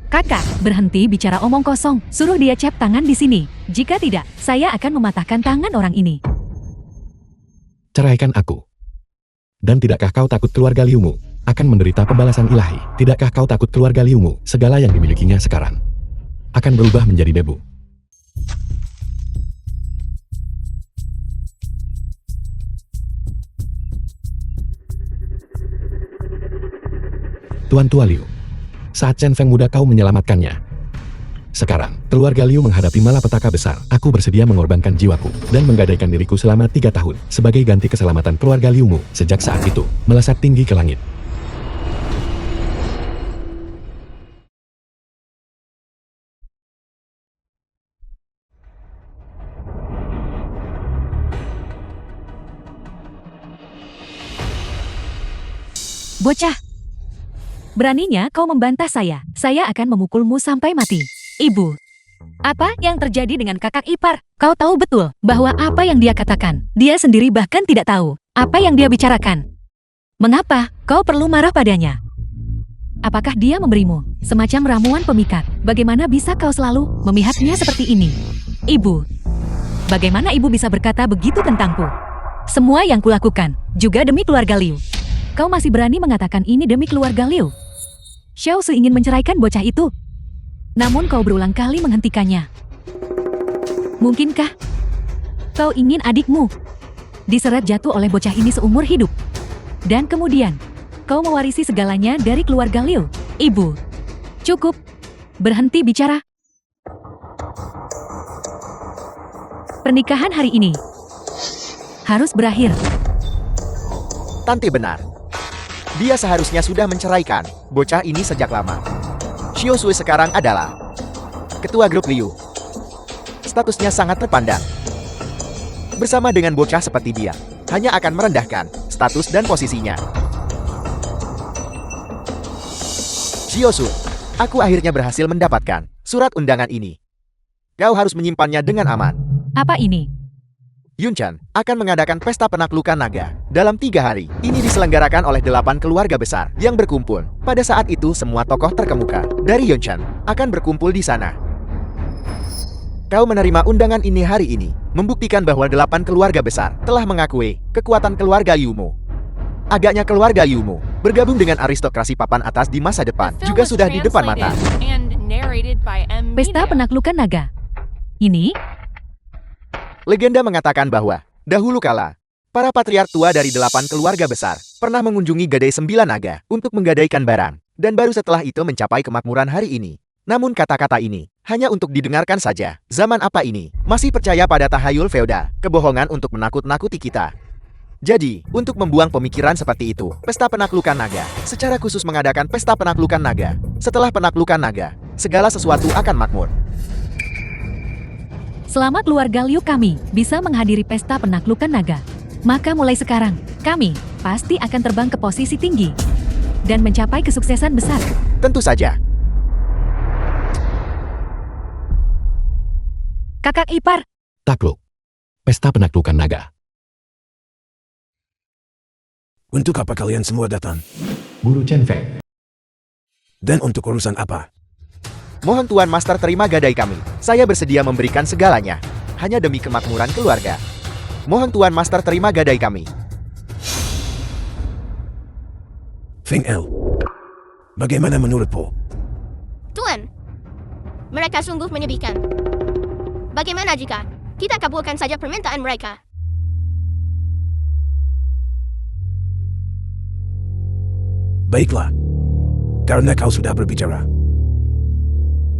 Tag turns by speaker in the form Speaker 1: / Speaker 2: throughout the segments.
Speaker 1: Kakak, berhenti bicara omong kosong. Suruh dia cap tangan di sini. Jika tidak, saya akan mematahkan tangan orang ini.
Speaker 2: Ceraikan aku. Dan tidakkah kau takut keluarga Liumu akan menderita pembalasan ilahi? Tidakkah kau takut keluarga Liumu, segala yang dimilikinya sekarang, akan berubah menjadi debu? Tuan Tua Liu, saat Chen Feng muda kau menyelamatkannya. Sekarang, keluarga Liu menghadapi malapetaka besar. Aku bersedia mengorbankan jiwaku dan menggadaikan diriku selama 3 tahun sebagai ganti keselamatan keluarga Liumu. Sejak saat itu, melesat tinggi ke langit.
Speaker 1: Bocah! Beraninya kau membantah saya. Saya akan memukulmu sampai mati. Ibu! Apa yang terjadi dengan kakak ipar? Kau tahu betul bahwa apa yang dia katakan, dia sendiri bahkan tidak tahu apa yang dia bicarakan. Mengapa kau perlu marah padanya? Apakah dia memberimu semacam ramuan pemikat? Bagaimana bisa kau selalu memihaknya seperti ini? Ibu, bagaimana ibu bisa berkata begitu tentangku? Semua yang kulakukan juga demi keluarga Liu. Kau masih berani mengatakan ini demi keluarga Liu? Xiao Su ingin menceraikan bocah itu. Namun kau berulang kali menghentikannya. Mungkinkah kau ingin adikmu diseret jatuh oleh bocah ini seumur hidup? Dan kemudian, kau mewarisi segalanya dari keluarga Liu. Ibu, cukup. Berhenti bicara. Pernikahan hari ini harus berakhir.
Speaker 3: Tante benar. Dia seharusnya sudah menceraikan bocah ini sejak lama. Xiao Sui sekarang adalah ketua grup Liu. Statusnya sangat terpandang. Bersama dengan bocah seperti dia, hanya akan merendahkan status dan posisinya. Xiao Sui, aku akhirnya berhasil mendapatkan surat undangan ini. Kau harus menyimpannya dengan aman.
Speaker 1: Apa ini?
Speaker 3: Yun Chen akan mengadakan pesta penaklukan naga dalam 3 hari. Ini diselenggarakan oleh 8 keluarga besar yang berkumpul. Pada saat itu semua tokoh terkemuka dari Yun Chen akan berkumpul di sana. Kau menerima undangan ini hari ini, membuktikan bahwa 8 keluarga besar telah mengakui kekuatan keluarga Liumu. Agaknya keluarga Liumu bergabung dengan aristokrasi papan atas di masa depan juga sudah di depan mata.
Speaker 1: Pesta penaklukan naga. Ini?
Speaker 3: Legenda mengatakan bahwa, dahulu kala, para patriark tua dari 8 keluarga besar pernah mengunjungi Gadai 9 Naga untuk menggadaikan barang, dan baru setelah itu mencapai kemakmuran hari ini. Namun kata-kata ini hanya untuk didengarkan saja. Zaman apa ini? Masih percaya pada tahayul feodal, kebohongan untuk menakut-nakuti kita. Jadi, untuk membuang pemikiran seperti itu, pesta penaklukan naga secara khusus mengadakan pesta penaklukan naga. Setelah penaklukan naga, segala sesuatu akan makmur.
Speaker 1: Selama keluarga Liu kami bisa menghadiri pesta penaklukan naga, maka mulai sekarang, kami pasti akan terbang ke posisi tinggi dan mencapai kesuksesan besar.
Speaker 3: Tentu saja.
Speaker 1: Kakak ipar,
Speaker 2: Takluk. Pesta penaklukan naga.
Speaker 4: Untuk apa kalian semua datang?
Speaker 2: Guru Chen Feng.
Speaker 4: Dan untuk urusan apa?
Speaker 3: Mohon Tuan Master terima gadai kami. Saya bersedia memberikan segalanya, hanya demi kemakmuran keluarga. Mohon Tuan Master terima gadai kami.
Speaker 4: Feng El, bagaimana menurutmu?
Speaker 5: Tuan, mereka sungguh menyedihkan. Bagaimana jika kita kabulkan saja permintaan mereka?
Speaker 4: Baiklah, karena kau sudah berbicara.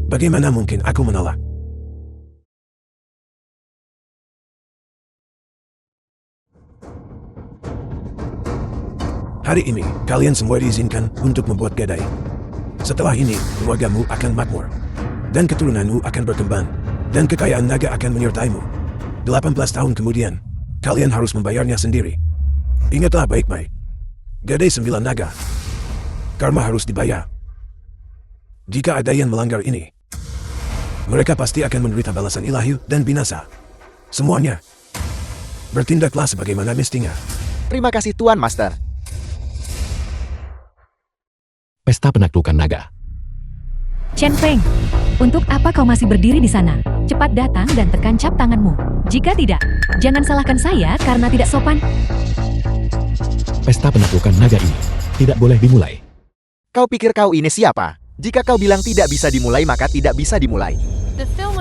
Speaker 4: Bagaimana mungkin aku menolak? Hari ini, kalian semua diizinkan untuk membuat gadai. Setelah ini, keluargamu akan makmur. Dan keturunanmu akan berkembang. Dan kekayaan naga akan menyertaimu. 18 tahun kemudian, kalian harus membayarnya sendiri. Ingatlah baik-baik. Gadai 9 naga. Karma harus dibayar. Jika ada yang melanggar ini, mereka pasti akan menderita balasan ilahi dan binasa. Semuanya. Bertindaklah sebagaimana mestinya.
Speaker 3: Terima kasih Tuan Master.
Speaker 2: Pesta penaklukan naga.
Speaker 1: Chen Feng, untuk apa kau masih berdiri di sana? Cepat datang dan tekan cap tanganmu. Jika tidak, jangan salahkan saya karena tidak sopan.
Speaker 2: Pesta penaklukan naga ini tidak boleh dimulai.
Speaker 3: Kau pikir kau ini siapa? Jika kau bilang tidak bisa dimulai maka tidak bisa dimulai.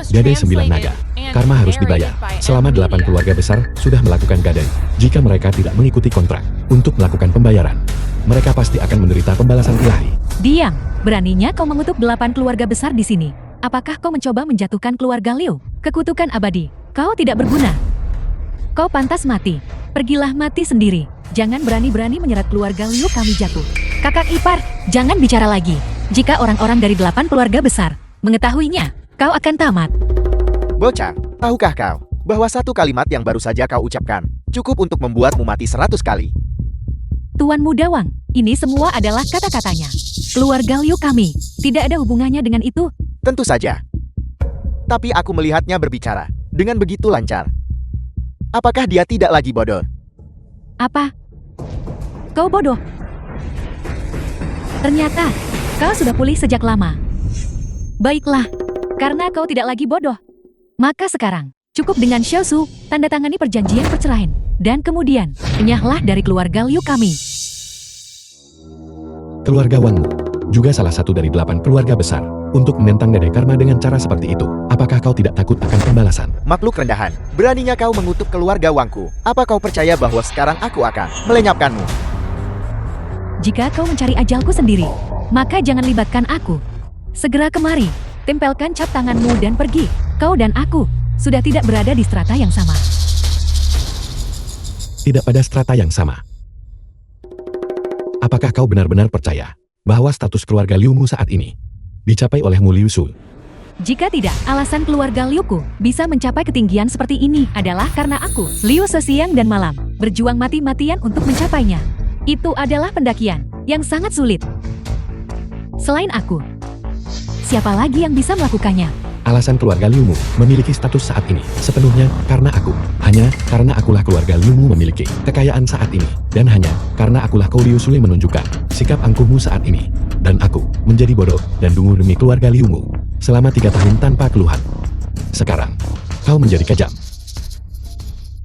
Speaker 2: Gadai 9 naga. Karma harus dibayar. Selama 8 keluarga besar sudah melakukan gadai. Jika mereka tidak mengikuti kontrak untuk melakukan pembayaran, mereka pasti akan menderita pembalasan ilahi.
Speaker 1: Diam, beraninya kau mengutuk 8 keluarga besar di sini. Apakah kau mencoba menjatuhkan keluarga Liu? Kekutukan abadi, kau tidak berguna. Kau pantas mati. Pergilah mati sendiri. Jangan berani-berani menyerat keluarga Liu kami jatuh. Kakak ipar, jangan bicara lagi. Jika orang-orang dari 8 keluarga besar mengetahuinya, kau akan tamat.
Speaker 3: Bocah, tahukah kau bahwa satu kalimat yang baru saja kau ucapkan cukup untuk membuatmu mati 100 kali?
Speaker 1: Tuan Muda Wang, ini semua adalah kata-katanya. Keluarga Liu kami, tidak ada hubungannya dengan itu.
Speaker 3: Tentu saja. Tapi aku melihatnya berbicara dengan begitu lancar. Apakah dia tidak lagi bodoh?
Speaker 1: Apa? Kau bodoh? Ternyata, kau sudah pulih sejak lama. Baiklah, karena kau tidak lagi bodoh. Maka sekarang, cukup dengan Xiaosu, tanda tangani perjanjian perceraian. Dan kemudian, enyahlah dari keluarga Liu kami.
Speaker 2: Keluarga Wangmu juga salah satu dari 8 keluarga besar. Untuk menentang gadai karma dengan cara seperti itu, apakah kau tidak takut akan pembalasan?
Speaker 3: Makhluk rendahan, beraninya kau mengutuk keluarga Wangku. Apa kau percaya bahwa sekarang aku akan melenyapkanmu?
Speaker 1: Jika kau mencari ajalku sendiri, maka jangan libatkan aku. Segera kemari, tempelkan cap tanganmu dan pergi. Kau dan aku sudah tidak berada di strata yang sama.
Speaker 2: Tidak pada strata yang sama. Apakah kau benar-benar percaya bahwa status keluarga Liumu saat ini dicapai olehmu Liu Su?
Speaker 1: Jika tidak, alasan keluarga Liuku bisa mencapai ketinggian seperti ini adalah karena aku, Liu sesiang dan malam, berjuang mati-matian untuk mencapainya. Itu adalah pendakian yang sangat sulit. Selain aku, siapa lagi yang bisa melakukannya?
Speaker 2: Alasan keluarga Liumu memiliki status saat ini sepenuhnya karena aku. Hanya karena akulah keluarga Liumu memiliki kekayaan saat ini. Dan hanya karena akulah kau Liu Sule menunjukkan sikap angkuhmu saat ini. Dan aku menjadi bodoh dan dungu demi keluarga Liumu selama 3 tahun tanpa keluhan. Sekarang, kau menjadi kejam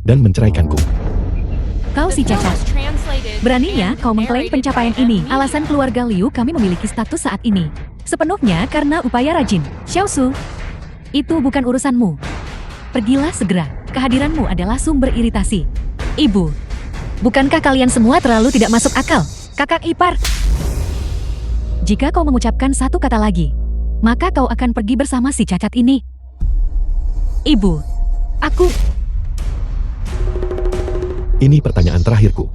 Speaker 2: dan menceraikanku.
Speaker 1: Kau si cacat. Beraninya kau mengklaim pencapaian ini. Alasan keluarga Liu kami memiliki status saat ini sepenuhnya karena upaya rajin. Xiaosu, itu bukan urusanmu. Pergilah segera. Kehadiranmu adalah sumber iritasi. Ibu, bukankah kalian semua terlalu tidak masuk akal? Kakak ipar. Jika kau mengucapkan satu kata lagi, maka kau akan pergi bersama si cacat ini. Ibu, aku...
Speaker 2: Ini pertanyaan terakhirku.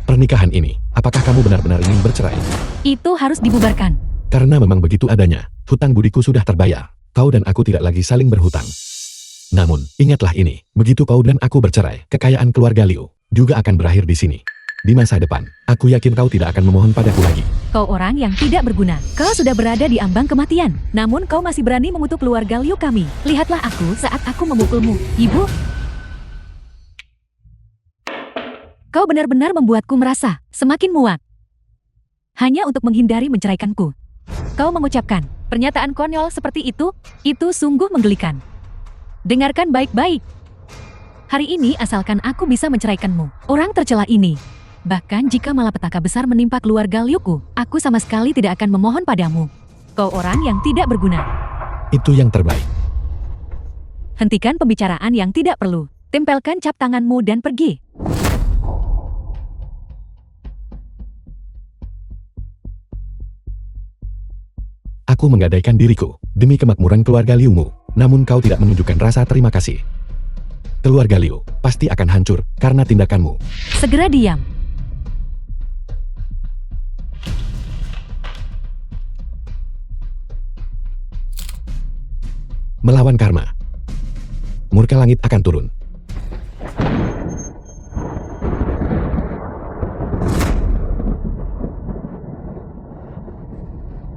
Speaker 2: Pernikahan ini, apakah kamu benar-benar ingin bercerai?
Speaker 1: Itu harus dibubarkan.
Speaker 2: Karena memang begitu adanya, hutang budiku sudah terbayar. Kau dan aku tidak lagi saling berhutang. Namun, ingatlah ini, begitu kau dan aku bercerai, kekayaan keluarga Liu juga akan berakhir di sini. Di masa depan, aku yakin kau tidak akan memohon padaku lagi.
Speaker 1: Kau orang yang tidak berguna. Kau sudah berada di ambang kematian. Namun kau masih berani mengutuk keluarga Liu kami. Lihatlah aku saat aku memukulmu, Ibu. Kau benar-benar membuatku merasa semakin muak. Hanya untuk menghindari menceraikanku. Kau mengucapkan pernyataan konyol seperti itu sungguh menggelikan. Dengarkan baik-baik. Hari ini asalkan aku bisa menceraikanmu, orang tercela ini. Bahkan jika malapetaka besar menimpa keluarga Liuku, aku sama sekali tidak akan memohon padamu. Kau orang yang tidak berguna.
Speaker 2: Itu yang terbaik.
Speaker 1: Hentikan pembicaraan yang tidak perlu. Tempelkan cap tanganmu dan pergi.
Speaker 2: Aku menggadaikan diriku demi kemakmuran keluarga Liumu, namun kau tidak menunjukkan rasa terima kasih. Keluarga Liu pasti akan hancur karena tindakanmu.
Speaker 1: Segera diam.
Speaker 2: Melawan karma, murka langit akan turun.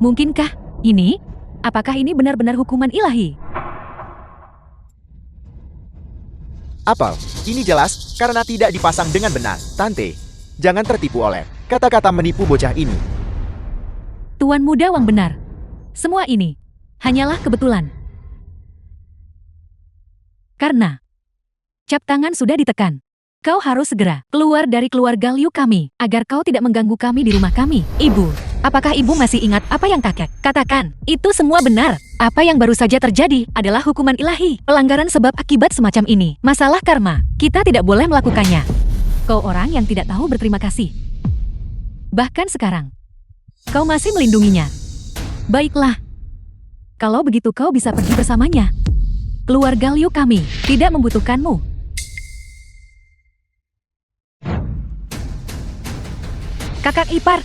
Speaker 1: Mungkinkah ini? Apakah ini benar-benar hukuman ilahi?
Speaker 3: Apel, ini jelas karena tidak dipasang dengan benar. Tante, jangan tertipu oleh kata-kata menipu bocah ini.
Speaker 1: Tuan Muda Wang benar. Semua ini hanyalah kebetulan. Karena cap tangan sudah ditekan. Kau harus segera keluar dari keluarga Liu kami, agar kau tidak mengganggu kami di rumah kami. Ibu, apakah ibu masih ingat apa yang kakek katakan? Itu semua benar. Apa yang baru saja terjadi adalah hukuman ilahi. Pelanggaran sebab akibat semacam ini. Masalah karma. Kita tidak boleh melakukannya. Kau orang yang tidak tahu berterima kasih. Bahkan sekarang, kau masih melindunginya. Baiklah. Kalau begitu kau bisa pergi bersamanya. Keluarga Liu kami tidak membutuhkanmu. Kakak ipar,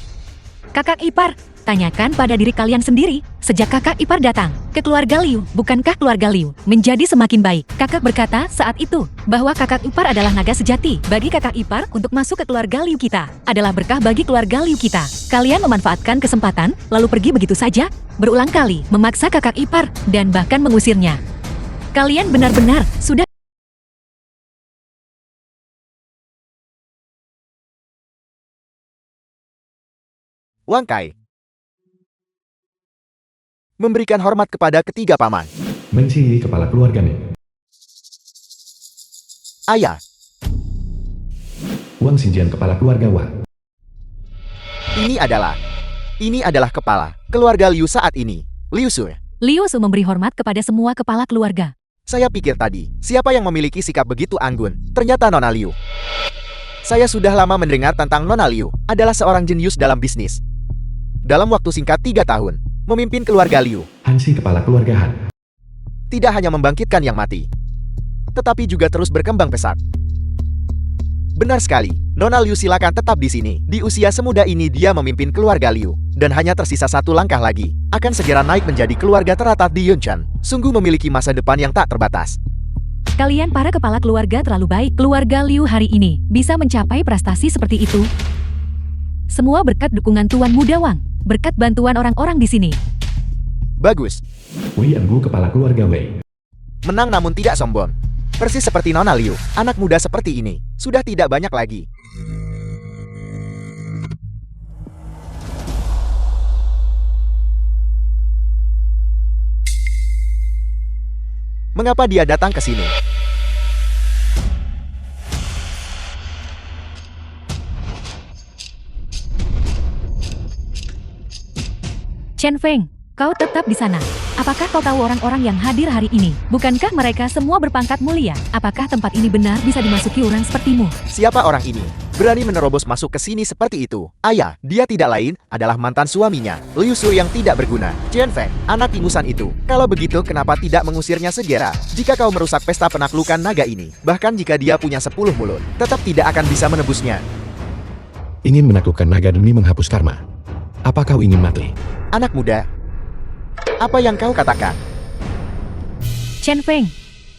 Speaker 1: kakak ipar, tanyakan pada diri kalian sendiri, sejak kakak ipar datang ke keluarga Liu, bukankah keluarga Liu menjadi semakin baik? Kakak berkata saat itu, bahwa kakak ipar adalah naga sejati. Bagi kakak ipar untuk masuk ke keluarga Liu kita, adalah berkah bagi keluarga Liu kita. Kalian memanfaatkan kesempatan, lalu pergi begitu saja, berulang kali, memaksa kakak ipar, dan bahkan mengusirnya. Kalian benar-benar sudah
Speaker 3: Wang Kai memberikan hormat kepada ketiga paman.
Speaker 2: Mencihi kepala keluarganya.
Speaker 3: Ayah,
Speaker 2: Wang Xinjian kepala keluarga Wang.
Speaker 3: ini adalah kepala keluarga Liu saat ini, Liu Su.
Speaker 1: Liu Su memberi hormat kepada semua kepala keluarga.
Speaker 3: Saya pikir tadi, siapa yang memiliki sikap begitu anggun? Ternyata Nona Liu. Saya sudah lama mendengar tentang Nona Liu, adalah seorang jenius dalam bisnis. Dalam waktu singkat 3 tahun, memimpin keluarga Liu.
Speaker 2: Hansi kepala keluarga Han.
Speaker 3: Tidak hanya membangkitkan yang mati, tetapi juga terus berkembang pesat. Benar sekali, Nona Liu silakan tetap di sini. Di usia semuda ini dia memimpin keluarga Liu. Dan hanya tersisa 1 langkah lagi, akan segera naik menjadi keluarga teratat di Yunshan. Sungguh memiliki masa depan yang tak terbatas.
Speaker 1: Kalian para kepala keluarga terlalu baik. Keluarga Liu hari ini bisa mencapai prestasi seperti itu. Semua berkat dukungan Tuan Muda Wang, berkat bantuan orang-orang di sini.
Speaker 3: Bagus,
Speaker 2: Wei Enggu kepala keluarga Wei.
Speaker 3: menang namun tidak sombong. Persis seperti Nona Liu, anak muda seperti ini, sudah tidak banyak lagi. Mengapa dia datang ke sini?
Speaker 1: Chen Feng, kau tetap di sana. Apakah kau tahu orang-orang yang hadir hari ini? Bukankah mereka semua berpangkat mulia? Apakah tempat ini benar bisa dimasuki orang sepertimu?
Speaker 3: Siapa orang ini? Berani menerobos masuk ke sini seperti itu. Ayah, dia tidak lain adalah mantan suaminya, Liu Su yang tidak berguna. Chen Feng, anak ingusan itu. Kalau begitu, kenapa tidak mengusirnya segera? Jika kau merusak pesta penaklukan naga ini, bahkan jika dia punya 10 mulut, tetap tidak akan bisa menebusnya.
Speaker 2: Ingin menaklukkan naga demi menghapus karma. Apa kau ingin mati?
Speaker 3: Anak muda, apa yang kau katakan?
Speaker 1: Chen Feng,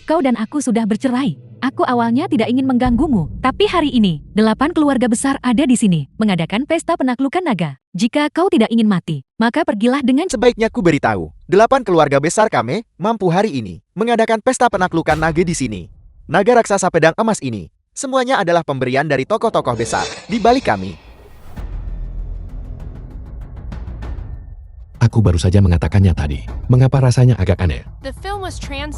Speaker 1: kau dan aku sudah bercerai. Aku awalnya tidak ingin mengganggumu, tapi hari ini, 8 keluarga besar ada di sini, mengadakan pesta penaklukan naga. Jika kau tidak ingin mati, maka pergilah dengan
Speaker 3: Sebaiknya ku beritahu, 8 keluarga besar kami mampu hari ini mengadakan pesta penaklukan naga di sini. Naga raksasa pedang emas ini, semuanya adalah pemberian dari tokoh-tokoh besar di balik kami.
Speaker 2: Aku baru saja mengatakannya tadi. Mengapa rasanya agak aneh?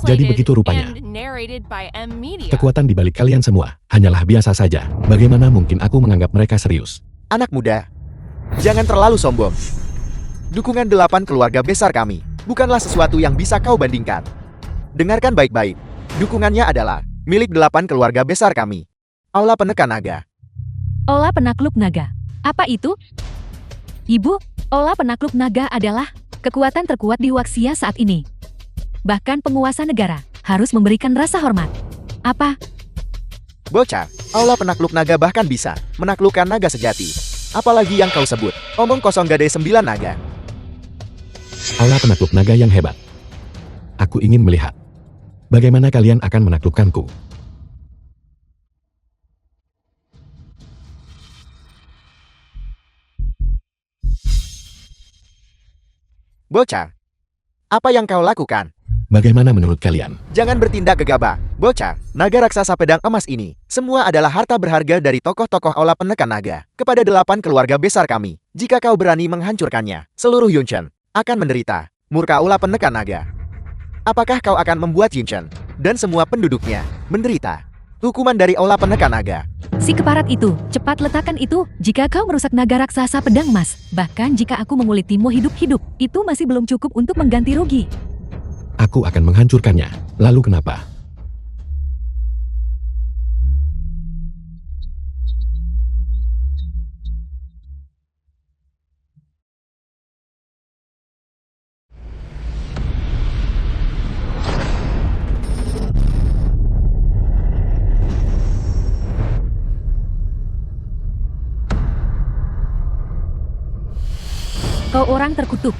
Speaker 6: Jadi
Speaker 2: begitu rupanya.
Speaker 6: Kekuatan
Speaker 2: Kekuatan di balik kalian semua hanyalah biasa saja. Bagaimana mungkin aku menganggap mereka serius?
Speaker 3: Anak muda, jangan terlalu sombong. Dukungan 8 keluarga besar kami bukanlah sesuatu yang bisa kau bandingkan. Dengarkan baik-baik. Dukungannya adalah milik 8 keluarga besar kami. Aula Penekan Naga.
Speaker 1: Olah Penakluk Naga. Apa itu? Ibu, Olah Penakluk Naga adalah kekuatan terkuat di Huaxia saat ini. Bahkan penguasa negara harus memberikan rasa hormat. Apa?
Speaker 3: Bocah, Aula Penakluk Naga bahkan bisa menaklukkan naga sejati. Apalagi yang kau sebut, omong kosong gadai 9 naga.
Speaker 2: Aula penakluk naga yang hebat. Aku ingin melihat bagaimana kalian akan menaklukkanku.
Speaker 3: Bocah, apa yang kau lakukan?
Speaker 2: Bagaimana menurut kalian?
Speaker 3: Jangan bertindak gegabah. Bocah, naga raksasa pedang emas ini, semua adalah harta berharga dari tokoh-tokoh Aula Penekan Naga. Kepada 8 keluarga besar kami, jika kau berani menghancurkannya, seluruh Yunshan akan menderita. murka Aula Penekan Naga. Apakah kau akan membuat Jinchen dan semua penduduknya menderita hukuman dari Aula Penekan Naga?
Speaker 1: Si keparat itu, cepat letakkan itu. Jika kau merusak naga raksasa pedang emas, bahkan jika aku mengulitimu hidup-hidup, itu masih belum cukup untuk mengganti rugi.
Speaker 2: Aku akan menghancurkannya. Lalu kenapa?
Speaker 1: Kau orang terkutuk.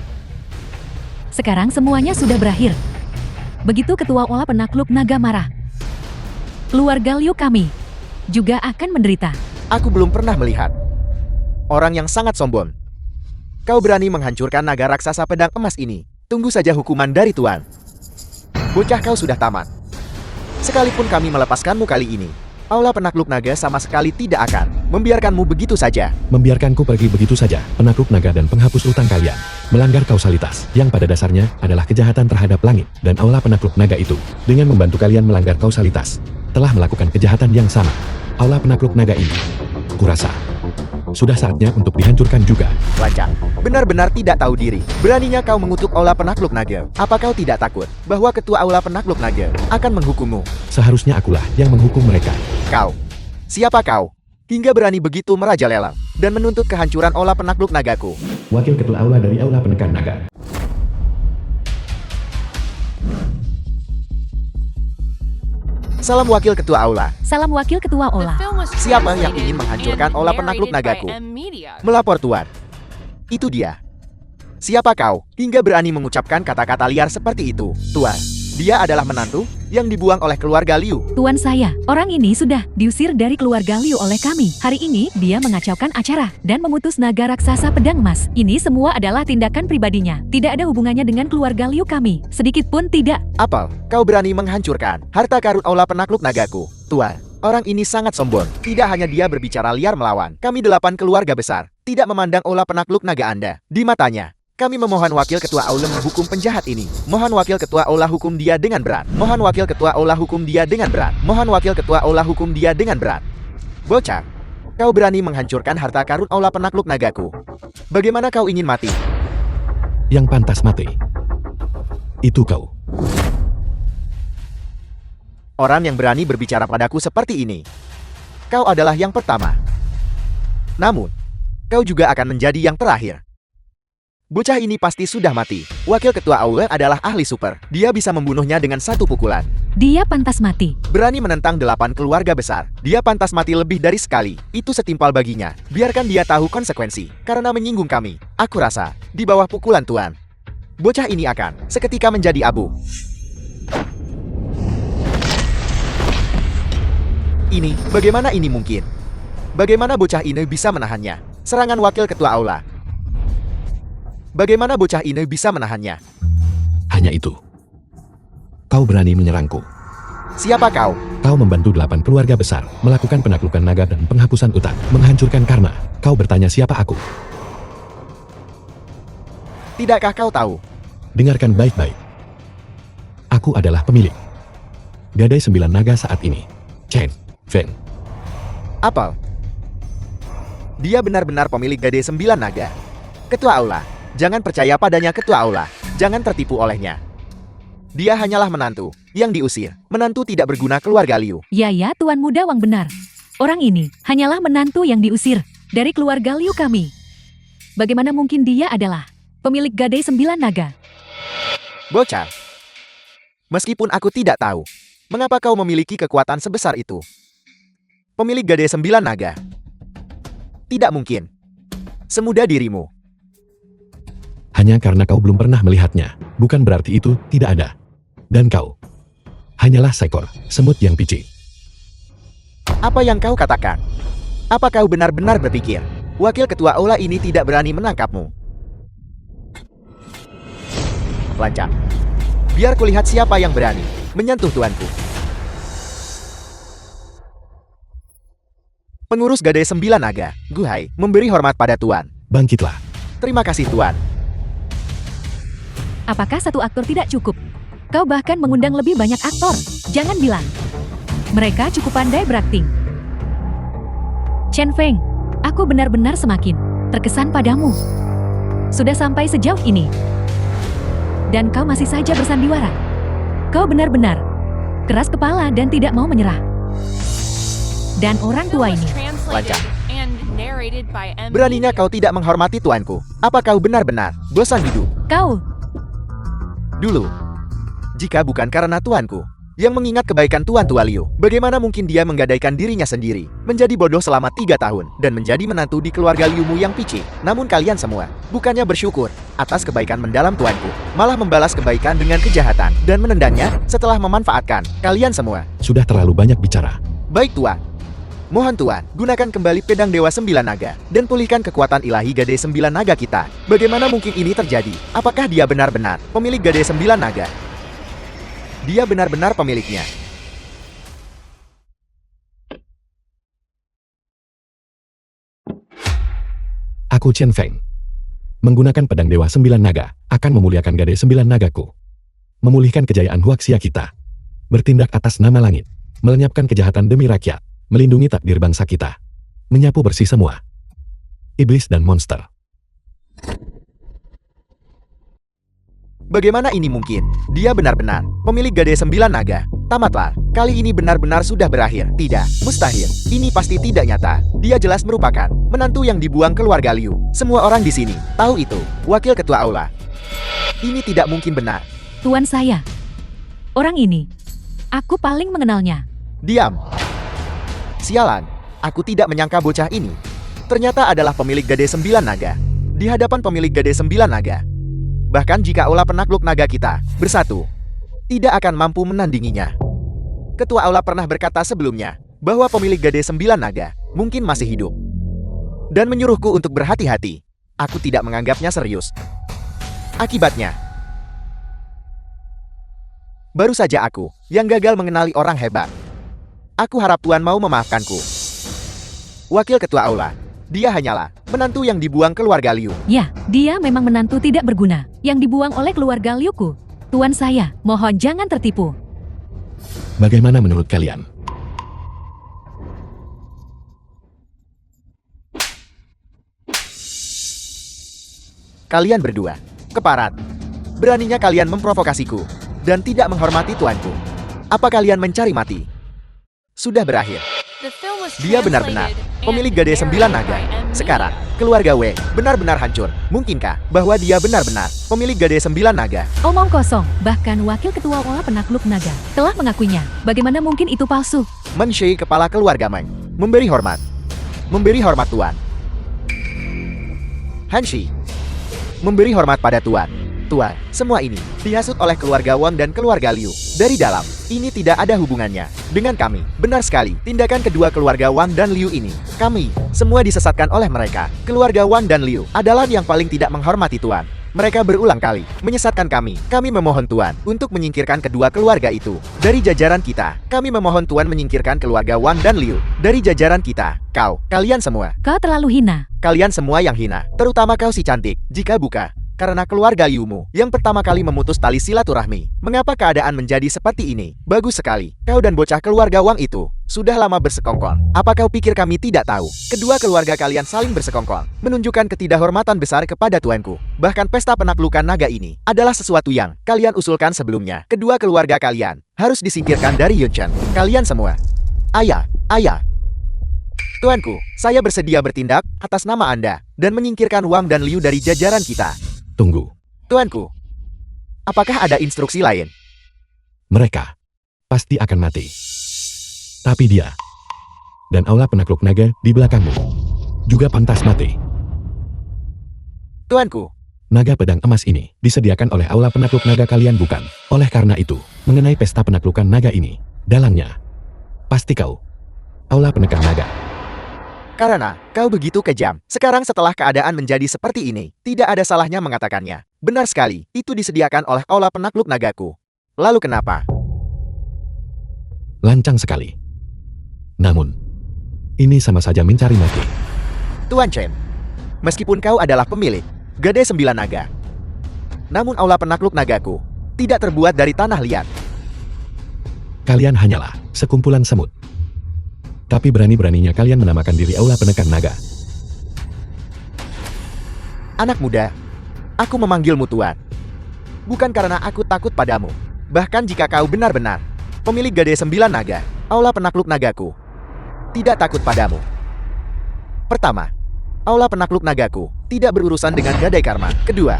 Speaker 1: Sekarang semuanya sudah berakhir. Begitu Ketua Olah Penakluk Naga marah, keluarga Liu kami juga akan menderita.
Speaker 3: Aku belum pernah melihat orang yang sangat sombong. Kau berani menghancurkan naga raksasa pedang emas ini. Tunggu saja hukuman dari Tuan. Bocah, kau sudah tamat. Sekalipun kami melepaskanmu kali ini, Aula Penakluk Naga sama sekali tidak akan membiarkanmu begitu saja.
Speaker 2: Membiarkanku pergi begitu saja, penakluk naga dan penghapus utang kalian. Melanggar kausalitas, yang pada dasarnya adalah kejahatan terhadap langit. Dan Aula Penakluk Naga itu, dengan membantu kalian melanggar kausalitas, telah melakukan kejahatan yang sama. Aula Penakluk Naga ini, kurasa, sudah saatnya untuk dihancurkan juga.
Speaker 3: Lancang, benar-benar tidak tahu diri. Beraninya kau mengutuk Aula Penakluk Naga. Apa kau tidak takut bahwa Ketua Aula Penakluk Naga akan menghukummu?
Speaker 2: Seharusnya akulah yang menghukum mereka.
Speaker 3: Kau, siapa kau? Hingga berani begitu merajalela dan menuntut kehancuran Aula Penakluk Nagaku.
Speaker 2: Wakil Ketua Aula dari Aula Penekan Naga.
Speaker 3: Salam Wakil Ketua Aula.
Speaker 1: Salam Wakil Ketua
Speaker 6: The
Speaker 1: Olah.
Speaker 6: film was
Speaker 3: Siapa yang
Speaker 6: translated
Speaker 3: ingin menghancurkan
Speaker 6: and
Speaker 3: Olah Penakluk
Speaker 6: narrated by
Speaker 3: Nagaku?
Speaker 6: M Media.
Speaker 3: Melapor Tuan. Itu dia. Siapa kau hingga berani mengucapkan kata-kata liar seperti itu? Tuan, dia adalah menantu yang dibuang oleh keluarga Liu.
Speaker 1: Tuan saya, orang ini sudah diusir dari keluarga Liu oleh kami. Hari ini, dia mengacaukan acara dan memutus naga raksasa pedang emas. Ini semua adalah tindakan pribadinya. Tidak ada hubungannya dengan keluarga Liu kami. Sedikit pun tidak.
Speaker 3: Apel, kau berani menghancurkan harta karun Aula Penakluk Nagaku. Tuan, orang ini sangat sombong. Tidak hanya dia berbicara liar melawan kami 8 keluarga besar, tidak memandang Aula Penakluk Naga Anda di matanya. Kami memohon Wakil Ketua Aula menghukum penjahat ini. Mohon Wakil Ketua Aula hukum dia dengan berat. Mohon Wakil Ketua Aula hukum dia dengan berat. Mohon Wakil Ketua Aula hukum dia dengan berat. Bocah, kau berani menghancurkan harta karun Aula Penakluk Nagaku. Bagaimana kau ingin mati?
Speaker 2: Yang pantas mati, itu kau.
Speaker 3: Orang yang berani berbicara padaku seperti ini. Kau adalah yang pertama. Namun, kau juga akan menjadi yang terakhir. Bocah ini pasti sudah mati. Wakil Ketua Aula adalah ahli super. Dia bisa membunuhnya dengan satu pukulan.
Speaker 1: Dia pantas mati.
Speaker 3: Berani menentang 8 keluarga besar. Dia pantas mati lebih dari sekali. Itu setimpal baginya. Biarkan dia tahu konsekuensi. Karena menyinggung kami. Aku rasa, di bawah pukulan Tuan, bocah ini akan seketika menjadi abu. Ini, bagaimana ini mungkin? Bagaimana bocah ini bisa menahannya? Serangan Wakil Ketua Aula. Bagaimana bocah ini bisa menahannya?
Speaker 2: Hanya itu. Kau berani menyerangku.
Speaker 3: Siapa kau?
Speaker 2: Kau membantu 8 keluarga besar, melakukan penaklukan naga dan penghapusan utang, menghancurkan karma. Kau bertanya siapa aku?
Speaker 3: Tidakkah kau tahu?
Speaker 2: Dengarkan baik-baik. Aku adalah pemilik Gadai 9 Naga saat ini. Chen Feng.
Speaker 3: Apel. Dia benar-benar pemilik Gadai 9 Naga. Ketua Aula, jangan percaya padanya Ketua Aula. Jangan tertipu olehnya. Dia hanyalah menantu yang diusir. Menantu tidak berguna keluarga Liu.
Speaker 1: Ya, Tuan Muda Wang benar. Orang ini hanyalah menantu yang diusir dari keluarga Liu kami. Bagaimana mungkin dia adalah pemilik Gadai 9 Naga?
Speaker 3: Bocah. Meskipun aku tidak tahu, mengapa kau memiliki kekuatan sebesar itu? Pemilik Gadai 9 Naga. Tidak mungkin. Semudah dirimu.
Speaker 2: Hanya karena kau belum pernah melihatnya, bukan berarti itu tidak ada. Dan kau hanyalah seekor semut yang picik.
Speaker 3: Apa yang kau katakan? Apa kau benar-benar berpikir Wakil Ketua Aula ini tidak berani menangkapmu? Lancang. Biar kulihat siapa yang berani menyentuh tuanku. Pengurus Gadai 9 Naga, Guhai, memberi hormat pada tuan.
Speaker 2: Bangkitlah.
Speaker 3: Terima kasih tuan.
Speaker 1: Apakah satu aktor tidak cukup? Kau bahkan mengundang lebih banyak aktor. Jangan bilang. Mereka cukup pandai berakting. Chen Feng, aku benar-benar semakin terkesan padamu. Sudah sampai sejauh ini. Dan kau masih saja bersandiwara. Kau benar-benar keras kepala dan tidak mau menyerah. Dan orang
Speaker 6: Film
Speaker 1: tua
Speaker 6: was
Speaker 1: ini,
Speaker 6: translated and narrated by M.
Speaker 3: Beraninya
Speaker 6: Media.
Speaker 3: kau tidak menghormati tuanku. Apa kau benar-benar bosan hidup?
Speaker 1: kau,
Speaker 3: Dulu, jika bukan karena tuanku yang mengingat kebaikan Tuan Tua Liu, bagaimana mungkin dia menggadaikan dirinya sendiri, menjadi bodoh selama 3 tahun, dan menjadi menantu di keluarga Liumu yang picik. Namun kalian semua, bukannya bersyukur atas kebaikan mendalam tuanku, malah membalas kebaikan dengan kejahatan, dan menendangnya setelah memanfaatkan kalian semua.
Speaker 2: Sudah terlalu banyak bicara.
Speaker 3: Baik Tuan. Mohon Tuan, gunakan kembali pedang Dewa 9 Naga, dan pulihkan kekuatan ilahi Gade 9 Naga kita. Bagaimana mungkin ini terjadi? Apakah dia benar-benar pemilik Gade 9 Naga? Dia benar-benar pemiliknya.
Speaker 2: Aku Chen Feng. Menggunakan pedang Dewa 9 Naga, akan memuliakan Gade 9 Nagaku. Memulihkan kejayaan Huaxia kita. Bertindak atas nama langit. Melenyapkan kejahatan demi rakyat. Melindungi takdir bangsa kita. Menyapu bersih semua iblis dan monster.
Speaker 3: Bagaimana ini mungkin? Dia benar-benar pemilik Gade 9 Naga. Tamatlah. Kali ini benar-benar sudah berakhir. Tidak, mustahil. Ini pasti tidak nyata. Dia jelas merupakan menantu yang dibuang keluarga Liu. Semua orang di sini tahu itu. Wakil Ketua Aula. Ini tidak mungkin benar.
Speaker 1: tuan saya. Orang ini, aku paling mengenalnya.
Speaker 3: Diam. Sialan. Aku tidak menyangka bocah ini ternyata adalah pemilik Gade 9 Naga. Di hadapan pemilik Gade 9 Naga, bahkan jika Aula penakluk naga kita bersatu, tidak akan mampu menandinginya. Ketua Aula pernah berkata sebelumnya bahwa pemilik Gade 9 Naga mungkin masih hidup dan menyuruhku untuk berhati-hati. Aku tidak menganggapnya serius. Akibatnya, baru saja aku yang gagal mengenali orang hebat. Aku harap Tuan mau memaafkanku. Wakil Ketua Aula, dia hanyalah menantu yang dibuang keluarga Liu.
Speaker 1: Ya, dia memang menantu tidak berguna, yang dibuang oleh keluarga Liuku. Tuan saya, mohon jangan tertipu.
Speaker 2: Bagaimana menurut kalian?
Speaker 3: Kalian berdua, keparat. Beraninya kalian memprovokasiku dan tidak menghormati tuanku. Apa kalian mencari mati? Sudah berakhir.
Speaker 6: The film was
Speaker 3: Dia benar-benar
Speaker 6: translated
Speaker 3: pemilik
Speaker 6: and
Speaker 3: Gade 9
Speaker 6: narrated
Speaker 3: Naga.
Speaker 6: by M.
Speaker 3: Sekarang,
Speaker 6: Media.
Speaker 3: keluarga W benar-benar hancur. Mungkinkah bahwa dia benar-benar pemilik Gade 9 Naga?
Speaker 1: Omong kosong, bahkan wakil ketua olah penakluk naga telah mengakuinya. Bagaimana mungkin itu palsu?
Speaker 3: Menshei kepala keluarga Meng. Memberi hormat. Memberi hormat Tuan. Hanshi. Memberi hormat pada Tuan. Tuan, semua ini dihasut oleh keluarga Wang dan keluarga Liu. Dari dalam, ini tidak ada hubungannya dengan kami. Benar sekali, tindakan kedua keluarga Wang dan Liu ini. Kami, semua disesatkan oleh mereka. Keluarga Wang dan Liu adalah yang paling tidak menghormati Tuan. Mereka berulang kali menyesatkan kami. Kami memohon Tuan untuk menyingkirkan kedua keluarga itu dari jajaran kita. Kami memohon Tuan menyingkirkan keluarga Wang dan Liu dari jajaran kita. Kalian semua.
Speaker 1: Kau terlalu hina.
Speaker 3: Kalian semua yang hina, terutama kau si cantik. Jika buka, karena keluarga Liumu yang pertama kali memutus tali silaturahmi. Mengapa keadaan menjadi seperti ini? Bagus sekali. Kau dan bocah keluarga Wang itu sudah lama bersekongkol. Apa kau pikir kami tidak tahu? Kedua keluarga kalian saling bersekongkol, menunjukkan ketidakhormatan besar kepada tuanku. Bahkan pesta penaklukan naga ini adalah sesuatu yang kalian usulkan sebelumnya. Kedua keluarga kalian harus disingkirkan dari Yunchen. Kalian semua. Ayah. Tuanku, saya bersedia bertindak atas nama Anda dan menyingkirkan Wang dan Liu dari jajaran kita.
Speaker 2: Tunggu.
Speaker 3: Tuanku, apakah ada instruksi lain?
Speaker 2: Mereka pasti akan mati. Tapi dia dan aula penakluk naga di belakangmu juga pantas mati.
Speaker 3: Tuanku,
Speaker 2: Naga pedang emas ini disediakan oleh aula penakluk naga kalian bukan? Oleh karena itu, mengenai pesta penaklukan naga ini, dalangnya pasti kau, aula penekan naga.
Speaker 3: karena kau begitu kejam. Sekarang setelah keadaan menjadi seperti ini, tidak ada salahnya mengatakannya. Benar sekali, itu disediakan oleh aula penakluk nagaku. Lalu kenapa?
Speaker 2: Lancang sekali. Namun, ini sama saja mencari mati.
Speaker 3: Tuan Chen, meskipun kau adalah pemilik Gade 9 Naga, Namun aula penakluk nagaku tidak terbuat dari tanah liat.
Speaker 2: Kalian hanyalah sekumpulan semut. Tapi berani-beraninya kalian menamakan diri aula penekan naga.
Speaker 3: Anak muda, aku memanggilmu Tuan. Bukan karena aku takut padamu. Bahkan jika kau benar-benar pemilik Gade 9 Naga, aula penakluk nagaku tidak takut padamu. Pertama, aula penakluk nagaku tidak berurusan dengan Gadai Karma. Kedua,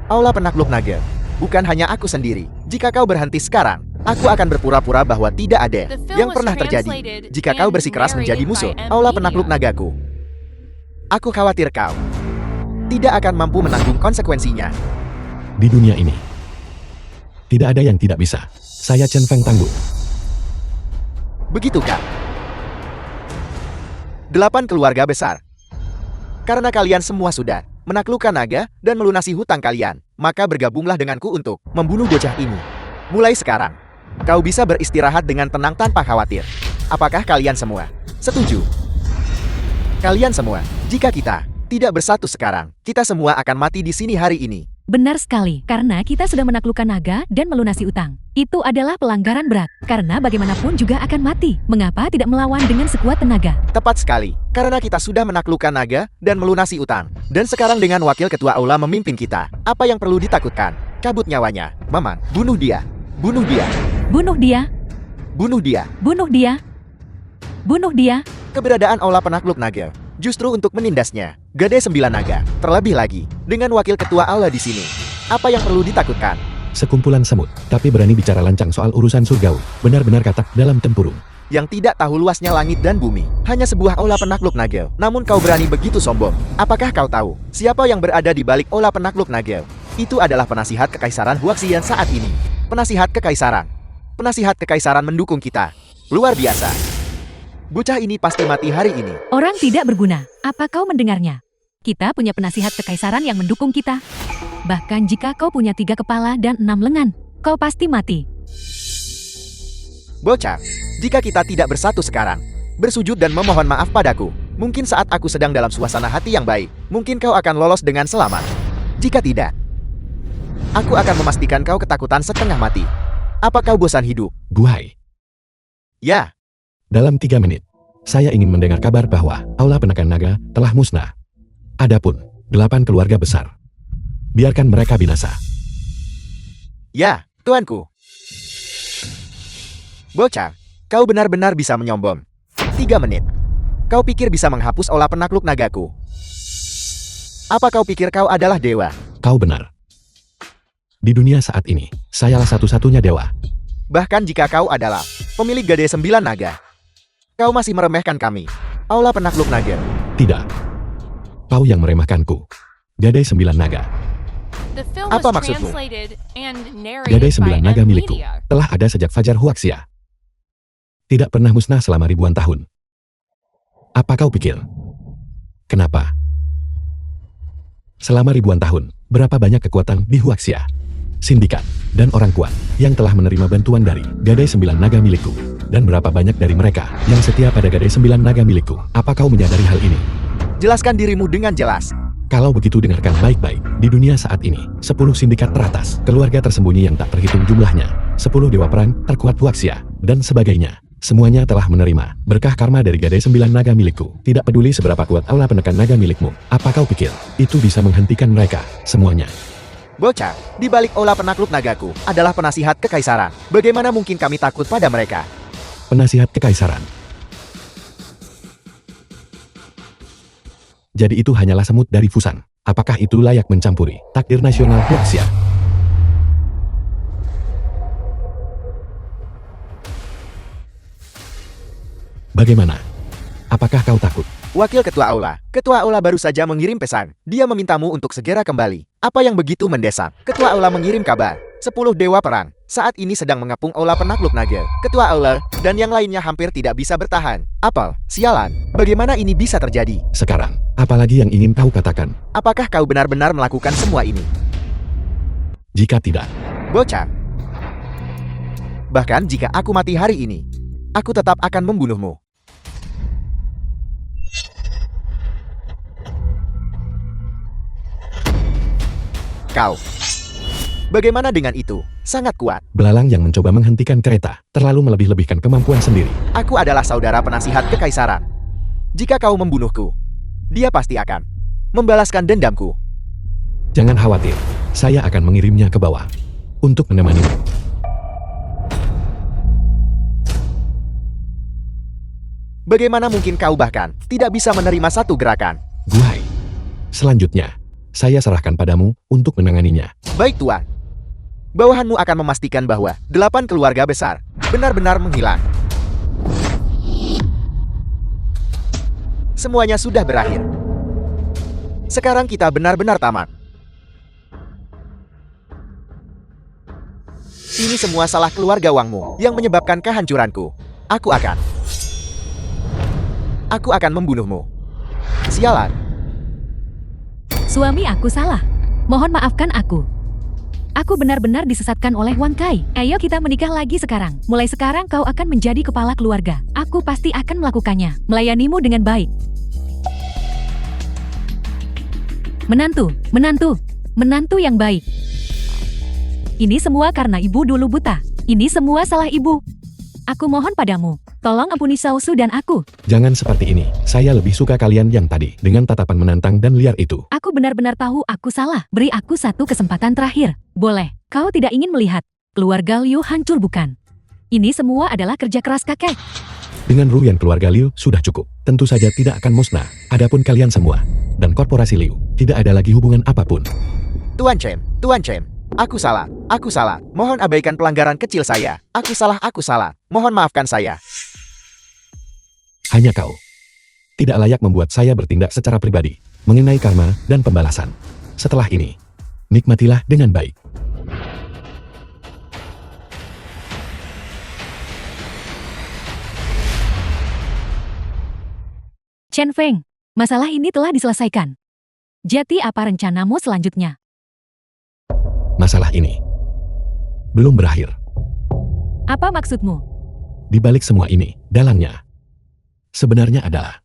Speaker 3: aula penakluk naga bukan hanya aku sendiri. Jika kau berhenti sekarang, aku akan berpura-pura bahwa tidak ada
Speaker 6: The film
Speaker 3: yang
Speaker 6: was
Speaker 3: pernah terjadi.
Speaker 6: translated
Speaker 3: Jika kau
Speaker 6: and
Speaker 3: bersikeras menjadi
Speaker 6: narrated
Speaker 3: musuh
Speaker 6: by
Speaker 3: aula
Speaker 6: M.
Speaker 3: penakluk
Speaker 6: Media.
Speaker 3: nagaku, aku khawatir kau tidak akan mampu menanggung konsekuensinya.
Speaker 2: Di dunia ini, tidak ada yang tidak bisa. Saya Chen Feng tangguh.
Speaker 3: Begitukah? 8 keluarga besar. Karena kalian semua sudah menaklukkan naga dan melunasi hutang kalian, maka bergabunglah denganku untuk membunuh bocah ini. Mulai sekarang, kau bisa beristirahat dengan tenang tanpa khawatir. Apakah kalian semua setuju? Kalian semua, jika kita tidak bersatu sekarang, kita semua akan mati di sini hari ini.
Speaker 1: Benar sekali, karena kita sudah menaklukkan naga dan melunasi utang. Itu adalah pelanggaran berat, karena bagaimanapun juga akan mati. Mengapa tidak melawan dengan sekuat tenaga?
Speaker 3: Tepat sekali, karena kita sudah menaklukkan naga dan melunasi utang. Dan sekarang dengan wakil ketua aula memimpin kita, apa yang perlu ditakutkan? Cabut nyawanya. Mamang, bunuh dia. Bunuh dia.
Speaker 1: Bunuh dia,
Speaker 3: Bunuh dia.
Speaker 1: bunuh dia, bunuh dia.
Speaker 3: Keberadaan aula penakluk naga justru untuk menindasnya. Gade 9 naga. Terlebih lagi, dengan wakil ketua aula di sini. Apa yang perlu ditakutkan?
Speaker 2: Sekumpulan semut, tapi berani bicara lancang soal urusan surgawi. Benar-benar katak dalam tempurung.
Speaker 3: Yang tidak tahu luasnya langit dan bumi. Hanya sebuah aula penakluk naga. Namun kau berani begitu sombong. Apakah kau tahu siapa yang berada di balik aula penakluk naga? Itu adalah penasihat kekaisaran Huaxian saat ini. Penasihat kekaisaran. Penasihat kekaisaran mendukung kita. Luar biasa. Bocah ini pasti mati hari ini.
Speaker 1: Orang tidak berguna. Apa kau mendengarnya? Kita punya penasihat kekaisaran yang mendukung kita. Bahkan jika kau punya 3 kepala dan 6 lengan, kau pasti mati.
Speaker 3: Bocah, jika kita tidak bersatu sekarang, bersujud dan memohon maaf padaku, mungkin saat aku sedang dalam suasana hati yang baik, mungkin kau akan lolos dengan selamat. Jika tidak, aku akan memastikan kau ketakutan setengah mati. Apa kau bosan hidup?
Speaker 2: Buhai.
Speaker 3: Ya,
Speaker 2: Dalam 3 menit, saya ingin mendengar kabar bahwa aula penekan naga telah musnah. Adapun 8 keluarga besar, biarkan mereka binasa.
Speaker 3: ya, tuanku. Bocah, kau benar-benar bisa menyombong. 3 menit. Kau pikir bisa menghapus aula penakluk nagaku? Apa kau pikir kau adalah dewa?
Speaker 2: Kau benar. Di dunia saat ini, sayalah satu-satunya dewa.
Speaker 3: Bahkan jika kau adalah pemilik Gade 9 Naga, kau masih meremehkan kami, aula penakluk naga.
Speaker 2: Tidak. Kau yang meremehkanku. Gadai 9 naga.
Speaker 6: The film
Speaker 3: Apa
Speaker 6: was
Speaker 3: maksudmu?
Speaker 6: translated and narrated
Speaker 2: Gadai
Speaker 6: by
Speaker 2: 9 naga
Speaker 6: M.
Speaker 2: milikku
Speaker 6: Media.
Speaker 2: telah ada sejak Fajar Huaxia. Tidak pernah musnah selama ribuan tahun. Apa kau pikir? Kenapa? Selama ribuan tahun, berapa banyak kekuatan di Huaxia? Sindikat, dan orang kuat yang telah menerima bantuan dari Gadai 9 naga milikku. Dan berapa banyak dari mereka yang setia pada Gadai 9 naga milikku? Apa kau menyadari hal ini?
Speaker 3: Jelaskan dirimu dengan jelas.
Speaker 2: Kalau begitu dengarkan baik-baik, di dunia saat ini, 10 sindikat teratas, keluarga tersembunyi yang tak terhitung jumlahnya, 10 dewa perang terkuat Huaxia, dan sebagainya. Semuanya telah menerima berkah karma dari Gadai 9 naga milikku. Tidak peduli seberapa kuat aula penekan naga milikmu. Apa kau pikir itu bisa menghentikan mereka semuanya?
Speaker 3: Bocah, di balik aula penakluk nagaku adalah penasihat kekaisaran. Bagaimana mungkin kami takut pada mereka?
Speaker 2: Penasihat kekaisaran. Jadi itu hanyalah semut dari Fusan. Apakah itu layak mencampuri takdir nasional Huaxia? Bagaimana? Apakah kau takut?
Speaker 3: Wakil Ketua Aula baru saja mengirim pesan. Dia memintamu untuk segera kembali. Apa yang begitu mendesak? Ketua Aula mengirim kabar. 10 dewa perang saat ini sedang mengepung Aula penakluk naga. Ketua Aula dan yang lainnya hampir tidak bisa bertahan. Apel, sialan. Bagaimana ini bisa terjadi?
Speaker 2: Sekarang, apalagi yang ingin kau katakan?
Speaker 3: Apakah kau benar-benar melakukan semua ini?
Speaker 2: Jika tidak,
Speaker 3: Bocah. Bahkan jika aku mati hari ini, aku tetap akan membunuhmu. Kau Bagaimana dengan itu? Sangat kuat.
Speaker 2: Belalang yang mencoba menghentikan kereta, terlalu melebih-lebihkan kemampuan sendiri.
Speaker 3: Aku adalah saudara penasihat kekaisaran. Jika kau membunuhku, dia pasti akan membalaskan dendamku.
Speaker 2: Jangan khawatir, saya akan mengirimnya ke bawah untuk menemanimu.
Speaker 3: Bagaimana mungkin kau bahkan tidak bisa menerima satu gerakan?
Speaker 2: Guhai. Selanjutnya, saya serahkan padamu untuk menanganinya.
Speaker 3: Baik Tuan. Bawahanmu akan memastikan bahwa 8 keluarga besar benar-benar menghilang. Semuanya sudah berakhir. Sekarang kita benar-benar tamat. Ini semua salah keluarga Wangmu yang menyebabkan kehancuranku. Aku akan membunuhmu. Sialan.
Speaker 1: Suami aku salah. Mohon maafkan aku. Aku benar-benar disesatkan oleh Wang Kai. Ayo kita menikah lagi sekarang. Mulai sekarang kau akan menjadi kepala keluarga. Aku pasti akan melakukannya. Melayanimu dengan baik. Menantu yang baik. Ini semua karena ibu dulu buta. Ini semua salah ibu. Aku mohon padamu, tolong ampuni Sausu dan aku.
Speaker 2: Jangan seperti ini. Saya lebih suka kalian yang tadi, dengan tatapan menantang dan liar itu.
Speaker 1: Aku benar-benar tahu aku salah. Beri aku satu kesempatan terakhir. Boleh, kau tidak ingin melihat keluarga Liu hancur bukan? Ini semua adalah kerja keras kakek.
Speaker 2: Dengan rupiah keluarga Liu sudah cukup. Tentu saja tidak akan musnah. Adapun kalian semua dan korporasi Liu, tidak ada lagi hubungan apapun.
Speaker 3: Tuan Chen. Aku salah. Mohon abaikan pelanggaran kecil saya. Aku salah. Mohon maafkan saya.
Speaker 2: Hanya kau tidak layak membuat saya bertindak secara pribadi mengenai karma dan pembalasan. Setelah ini, nikmatilah dengan baik.
Speaker 1: Chen Feng, masalah ini telah diselesaikan. Jadi apa rencanamu selanjutnya?
Speaker 2: Masalah ini belum berakhir.
Speaker 1: Apa maksudmu?
Speaker 2: Di balik semua ini, dalangnya sebenarnya adalah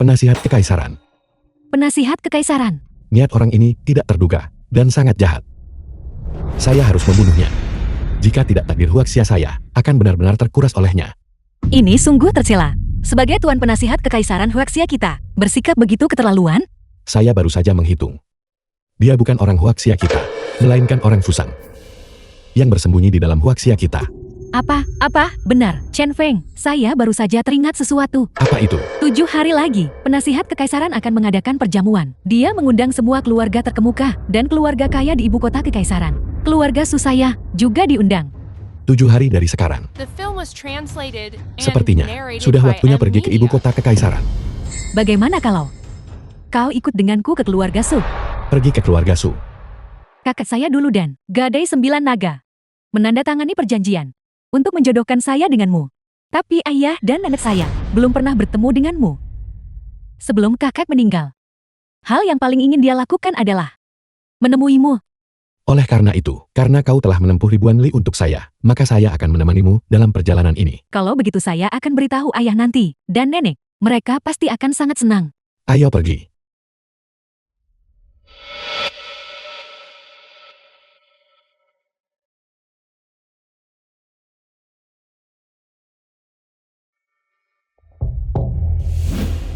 Speaker 2: penasihat kekaisaran.
Speaker 1: Penasihat kekaisaran.
Speaker 2: Niat orang ini tidak terduga dan sangat jahat. Saya harus membunuhnya. Jika tidak, takdir Huaxia saya akan benar-benar terkuras olehnya.
Speaker 1: Ini sungguh tercela. Sebagai tuan penasihat kekaisaran Huaxia kita, bersikap begitu keterlaluan?
Speaker 2: Saya baru saja menghitung. Dia bukan orang Huaxia kita, melainkan orang Fusang yang bersembunyi di dalam Huaxia kita.
Speaker 1: Apa? Benar, Chen Feng. Saya baru saja teringat sesuatu.
Speaker 2: Apa itu?
Speaker 1: 7 hari lagi, penasihat kekaisaran akan mengadakan perjamuan. Dia mengundang semua keluarga terkemuka dan keluarga kaya di ibu kota kekaisaran. Keluarga Susaya juga diundang.
Speaker 2: 7 hari dari sekarang.
Speaker 6: The film was translated and
Speaker 2: Sepertinya
Speaker 6: narrated
Speaker 2: sudah
Speaker 6: by
Speaker 2: waktunya pergi ke ibu
Speaker 6: Media.
Speaker 2: kota kekaisaran.
Speaker 1: Bagaimana kalau kau ikut denganku ke keluarga Su?
Speaker 2: Pergi ke keluarga Su.
Speaker 1: Kakak saya dulu dan Gadai 9 Naga menandatangani perjanjian untuk menjodohkan saya denganmu. Tapi ayah dan nenek saya belum pernah bertemu denganmu. Sebelum kakak meninggal, hal yang paling ingin dia lakukan adalah menemuimu.
Speaker 2: Oleh karena itu, karena kau telah menempuh ribuan li untuk saya, maka saya akan menemanimu dalam perjalanan ini.
Speaker 1: Kalau begitu saya akan beritahu ayah nanti dan nenek. Mereka pasti akan sangat senang.
Speaker 2: Ayo pergi.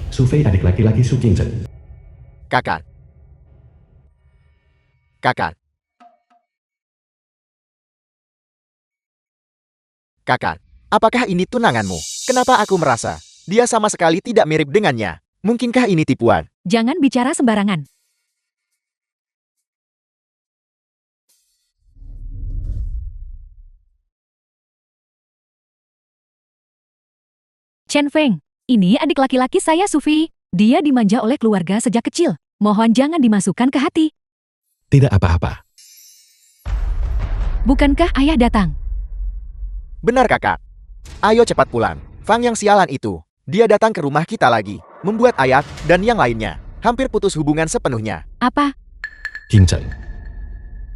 Speaker 2: Sufei adik laki-laki Su Qingzhen.
Speaker 3: Kakak. Kakak. Kakak, apakah ini tunanganmu? Kenapa aku merasa dia sama sekali tidak mirip dengannya? Mungkinkah ini tipuan?
Speaker 1: Jangan bicara sembarangan. Chen Feng, ini adik laki-laki saya Sufi. Dia dimanja oleh keluarga sejak kecil. Mohon jangan dimasukkan ke hati.
Speaker 2: Tidak apa-apa.
Speaker 1: Bukankah ayah datang?
Speaker 3: Benar kakak. Ayo cepat pulang. Fang yang sialan itu, dia datang ke rumah kita lagi, membuat ayah dan yang lainnya hampir putus hubungan sepenuhnya.
Speaker 1: Apa?
Speaker 2: Qingzhen.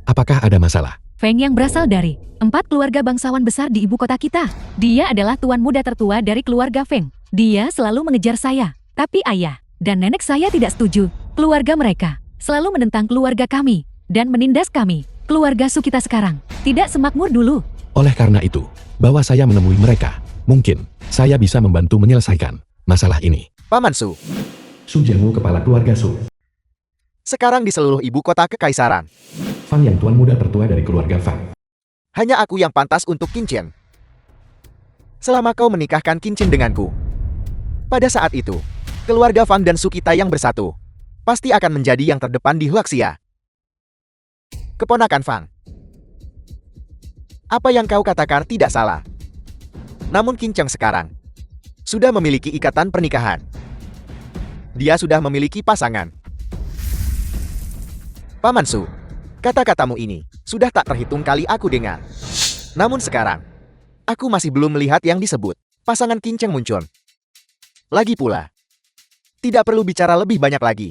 Speaker 2: Apakah ada masalah?
Speaker 1: Feng yang berasal dari 4 keluarga bangsawan besar di ibu kota kita. Dia adalah tuan muda tertua dari keluarga Feng. Dia selalu mengejar saya. Tapi ayah dan nenek saya tidak setuju. Keluarga mereka selalu menentang keluarga kami dan menindas kami. keluarga Su kita sekarang tidak semakmur dulu.
Speaker 2: Oleh karena itu, bahwa saya menemui mereka, mungkin saya bisa membantu menyelesaikan masalah ini.
Speaker 3: Paman Su,
Speaker 2: Su Jianwu, kepala keluarga Su.
Speaker 3: sekarang di seluruh ibu kota kekaisaran,
Speaker 2: Fang yang tuan muda tertua dari keluarga Fang.
Speaker 3: hanya aku yang pantas untuk Qin Chen. Selama kau menikahkan Qin Chen denganku, pada saat itu, keluarga Fang dan Su kita yang bersatu, pasti akan menjadi yang terdepan di Huaxia. Keponakan Fang, apa yang kau katakan tidak salah. Namun Qin Chen sekarang sudah memiliki ikatan pernikahan. Dia sudah memiliki pasangan. Paman Su, kata-katamu ini sudah tak terhitung kali aku dengar. Namun sekarang, aku masih belum melihat yang disebut pasangan Qin Chen muncul. Lagi pula, tidak perlu bicara lebih banyak lagi.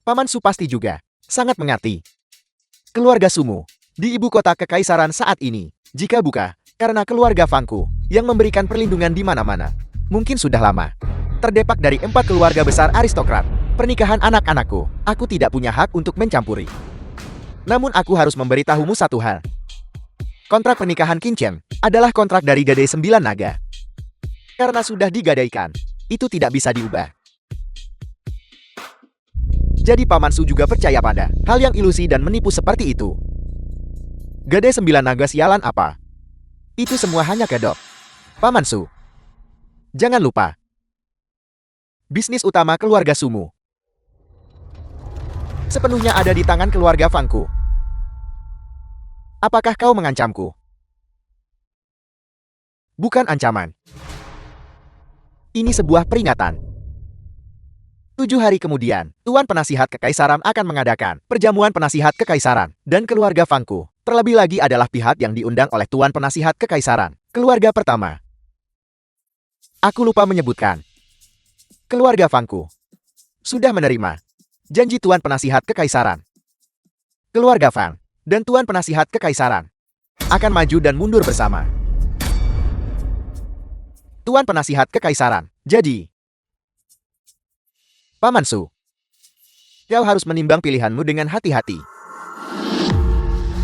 Speaker 3: Paman Su pasti juga sangat mengerti. Keluarga Sumu di ibu kota kekaisaran saat ini, jika bukan karena keluarga Fangku yang memberikan perlindungan di mana-mana, mungkin sudah lama terdepak dari 4 keluarga besar aristokrat. Pernikahan anak-anakku, aku tidak punya hak untuk mencampuri. Namun aku harus memberitahumu satu hal. Kontrak pernikahan Qin Chen adalah kontrak dari Gadai 9 Naga. Karena sudah digadaikan, itu tidak bisa diubah. Jadi Paman Su juga percaya pada hal yang ilusi dan menipu seperti itu. Gadai 9 Naga sialan apa? Itu semua hanya kedok. Paman Su, jangan lupa, bisnis utama keluarga Sumu sepenuhnya ada di tangan keluarga Fangku. Apakah kau mengancamku? Bukan ancaman. Ini sebuah peringatan. 7 hari kemudian, Tuan Penasihat Kekaisaran akan mengadakan perjamuan Penasihat Kekaisaran, dan keluarga Fangku terlebih lagi adalah pihak yang diundang oleh Tuan Penasihat Kekaisaran, keluarga pertama. Aku lupa menyebutkan, keluarga Fangku sudah menerima janji Tuan Penasihat Kekaisaran. Keluarga Fang dan Tuan Penasihat Kekaisaran akan maju dan mundur bersama. Tuan Penasihat Kekaisaran, jadi Paman Su, kau harus menimbang pilihanmu dengan hati-hati.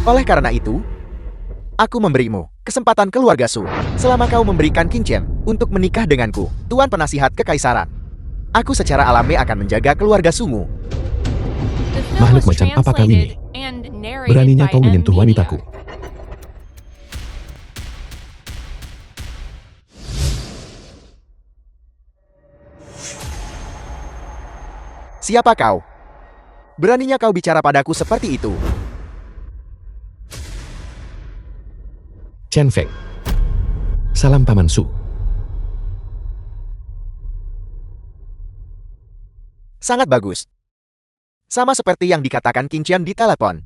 Speaker 3: Oleh karena itu, aku memberimu kesempatan keluarga Su selama kau memberikan Qin Chen untuk menikah denganku, Tuan Penasihat Kekaisaran. Aku secara alami akan menjaga keluarga Sumu.
Speaker 6: The film
Speaker 2: Makhluk
Speaker 6: was
Speaker 2: macam apa kau ini?
Speaker 6: translated and narrated
Speaker 2: Beraninya
Speaker 6: by
Speaker 2: kau menyentuh
Speaker 6: M Media.
Speaker 2: wanitaku.
Speaker 3: Siapa kau? Beraninya kau bicara padaku seperti itu?
Speaker 2: Chen Feng. Salam Paman Su.
Speaker 3: Sangat bagus. Sama seperti yang dikatakan Qin Chen di telepon.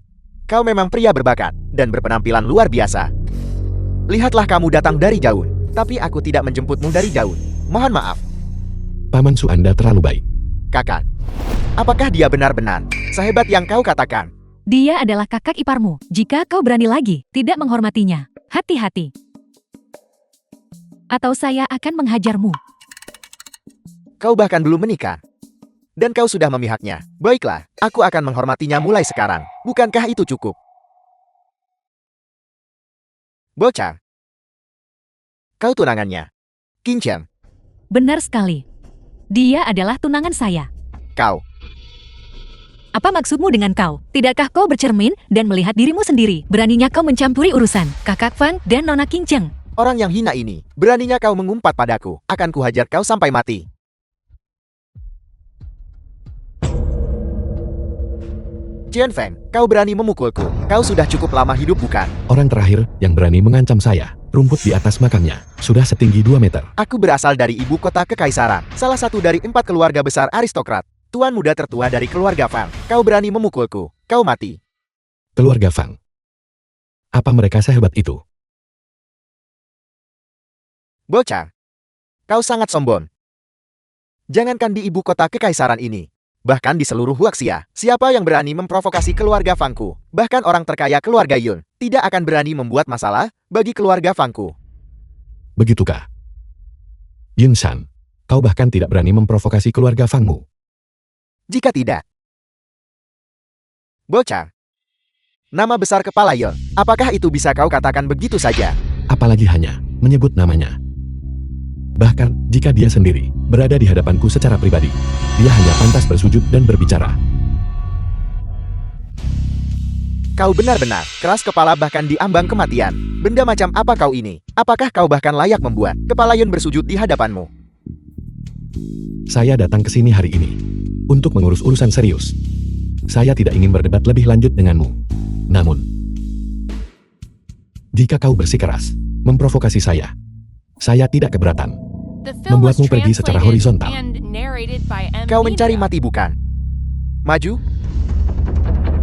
Speaker 3: Kau memang pria berbakat dan berpenampilan luar biasa. Lihatlah kamu datang dari jauh, tapi aku tidak menjemputmu dari jauh. Mohon maaf,
Speaker 2: Paman Su, Anda terlalu baik.
Speaker 3: kakak. Apakah dia benar-benar sehebat yang kau katakan?
Speaker 1: Dia adalah kakak iparmu. Jika kau berani lagi tidak menghormatinya, hati-hati. Atau saya akan menghajarmu.
Speaker 3: Kau bahkan belum menikah. Dan kau sudah memihaknya. Baiklah, aku akan menghormatinya mulai sekarang. Bukankah itu cukup? Bocah. Kau tunangannya. Qin Chen,
Speaker 1: Benar sekali. Dia adalah tunangan saya.
Speaker 3: kau.
Speaker 1: Apa maksudmu dengan kau? Tidakkah kau bercermin dan melihat dirimu sendiri? Beraninya kau mencampuri urusan kakak Fang dan Nona Qin Chen.
Speaker 3: Orang yang hina ini, beraninya kau mengumpat padaku. Akan kuhajar kau sampai mati. Jian Feng, kau berani memukulku. Kau sudah cukup lama hidup bukan?
Speaker 2: Orang terakhir yang berani mengancam saya, rumput di atas makamnya, sudah setinggi 2 meter.
Speaker 3: Aku berasal dari ibu kota kekaisaran. Salah satu dari 4 keluarga besar aristokrat. Tuan muda tertua dari keluarga Fang. Kau berani memukulku. Kau mati.
Speaker 2: Keluarga Fang. Apa mereka sehebat itu?
Speaker 3: Bocah. Kau sangat sombong. Jangankan di ibu kota kekaisaran ini. Bahkan di seluruh Huaxia, siapa yang berani memprovokasi keluarga Fangku, bahkan orang terkaya keluarga Yun, tidak akan berani membuat masalah bagi keluarga Fangku.
Speaker 2: Begitukah? Yun Shan, kau bahkan tidak berani memprovokasi keluarga Fangmu.
Speaker 3: Jika tidak, bocah, Nama besar kepala Yon. Apakah itu bisa kau katakan begitu saja?
Speaker 2: Apalagi hanya menyebut namanya. Bahkan jika dia sendiri berada di hadapanku secara pribadi, dia hanya pantas bersujud dan berbicara.
Speaker 3: Kau benar-benar keras kepala bahkan di ambang kematian. Benda macam apa kau ini? Apakah kau bahkan layak membuat kepala Yon bersujud di hadapanmu?
Speaker 2: Saya datang ke sini hari ini untuk mengurus urusan serius. Saya tidak ingin berdebat lebih lanjut denganmu. Namun, jika kau bersikeras memprovokasi saya tidak keberatan.
Speaker 6: The film was
Speaker 2: Membuatmu pergi secara
Speaker 6: translated
Speaker 2: horizontal.
Speaker 6: and narrated by M.
Speaker 3: Kau mencari
Speaker 6: Media.
Speaker 3: mati bukan? Maju.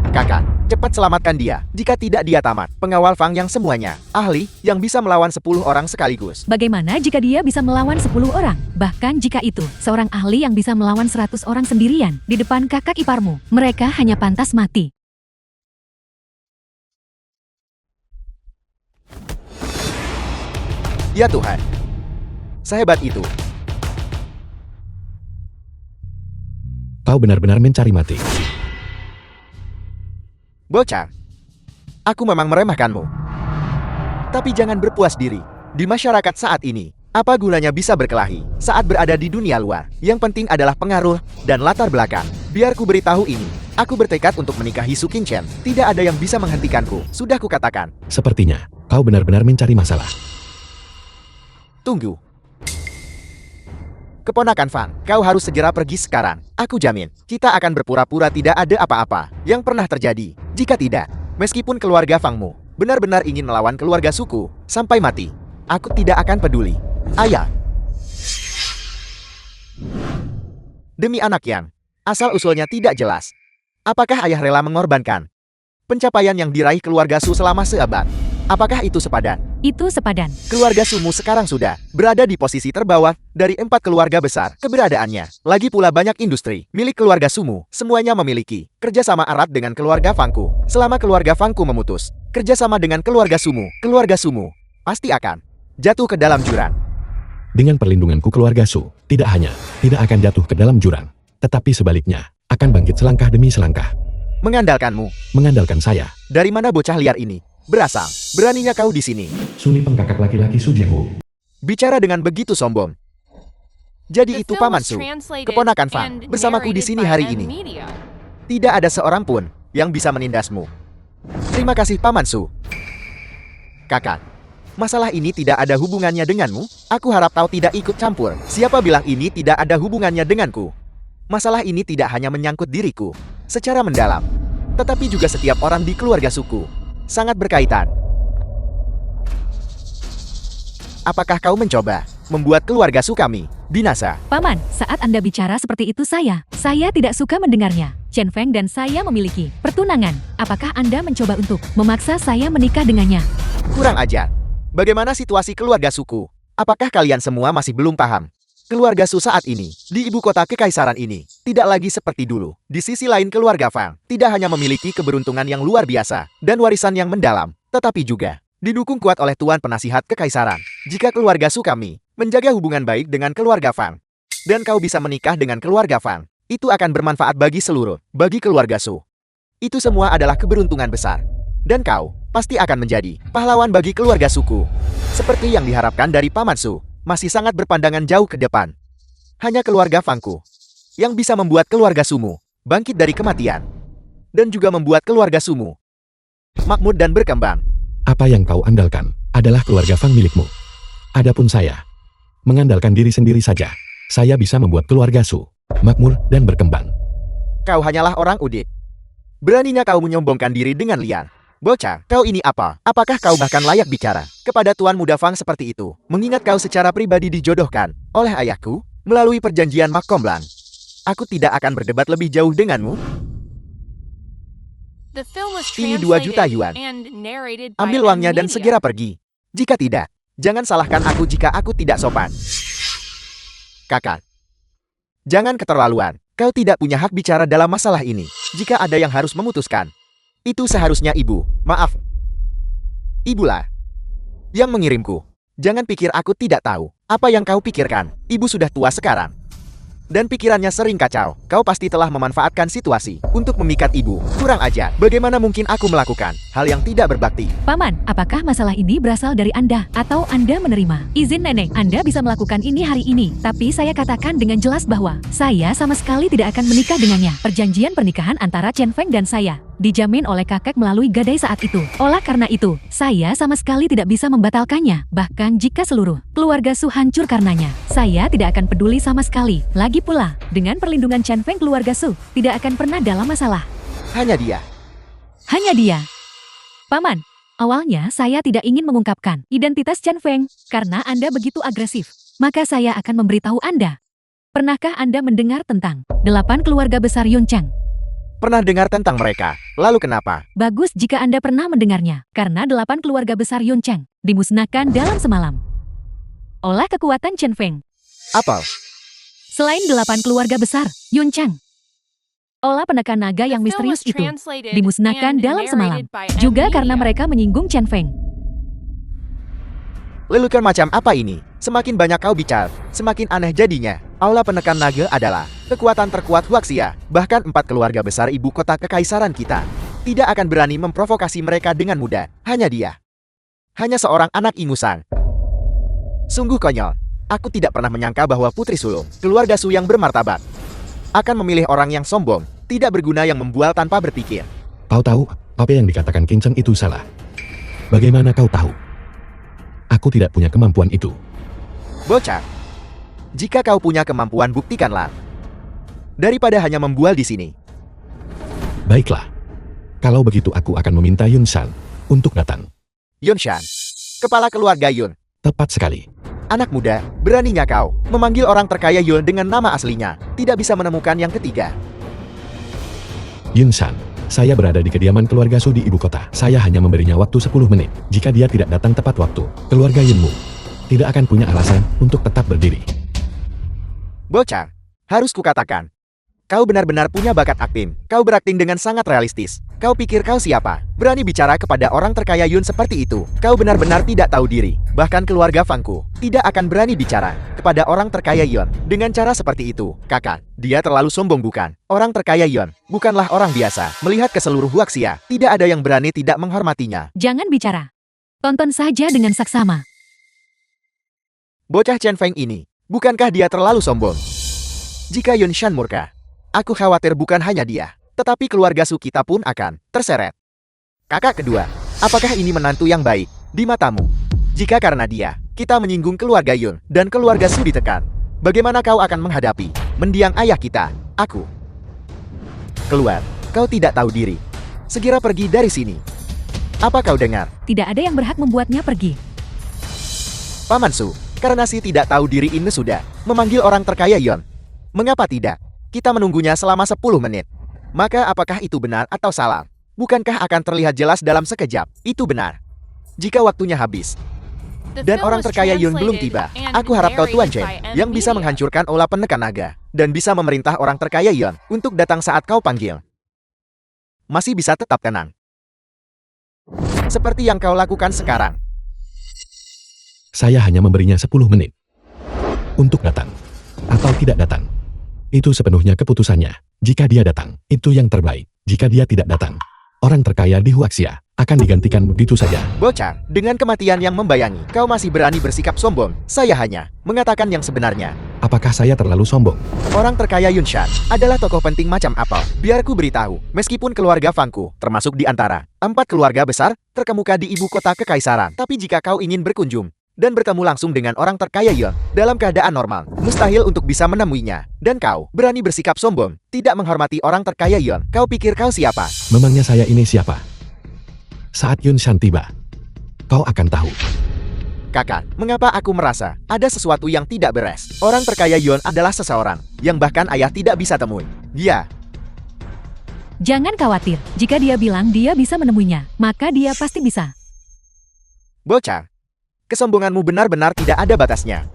Speaker 3: Kakak, cepat selamatkan dia. Jika tidak dia tamat. Pengawal Fang yang semuanya ahli yang bisa melawan 10 orang sekaligus.
Speaker 1: Bagaimana jika dia bisa melawan 10 orang? Bahkan jika itu, seorang ahli yang bisa melawan 100 orang sendirian di depan kakak iparmu, mereka hanya pantas mati.
Speaker 3: Ya Tuhan. Sehebat itu.
Speaker 2: Kau benar-benar mencari mati.
Speaker 3: Bocah. Aku memang meremehkanmu. Tapi jangan berpuas diri. Di masyarakat saat ini, apa gunanya bisa berkelahi saat berada di dunia luar? Yang penting adalah pengaruh dan latar belakang. Biar ku beritahu ini. Aku bertekad untuk menikahi Su Qingchen. Tidak ada yang bisa menghentikanku. Sudah kukatakan.
Speaker 2: Sepertinya, kau benar-benar mencari masalah.
Speaker 3: Tunggu. Keponakan Fang, kau harus segera pergi sekarang. Aku jamin, kita akan berpura-pura tidak ada apa-apa yang pernah terjadi. Jika tidak, meskipun keluarga Fangmu benar-benar ingin melawan keluarga suku sampai mati, aku tidak akan peduli. Ayah. Demi anak yang asal-usulnya tidak jelas. Apakah ayah rela mengorbankan pencapaian yang diraih keluarga Su selama seabad? Apakah itu sepadan?
Speaker 1: Itu sepadan.
Speaker 3: Keluarga Sumu sekarang sudah berada di posisi terbawah dari 4 keluarga besar keberadaannya. Lagi pula banyak industri milik keluarga Sumu. Semuanya memiliki kerjasama erat dengan keluarga Fangku. Selama keluarga Fangku memutus kerjasama dengan keluarga Sumu pasti akan jatuh ke dalam jurang.
Speaker 2: Dengan perlindunganku keluarga Su, tidak hanya tidak akan jatuh ke dalam jurang, tetapi sebaliknya, akan bangkit selangkah demi selangkah.
Speaker 3: Mengandalkanmu.
Speaker 2: Mengandalkan saya,
Speaker 3: Dari mana bocah liar ini berasal? Beraninya kau di sini
Speaker 2: Suni pengkakak laki-laki Su Jianwu.
Speaker 3: bicara dengan begitu sombong. Jadi
Speaker 6: The
Speaker 3: itu
Speaker 6: film
Speaker 3: Paman
Speaker 6: was
Speaker 3: Su,
Speaker 6: translated
Speaker 3: keponakan Fang,
Speaker 6: and
Speaker 3: bersamaku di
Speaker 6: narrated
Speaker 3: sini
Speaker 6: by
Speaker 3: hari
Speaker 6: M.
Speaker 3: ini.
Speaker 6: Media.
Speaker 3: Tidak ada seorang pun yang bisa menindasmu. Terima kasih Paman Su. Kakak, masalah ini tidak ada hubungannya denganmu. Aku harap kau tidak ikut campur. Siapa bilang ini tidak ada hubungannya denganku? Masalah ini tidak hanya menyangkut diriku secara mendalam, tetapi juga setiap orang di keluarga suku. Sangat berkaitan. Apakah kau mencoba membuat keluarga Su kami binasa?
Speaker 1: Paman, saat Anda bicara seperti itu saya tidak suka mendengarnya. Chen Feng dan saya memiliki pertunangan. Apakah Anda mencoba untuk memaksa saya menikah dengannya?
Speaker 3: Kurang ajar. Bagaimana situasi keluarga suku? Apakah kalian semua masih belum paham? Keluarga Su saat ini, di ibu kota kekaisaran ini, tidak lagi seperti dulu. Di sisi lain keluarga Fang, tidak hanya memiliki keberuntungan yang luar biasa, dan warisan yang mendalam, tetapi juga didukung kuat oleh Tuan Penasihat Kekaisaran. Jika keluarga Su kami menjaga hubungan baik dengan keluarga Fang, dan kau bisa menikah dengan keluarga Fang, itu akan bermanfaat bagi bagi keluarga Su. Itu semua adalah keberuntungan besar. Dan kau pasti akan menjadi pahlawan bagi keluarga suku. Seperti yang diharapkan dari Paman Su, masih sangat berpandangan jauh ke depan. Hanya keluarga Fangku yang bisa membuat keluarga Sumu bangkit dari kematian. Dan juga membuat keluarga Sumu makmur dan berkembang.
Speaker 2: Apa yang kau andalkan adalah keluarga Fang milikmu. Adapun saya, mengandalkan diri sendiri saja. Saya bisa membuat keluarga Su makmur dan berkembang.
Speaker 3: Kau hanyalah orang udik. Beraninya kau menyombongkan diri dengan liar. Bocah, kau ini apa? Apakah kau bahkan layak bicara kepada Tuan Muda Fang seperti itu? Mengingat kau secara pribadi dijodohkan oleh ayahku melalui perjanjian Mak Komblang. Aku tidak akan berdebat lebih jauh denganmu.
Speaker 6: The film was
Speaker 3: Ini 2 juta
Speaker 6: translated
Speaker 3: yuan.
Speaker 6: and narrated by
Speaker 3: Ambil
Speaker 6: M.
Speaker 3: uangnya dan
Speaker 6: Media.
Speaker 3: segera pergi. Jika tidak, jangan salahkan aku jika aku tidak sopan. Kakak, jangan keterlaluan. Kau tidak punya hak bicara dalam masalah ini. Jika ada yang harus memutuskan, itu seharusnya ibu. Maaf. Ibulah yang mengirimku. Jangan pikir aku tidak tahu apa yang kau pikirkan. Ibu sudah tua sekarang. dan pikirannya sering kacau. Kau pasti telah memanfaatkan situasi untuk memikat ibu. Kurang ajar. Bagaimana mungkin aku melakukan hal yang tidak berbakti?
Speaker 1: Paman, apakah masalah ini berasal dari Anda atau Anda menerima izin nenek? Anda bisa melakukan ini hari ini, tapi saya katakan dengan jelas bahwa saya sama sekali tidak akan menikah dengannya. Perjanjian pernikahan antara Chen Feng dan saya dijamin oleh kakek melalui gadai saat itu. Oleh karena itu, saya sama sekali tidak bisa membatalkannya. Bahkan jika seluruh keluarga Su hancur karenanya, saya tidak akan peduli sama sekali. Lagi pula, dengan perlindungan Chen Feng, keluarga Su tidak akan pernah dalam masalah.
Speaker 3: Hanya dia.
Speaker 1: Hanya dia. Paman, awalnya saya tidak ingin mengungkapkan identitas Chen Feng karena Anda begitu agresif. Maka saya akan memberitahu Anda. Pernahkah Anda mendengar tentang 8 keluarga besar Yun Chang?
Speaker 3: Pernah dengar tentang mereka? Lalu kenapa?
Speaker 1: Bagus jika Anda pernah mendengarnya, karena 8 keluarga besar Yun Chang dimusnahkan dalam semalam oleh kekuatan Chen Feng.
Speaker 3: Apa?
Speaker 1: Selain 8 keluarga besar Yun Chang, olah penekan naga yang
Speaker 6: The film
Speaker 1: misterius
Speaker 6: was
Speaker 1: itu
Speaker 6: translated
Speaker 1: dimusnahkan
Speaker 6: and
Speaker 1: dalam semalam,
Speaker 6: narrated by M.
Speaker 1: juga karena
Speaker 6: Media.
Speaker 1: mereka menyinggung Chen Feng.
Speaker 3: Lelucon macam apa ini? Semakin banyak kau bicara, semakin aneh jadinya. Aula penekan naga adalah kekuatan terkuat Huaxia. Bahkan 4 keluarga besar ibu kota kekaisaran kita tidak akan berani memprovokasi mereka dengan mudah. Hanya dia. Hanya seorang anak ingusan. Sungguh konyol. Aku tidak pernah menyangka bahwa Putri Sulung, keluarga Su yang bermartabat, akan memilih orang yang sombong, tidak berguna yang membual tanpa berpikir.
Speaker 2: Kau tahu, apa yang dikatakan King Cheng itu salah. Bagaimana kau tahu? Aku tidak punya kemampuan itu.
Speaker 3: Bocah. Jika kau punya kemampuan, buktikanlah. Daripada hanya membual di sini.
Speaker 2: Baiklah. Kalau begitu aku akan meminta Yun Shan untuk datang.
Speaker 3: Yun Shan, kepala keluarga Yun.
Speaker 2: Tepat sekali.
Speaker 3: Anak muda, beraninya kau memanggil orang terkaya Yun dengan nama aslinya. Tidak bisa menemukan yang ketiga.
Speaker 2: Yun Shan, saya berada di kediaman keluarga Su di ibu kota. Saya hanya memberinya waktu 10 menit. Jika dia tidak datang tepat waktu, keluarga Yunmu tidak akan punya alasan untuk tetap berdiri.
Speaker 3: Bocah, harus kukatakan. Kau benar-benar punya bakat akting. Kau berakting dengan sangat realistis. Kau pikir kau siapa? Berani bicara kepada orang terkaya Yun seperti itu. Kau benar-benar tidak tahu diri. Bahkan keluarga Fangku tidak akan berani bicara kepada orang terkaya Yun dengan cara seperti itu. Kakak, dia terlalu sombong bukan? Orang terkaya Yun bukanlah orang biasa. Melihat ke seluruh Huaxia, tidak ada yang berani tidak menghormatinya.
Speaker 1: Jangan bicara. Tonton saja dengan saksama.
Speaker 3: Bocah Chen Feng ini, bukankah dia terlalu sombong? Jika Yun Shan murka, aku khawatir bukan hanya dia, tetapi keluarga Su kita pun akan terseret. Kakak kedua, apakah ini menantu yang baik di matamu? Jika karena dia, kita menyinggung keluarga Yun dan keluarga Su ditekan, bagaimana kau akan menghadapi mendiang ayah kita, aku? Keluar, kau tidak tahu diri. Segera pergi dari sini. Apa kau dengar?
Speaker 1: Tidak ada yang berhak membuatnya pergi.
Speaker 3: Paman Su, karena si tidak tahu diri ini sudah memanggil orang terkaya Yun. Mengapa tidak? Kita menunggunya selama 10 menit. Maka apakah itu benar atau salah? Bukankah akan terlihat jelas dalam sekejap? Itu benar. Jika waktunya habis
Speaker 6: The
Speaker 3: dan
Speaker 6: film
Speaker 3: orang
Speaker 6: was
Speaker 3: terkaya Yun belum
Speaker 6: translated
Speaker 3: tiba,
Speaker 6: and
Speaker 3: aku harap kau Tuan
Speaker 6: narrated
Speaker 3: Chen
Speaker 6: by M.
Speaker 3: yang bisa
Speaker 6: Media.
Speaker 3: menghancurkan olah penekan naga dan bisa memerintah orang terkaya Yun untuk datang saat kau panggil. Masih bisa tetap tenang. Seperti yang kau lakukan sekarang.
Speaker 2: Saya hanya memberinya 10 menit untuk datang atau tidak datang. Itu sepenuhnya keputusannya. Jika dia datang, itu yang terbaik. Jika dia tidak datang, orang terkaya di Huaxia akan digantikan begitu saja.
Speaker 3: Bocah, dengan kematian yang membayangi, kau masih berani bersikap sombong. Saya hanya mengatakan yang sebenarnya.
Speaker 2: Apakah saya terlalu sombong?
Speaker 3: Orang terkaya Yun Shan adalah tokoh penting macam apa? Biar ku beritahu, meskipun keluarga Fangku termasuk di antara 4 keluarga besar terkemuka di ibu kota kekaisaran, tapi jika kau ingin berkunjung dan bertemu langsung dengan orang terkaya Yun dalam keadaan normal, mustahil untuk bisa menemuinya. Dan kau berani bersikap sombong, tidak menghormati orang terkaya Yun. Kau pikir kau siapa?
Speaker 2: Memangnya saya ini siapa? Saat Yun Shan tiba, kau akan tahu.
Speaker 3: Kakak, mengapa aku merasa ada sesuatu yang tidak beres? Orang terkaya Yun adalah seseorang yang bahkan ayah tidak bisa temui. Dia
Speaker 1: Jangan khawatir, jika dia bilang dia bisa menemuinya, maka dia pasti bisa.
Speaker 3: bocah. Kesombonganmu benar-benar tidak ada batasnya.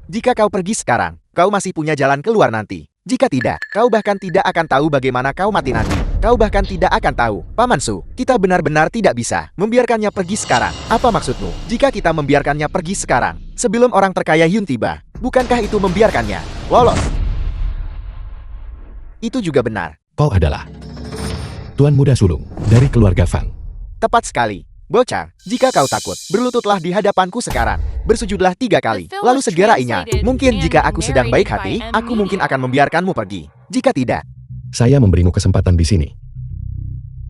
Speaker 3: Jika kau pergi sekarang, kau masih punya jalan keluar nanti. Jika tidak, kau bahkan tidak akan tahu bagaimana kau mati nanti. Kau bahkan tidak akan tahu. Paman Su, kita benar-benar tidak bisa membiarkannya pergi sekarang. Apa maksudmu? Jika kita membiarkannya pergi sekarang, sebelum orang terkaya Yun tiba, bukankah itu membiarkannya lolos? Itu juga benar.
Speaker 2: Kau adalah Tuan Muda Sulung dari keluarga Fang.
Speaker 3: Tepat sekali. Bocah, jika kau takut, berlututlah di hadapanku sekarang. Bersujudlah 3 kali,
Speaker 6: The film
Speaker 3: lalu
Speaker 6: was
Speaker 3: segera ingat.
Speaker 6: translated
Speaker 3: Mungkin
Speaker 6: and
Speaker 3: jika aku sedang baik hati,
Speaker 6: narrated by M.
Speaker 3: aku mungkin
Speaker 6: Media.
Speaker 3: akan membiarkanmu pergi. Jika tidak,
Speaker 2: Saya memberimu kesempatan di sini.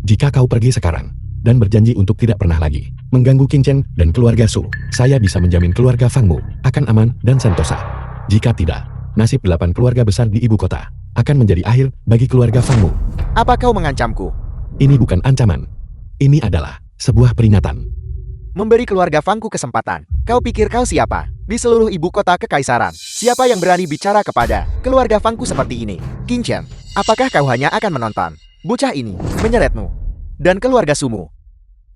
Speaker 2: Jika kau pergi sekarang dan berjanji untuk tidak pernah lagi mengganggu Qin Chen dan keluarga Su, saya bisa menjamin keluarga Fangmu akan aman dan sentosa. Jika tidak, nasib 8 keluarga besar di ibu kota akan menjadi akhir bagi keluarga Fangmu.
Speaker 3: apa kau mengancamku?
Speaker 2: Ini bukan ancaman. Ini adalah sebuah peringatan.
Speaker 3: Memberi keluarga Fangku kesempatan. Kau pikir kau siapa? Di seluruh ibu kota kekaisaran, siapa yang berani bicara kepada keluarga Fangku seperti ini? Qin Chen, apakah kau hanya akan menonton bocah ini menyeretmu dan keluarga Sumu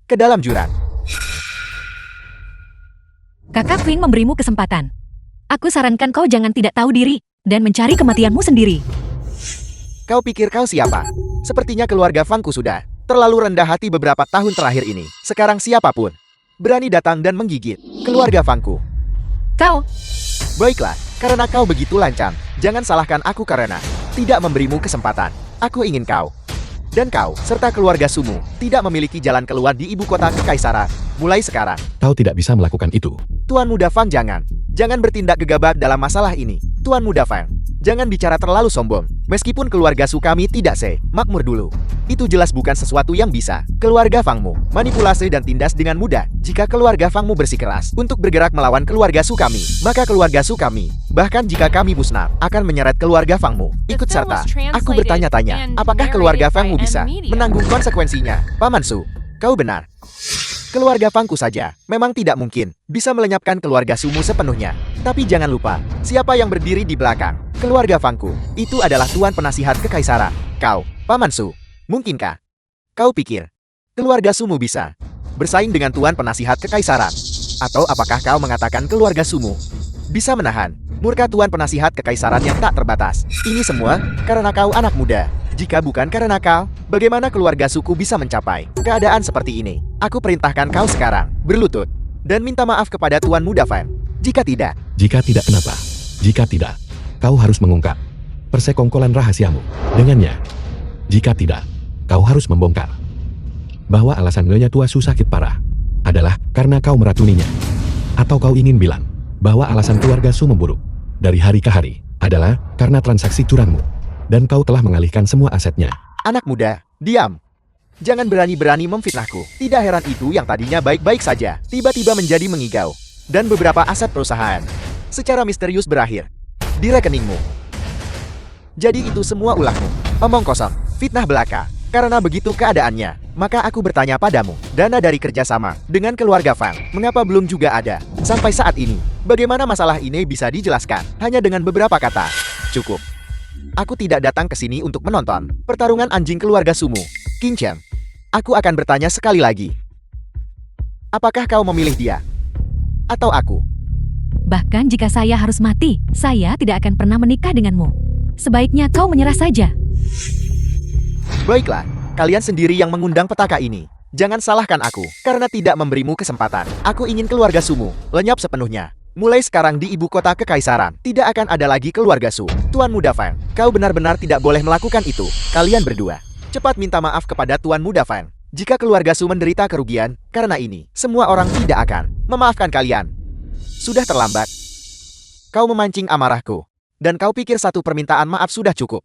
Speaker 3: ke dalam jurang?
Speaker 1: Kakak Fing memberimu kesempatan. Aku sarankan kau jangan tidak tahu diri dan mencari kematianmu sendiri.
Speaker 3: Kau pikir kau siapa? Sepertinya keluarga Fangku sudah terlalu rendah hati beberapa tahun terakhir ini. Sekarang siapapun berani datang dan menggigit keluarga Fangku.
Speaker 1: Kau,
Speaker 3: Baiklah, karena kau begitu lancang, jangan salahkan aku karena tidak memberimu kesempatan. Aku ingin kau dan kau serta keluarga Sumu tidak memiliki jalan keluar di ibu kota kekaisaran. Mulai sekarang,
Speaker 2: Kau tidak bisa melakukan itu.
Speaker 3: Tuan Muda Fang jangan bertindak gegabah dalam masalah ini. Tuan Muda Fang, jangan bicara terlalu sombong. Meskipun keluarga Su kami tidak makmur dulu. Itu jelas bukan sesuatu yang bisa keluarga Fangmu manipulasi dan tindas dengan mudah. Jika keluarga Fangmu bersikeras untuk bergerak melawan keluarga Su kami, maka keluarga Su kami, bahkan jika kami musnah, akan menyeret keluarga Fangmu ikut
Speaker 6: The film
Speaker 3: serta.
Speaker 6: was translated
Speaker 3: Aku bertanya-tanya,
Speaker 6: and
Speaker 3: apakah keluarga
Speaker 6: narrated
Speaker 3: Fangmu
Speaker 6: by
Speaker 3: bisa
Speaker 6: M. Media.
Speaker 3: menanggung konsekuensinya? Paman Su, kau benar. Keluarga Fangku saja memang tidak mungkin bisa melenyapkan keluarga Sumu sepenuhnya. Tapi jangan lupa, siapa yang berdiri di belakang keluarga Fangku itu adalah Tuan Penasihat Kekaisaran. Kau, Paman Su, mungkinkah kau pikir keluarga Sumu bisa bersaing dengan Tuan Penasihat Kekaisaran? Atau apakah kau mengatakan keluarga Sumu bisa menahan murka Tuan Penasihat Kekaisaran yang tak terbatas? Ini semua karena kau anak muda. Jika bukan karena kau, bagaimana keluarga suku bisa mencapai keadaan seperti ini? Aku perintahkan kau sekarang berlutut dan minta maaf kepada Tuan Muda Fan. Jika tidak,
Speaker 2: Jika tidak kenapa? Jika tidak, kau harus mengungkap persekongkolan rahasiamu dengannya. Jika tidak, kau harus membongkar bahwa alasan Nyonya Tua Su sakit parah adalah karena kau meracuninya. Atau kau ingin bilang bahwa alasan keluarga Su memburuk dari hari ke hari adalah karena transaksi curangmu dan kau telah mengalihkan semua asetnya.
Speaker 3: anak muda, diam. Jangan berani-berani memfitnahku. Tidak heran itu yang tadinya baik-baik saja, tiba-tiba menjadi mengigau. Dan beberapa aset perusahaan secara misterius berakhir di rekeningmu. Jadi itu semua ulahmu. Omong kosong, fitnah belaka. Karena begitu keadaannya, maka aku bertanya padamu, dana dari kerjasama dengan keluarga Fang, mengapa belum juga ada sampai saat ini? Bagaimana masalah ini bisa dijelaskan hanya dengan beberapa kata? Cukup. Aku tidak datang ke sini untuk menonton pertarungan anjing keluarga Sumu. Qin Chen, aku akan bertanya sekali lagi. Apakah kau memilih dia? Atau aku?
Speaker 1: bahkan jika saya harus mati, saya tidak akan pernah menikah denganmu. Sebaiknya kau menyerah saja.
Speaker 3: Baiklah, kalian sendiri yang mengundang petaka ini. Jangan salahkan aku, karena tidak memberimu kesempatan. Aku ingin keluarga Sumu lenyap sepenuhnya. Mulai sekarang di ibu kota kekaisaran, tidak akan ada lagi keluarga Su. Tuan Muda Fang, kau benar-benar tidak boleh melakukan itu. Kalian berdua, cepat minta maaf kepada Tuan Muda Fang. Jika keluarga Su menderita kerugian, karena ini, semua orang tidak akan memaafkan kalian. Sudah terlambat. Kau memancing amarahku, dan kau pikir satu permintaan maaf sudah cukup.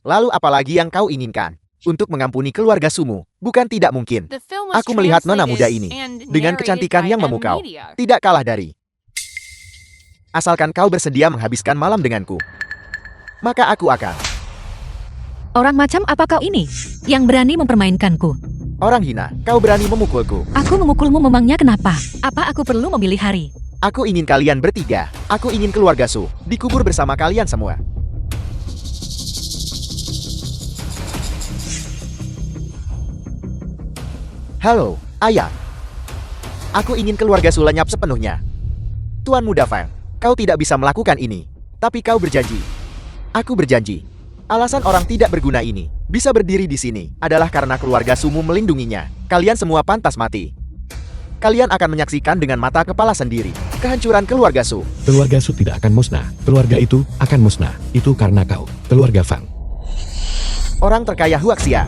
Speaker 3: Lalu apalagi yang kau inginkan? Untuk mengampuni keluarga Sumu, bukan tidak mungkin.
Speaker 6: The film was
Speaker 3: Aku melihat nona muda
Speaker 6: translated
Speaker 3: ini
Speaker 6: and
Speaker 3: dengan
Speaker 6: narrated
Speaker 3: kecantikan
Speaker 6: by
Speaker 3: yang
Speaker 6: M.
Speaker 3: memukau,
Speaker 6: Media.
Speaker 3: tidak kalah dari. Asalkan kau bersedia menghabiskan malam denganku, maka aku akan.
Speaker 1: Orang macam apa kau ini? Yang berani mempermainkanku.
Speaker 3: Orang hina, kau berani memukulku.
Speaker 1: Aku memukulmu memangnya kenapa? Apa aku perlu memilih hari?
Speaker 3: Aku ingin kalian bertiga. Aku ingin keluarga Su dikubur bersama kalian semua. Halo, ayah. Aku ingin keluarga Su lenyap sepenuhnya. Tuan Muda Fang, kau tidak bisa melakukan ini. Tapi kau berjanji. Aku berjanji. Alasan orang tidak berguna ini bisa berdiri di sini adalah karena keluarga Sumu melindunginya. Kalian semua pantas mati. Kalian akan menyaksikan dengan mata kepala sendiri kehancuran keluarga Su.
Speaker 2: Keluarga Su tidak akan musnah. Keluarga itu akan musnah. Itu karena kau, keluarga Fang.
Speaker 3: orang terkaya Huaxia.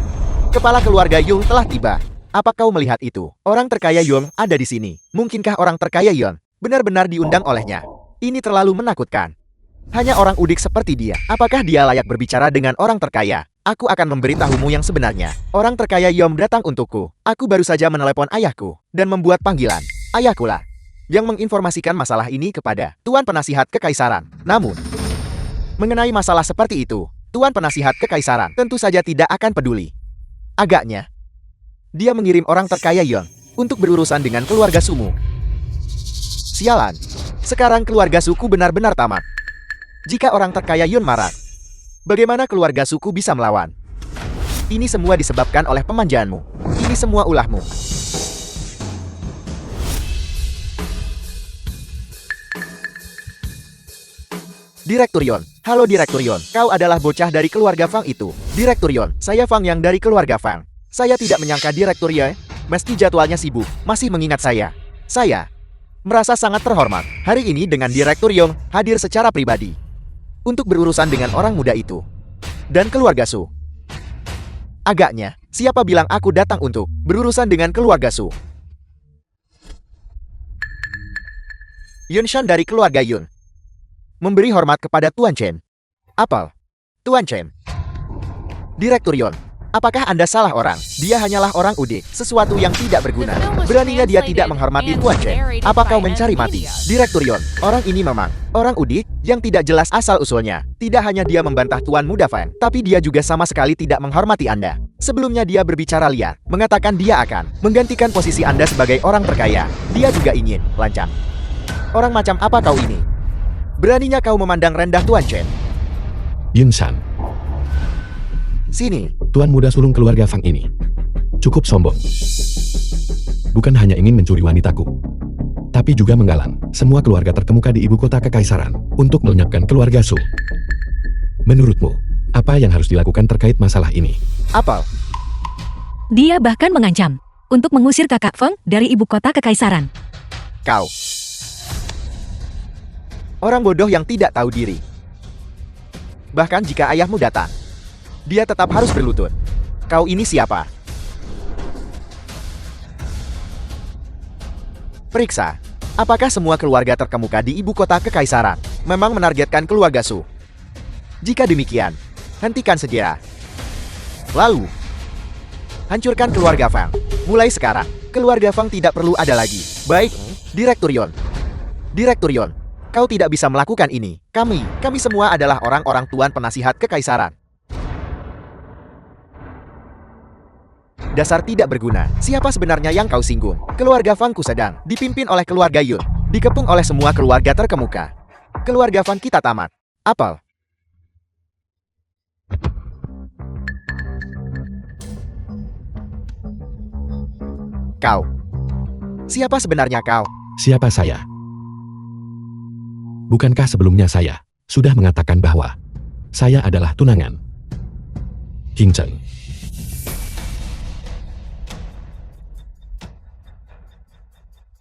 Speaker 3: Kepala keluarga Yung telah tiba. Apa kau melihat itu? Orang terkaya Yung ada di sini. Mungkinkah orang terkaya Yon benar-benar diundang olehnya? Ini terlalu menakutkan. Hanya orang udik seperti dia. Apakah dia layak berbicara dengan orang terkaya? Aku akan memberitahumu yang sebenarnya. Orang terkaya Yom datang untukku. Aku baru saja menelepon ayahku dan membuat panggilan. Ayahkulah yang menginformasikan masalah ini kepada Tuan Penasihat Kekaisaran. Namun, mengenai masalah seperti itu, Tuan Penasihat Kekaisaran tentu saja tidak akan peduli. Agaknya, dia mengirim orang terkaya Yon untuk berurusan dengan keluarga Sumu. Sialan, sekarang keluarga suku benar-benar tamat. Jika orang terkaya Yun marah, bagaimana keluarga suku bisa melawan? Ini semua disebabkan oleh pemanjaanmu. Ini semua ulahmu. Direktur Yon. Halo Direktur Yon. Kau adalah bocah dari keluarga Fang itu. Direktur Yon, saya Fang yang dari keluarga Fang. Saya tidak menyangka Direktur Ye, meski jadwalnya sibuk, masih mengingat saya. Saya merasa sangat terhormat hari ini dengan Direktur Yong hadir secara pribadi untuk berurusan dengan orang muda itu dan keluarga Su. Agaknya, siapa bilang aku datang untuk berurusan dengan keluarga Su? Yun Shan dari keluarga Yun memberi hormat kepada Tuan Chen. Apel, Tuan Chen. Direktur Yon, apakah Anda salah orang? Dia hanyalah orang udik, sesuatu yang tidak berguna. Beraninya dia tidak menghormati Tuan Chen. Apa kau mencari mati? Direktur Yon, orang ini memang orang udik yang tidak jelas asal-usulnya. Tidak hanya dia membantah Tuan Muda Fang, tapi dia juga sama sekali tidak menghormati Anda. Sebelumnya dia berbicara liar, mengatakan dia akan menggantikan posisi Anda sebagai orang terkaya. Dia juga ingin lancang. Orang macam apa kau ini? Beraninya kau memandang rendah Tuan Chen.
Speaker 2: Yun Shan,
Speaker 3: Sini.
Speaker 2: tuan muda sulung keluarga Fang ini cukup sombong. Bukan hanya ingin mencuri wanitaku, tapi juga menggalang semua keluarga terkemuka di ibu kota kekaisaran untuk melenyapkan keluarga Su. Menurutmu, apa yang harus dilakukan terkait masalah ini?
Speaker 3: Apel.
Speaker 1: Dia bahkan mengancam untuk mengusir kakak Feng dari ibu kota kekaisaran.
Speaker 3: Kau. Orang bodoh yang tidak tahu diri. Bahkan jika ayahmu datang, dia tetap harus berlutut. Kau ini siapa? Periksa, apakah semua keluarga terkemuka di ibu kota kekaisaran memang menargetkan keluarga Su? Jika demikian, hentikan segera. Lalu, hancurkan keluarga Fang. Mulai sekarang, keluarga Fang tidak perlu ada lagi. Baik, Direktur Yon. Direktur Yon, kau tidak bisa melakukan ini. Kami semua adalah orang-orang Tuan Penasihat Kekaisaran. Dasar tidak berguna. Siapa sebenarnya yang kau singgung? Keluarga Fangku sedang dipimpin oleh keluarga Yun, dikepung oleh semua keluarga terkemuka. Keluarga Fang kita tamat. Apel. Kau. Siapa sebenarnya kau?
Speaker 2: Siapa saya? Bukankah sebelumnya saya sudah mengatakan bahwa saya adalah tunangan King Cheng?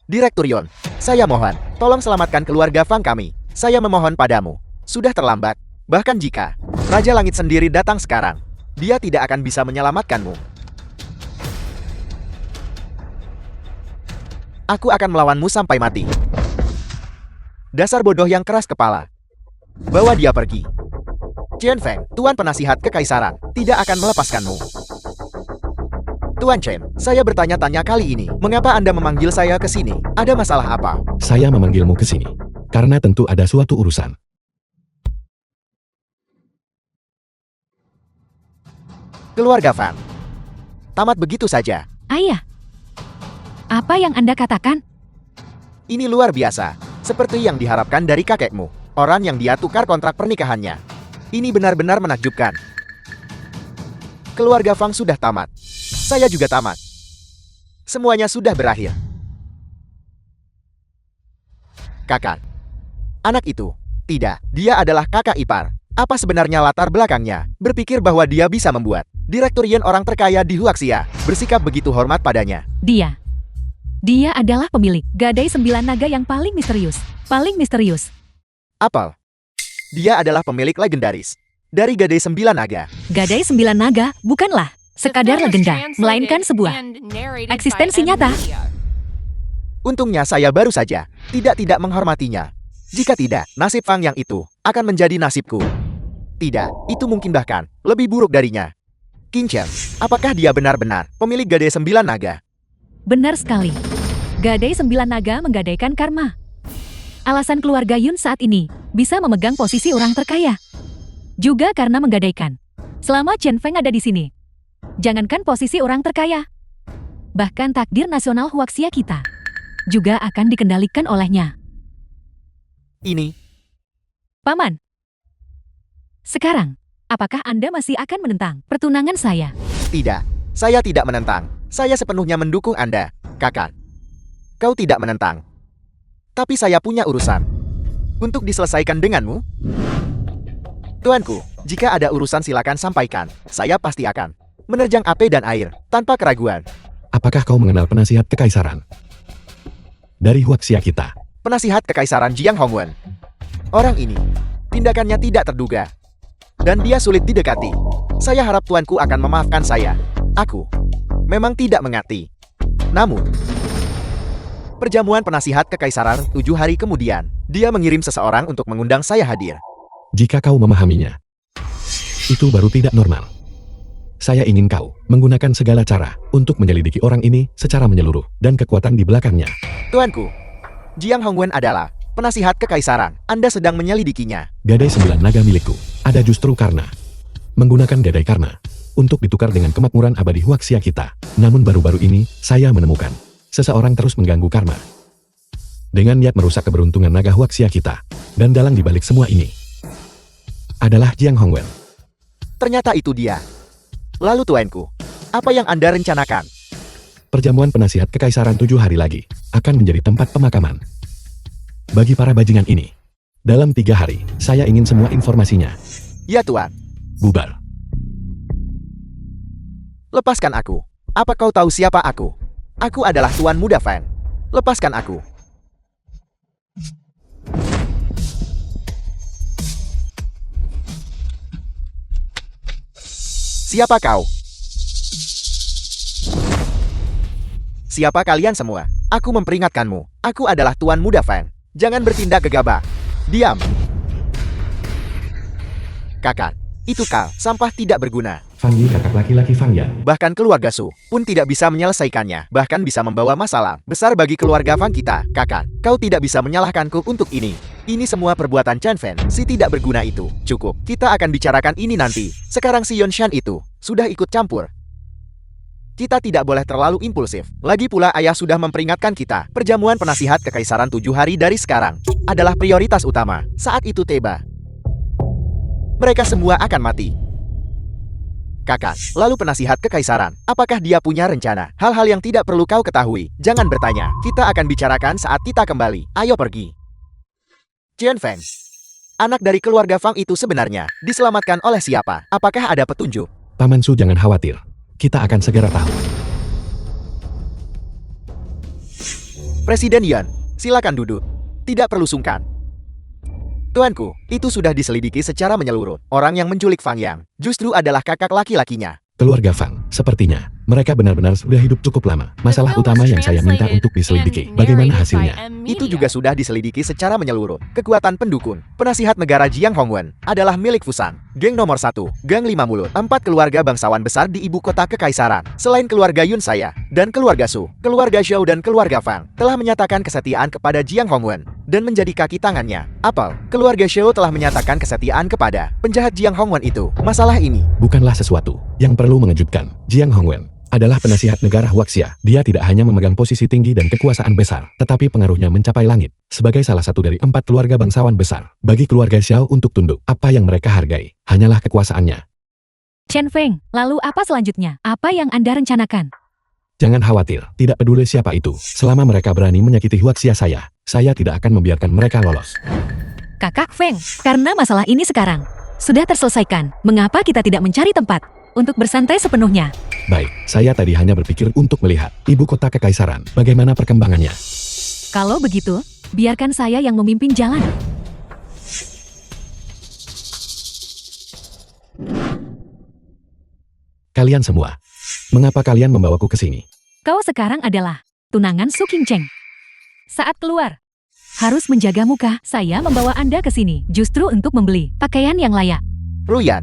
Speaker 3: Direktur Yon, saya mohon, tolong selamatkan keluarga Fang kami. Saya memohon padamu. Sudah terlambat. Bahkan jika Raja Langit sendiri datang sekarang, dia tidak akan bisa menyelamatkanmu. Aku akan melawanmu sampai mati. Dasar bodoh yang keras kepala. Bawa dia pergi. Chen Feng, Tuan Penasihat Kekaisaran, tidak akan melepaskanmu. Tuan Chen, saya bertanya-tanya kali ini, mengapa Anda memanggil saya ke sini? Ada masalah apa?
Speaker 2: Saya memanggilmu ke sini karena tentu ada suatu urusan.
Speaker 3: Keluarga Fang. Tamat begitu saja.
Speaker 1: Ayah, apa yang Anda katakan?
Speaker 3: Ini luar biasa. Seperti yang diharapkan dari kakekmu. Orang yang dia tukar kontrak pernikahannya. Ini benar-benar menakjubkan. Keluarga Fang sudah tamat. Saya juga tamat. Semuanya sudah berakhir. Kakak. Anak itu. Tidak, dia adalah kakak ipar. Apa sebenarnya latar belakangnya? Berpikir bahwa dia bisa membuat Direktur Yen orang terkaya di Huaxia bersikap begitu hormat padanya.
Speaker 1: Dia adalah pemilik gadai 9 naga yang paling misterius. Paling misterius.
Speaker 3: Apel. Dia adalah pemilik legendaris dari Gadai 9 Naga.
Speaker 1: Gadai 9 Naga bukanlah
Speaker 6: The
Speaker 1: sekadar
Speaker 6: film was
Speaker 1: legenda,
Speaker 6: translated
Speaker 1: melainkan sebuah
Speaker 6: and narrated by
Speaker 1: eksistensi
Speaker 6: M.
Speaker 1: nyata.
Speaker 6: Media.
Speaker 3: Untungnya saya baru saja tidak menghormatinya. Jika tidak, nasib Fang Yang itu akan menjadi nasibku. Tidak, itu mungkin bahkan lebih buruk darinya. King Chen, apakah dia benar-benar pemilik Gadai 9 Naga?
Speaker 1: Benar sekali. Gadai 9 Naga menggadaikan karma. Alasan keluarga Yun saat ini bisa memegang posisi orang terkaya. Juga karena menggadaikan. Selama Chen Feng ada di sini, jangankan posisi orang terkaya, bahkan takdir nasional Huaxia kita juga akan dikendalikan olehnya.
Speaker 3: Ini,
Speaker 1: Paman, sekarang, apakah Anda masih akan menentang pertunangan saya?
Speaker 3: tidak. Saya tidak menentang. Saya sepenuhnya mendukung Anda, kakak. Kau tidak menentang. Tapi saya punya urusan untuk diselesaikan denganmu. Tuanku, jika ada urusan silakan sampaikan. Saya pasti akan menerjang api dan air tanpa keraguan.
Speaker 2: Apakah kau mengenal penasihat kekaisaran? Dari Huaxia kita.
Speaker 3: Penasihat Kekaisaran Jiang Hongwen. Orang ini, tindakannya tidak terduga. Dan dia sulit didekati. Saya harap tuanku akan memaafkan saya. Aku memang tidak mengerti. Namun, perjamuan penasihat Kekaisaran 7 hari kemudian, dia mengirim seseorang untuk mengundang saya hadir.
Speaker 2: Jika kau memahaminya, itu baru tidak normal. Saya ingin kau menggunakan segala cara untuk menyelidiki orang ini secara menyeluruh dan kekuatan di belakangnya.
Speaker 3: Tuanku, Jiang Hongwen adalah penasihat Kekaisaran. Anda sedang menyelidikinya.
Speaker 2: Gadai 9 naga milikku ada justru karena menggunakan gadai karena untuk ditukar dengan kemakmuran abadi Huaxia kita. Namun baru-baru ini saya menemukan seseorang terus mengganggu karma dengan niat merusak keberuntungan naga Huaxia kita. Dan dalang dibalik semua ini adalah Jiang Hongwen.
Speaker 3: Ternyata itu dia. Lalu tuanku, apa yang Anda rencanakan?
Speaker 2: Perjamuan penasihat Kekaisaran 7 hari lagi akan menjadi tempat pemakaman bagi para bajingan ini. Dalam 3 hari, saya ingin semua informasinya.
Speaker 3: Ya tuan,
Speaker 2: Bubar.
Speaker 3: lepaskan aku. Apa kau tahu siapa aku? Aku adalah Tuan Muda Fang. Lepaskan aku. Siapa kau? Siapa kalian semua? Aku memperingatkanmu. Aku adalah Tuan Muda Fang. Jangan bertindak gegabah. Diam. Kakak, itu kau, sampah tidak berguna.
Speaker 2: Fang Yi kakak laki-laki Fang Ya.
Speaker 3: Bahkan keluarga Su pun tidak bisa menyelesaikannya. Bahkan bisa membawa masalah besar bagi keluarga Fang kita. Kakak, kau tidak bisa menyalahkanku untuk ini. Ini semua perbuatan Chen Fen, si tidak berguna itu. Cukup, kita akan bicarakan ini nanti. Sekarang si Yonshan itu sudah ikut campur. Kita tidak boleh terlalu impulsif. Lagi pula ayah sudah memperingatkan kita. Perjamuan penasihat Kekaisaran 7 hari dari sekarang adalah prioritas utama. Saat itu tiba, mereka semua akan mati. Kakak, lalu penasihat Kekaisaran, apakah dia punya rencana? Hal-hal yang tidak perlu kau ketahui. Jangan bertanya. Kita akan bicarakan saat kita kembali. Ayo pergi. Chen Feng, anak dari keluarga Fang itu sebenarnya diselamatkan oleh siapa? Apakah ada petunjuk?
Speaker 2: Paman Su jangan khawatir. Kita akan segera tahu.
Speaker 3: Presiden Yan, silakan duduk. Tidak perlu sungkan. Tuanku, itu sudah diselidiki secara menyeluruh. Orang yang menculik Fang Yang justru adalah kakak laki-lakinya.
Speaker 2: Keluarga Fang, sepertinya mereka benar-benar sudah hidup cukup lama. Masalah
Speaker 6: The film
Speaker 2: utama
Speaker 6: was
Speaker 2: yang saya minta
Speaker 6: translated
Speaker 2: untuk diselidiki,
Speaker 6: and
Speaker 2: bagaimana
Speaker 6: narrated by
Speaker 2: hasilnya?
Speaker 6: M.
Speaker 3: Itu
Speaker 6: Media.
Speaker 3: juga sudah diselidiki secara menyeluruh. Kekuatan pendukun, penasihat negara Jiang Hongwen adalah milik Fusan. Geng nomor 1, Gang 5 Mulut. 4 keluarga bangsawan besar di ibu kota Kekaisaran. Selain keluarga Yun saya, dan keluarga Su, keluarga Xiao dan keluarga Fang telah menyatakan kesetiaan kepada Jiang Hongwen dan menjadi kaki tangannya. Apel, keluarga Xiao telah menyatakan kesetiaan kepada penjahat Jiang Hongwen itu. Masalah ini
Speaker 2: Bukanlah sesuatu yang perlu mengejutkan. Jiang Hongwen adalah penasihat negara Huaxia. Dia tidak hanya memegang posisi tinggi dan kekuasaan besar, tetapi pengaruhnya mencapai langit. Sebagai salah satu dari 4 keluarga bangsawan besar, bagi keluarga Xiao untuk tunduk, apa yang mereka hargai hanyalah kekuasaannya.
Speaker 1: Chen Feng, lalu apa selanjutnya? Apa yang Anda rencanakan?
Speaker 2: Jangan khawatir, tidak peduli siapa itu. Selama mereka berani menyakiti Huaxia saya tidak akan membiarkan mereka lolos.
Speaker 1: Kakak Feng, karena masalah ini sekarang sudah terselesaikan, mengapa kita tidak mencari tempat untuk bersantai sepenuhnya?
Speaker 2: Baik, saya tadi hanya berpikir untuk melihat ibu kota Kekaisaran, bagaimana perkembangannya.
Speaker 1: Kalau begitu, biarkan saya yang memimpin jalan.
Speaker 2: Kalian semua, mengapa kalian membawaku ke sini?
Speaker 1: Kau sekarang adalah tunangan Su Qingcheng. Saat keluar, harus menjaga muka. Saya membawa Anda ke sini justru untuk membeli pakaian yang layak.
Speaker 3: Ruyan.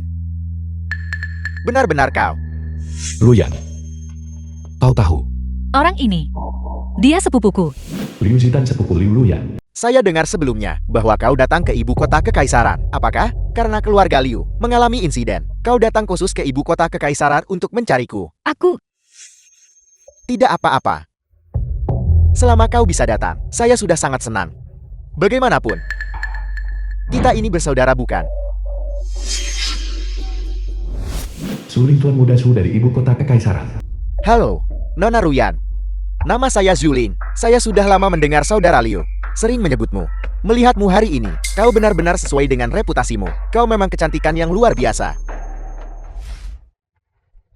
Speaker 3: Benar-benar kau.
Speaker 2: Luyan. Kau tahu,
Speaker 1: Orang ini, dia sepupuku.
Speaker 2: Liu Zitan sepupu Liu Luyan.
Speaker 3: Saya dengar sebelumnya bahwa kau datang ke ibu kota kekaisaran. Apakah karena keluarga Liu mengalami insiden? Kau datang khusus ke ibu kota kekaisaran untuk mencariku?
Speaker 1: Aku,
Speaker 3: Tidak apa-apa. Selama kau bisa datang, saya sudah sangat senang. Bagaimanapun, kita ini bersaudara bukan?
Speaker 2: Suling Tuan Muda Su dari ibu kota kekaisaran.
Speaker 3: Halo, Nona Ruyan. Nama saya Zulin. Saya sudah lama mendengar saudara Liu sering menyebutmu. Melihatmu hari ini, kau benar-benar sesuai dengan reputasimu. Kau memang kecantikan yang luar biasa.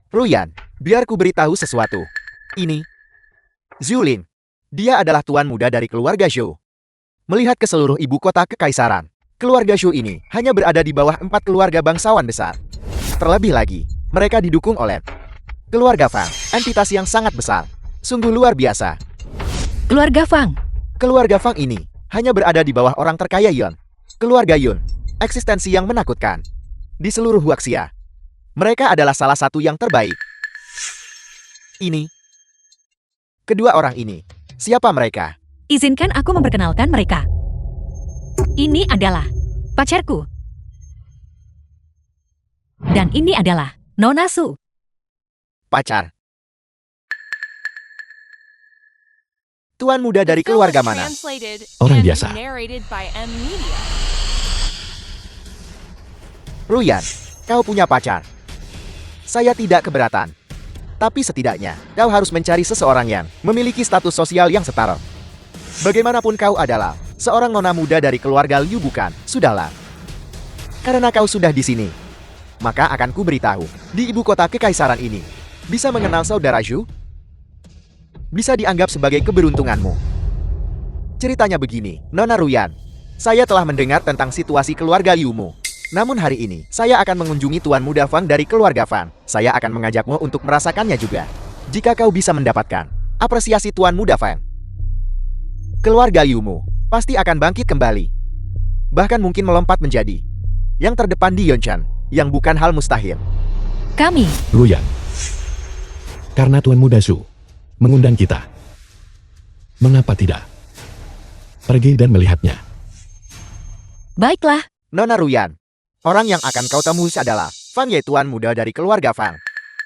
Speaker 3: Ruyan, biar ku beritahu sesuatu. Ini Zulin. Dia adalah tuan muda dari keluarga Zhou. Melihat ke seluruh ibu kota kekaisaran, keluarga Zhou ini hanya berada di bawah 4 keluarga bangsawan besar. Terlebih lagi, mereka didukung oleh keluarga Fang, entitas yang sangat besar. Sungguh luar biasa.
Speaker 1: keluarga Fang.
Speaker 3: Keluarga Fang ini hanya berada di bawah orang terkaya Yun. Keluarga Yun, eksistensi yang menakutkan. Di seluruh Huaxia, mereka adalah salah satu yang terbaik. Ini. Kedua orang ini, siapa mereka?
Speaker 1: Izinkan aku memperkenalkan mereka. Ini adalah pacarku. Dan ini adalah Nona Su.
Speaker 3: Pacar. Tuan muda dari
Speaker 6: The film
Speaker 3: keluarga
Speaker 6: was
Speaker 3: mana?
Speaker 6: translated
Speaker 2: Orang
Speaker 6: and
Speaker 2: biasa.
Speaker 6: narrated by M Media.
Speaker 3: Ruyan, kau punya pacar. Saya tidak keberatan. Tapi setidaknya, kau harus mencari seseorang yang memiliki status sosial yang setara. Bagaimanapun kau adalah seorang nona muda dari keluarga Liu bukan? Sudahlah. Karena kau sudah di sini, maka akan ku beritahu, di ibu kota kekaisaran ini, bisa mengenal saudara Zhu? Bisa dianggap sebagai keberuntunganmu. Ceritanya begini, Nona Ruyan. Saya telah mendengar tentang situasi keluarga Liumu. Namun hari ini, saya akan mengunjungi Tuan Muda Fang dari keluarga Fang. Saya akan mengajakmu untuk merasakannya juga. Jika kau bisa mendapatkan apresiasi Tuan Muda Fang, keluarga Liumu pasti akan bangkit kembali. Bahkan mungkin melompat menjadi yang terdepan di Yonchan, yang bukan hal mustahil.
Speaker 1: Kami,
Speaker 2: Luyan. Karena Tuan Muda Su mengundang kita. Mengapa tidak? Pergi dan melihatnya.
Speaker 1: baiklah.
Speaker 3: Nona Ruyan, orang yang akan kau temui adalah Fang Ye, tuan muda dari keluarga Fang.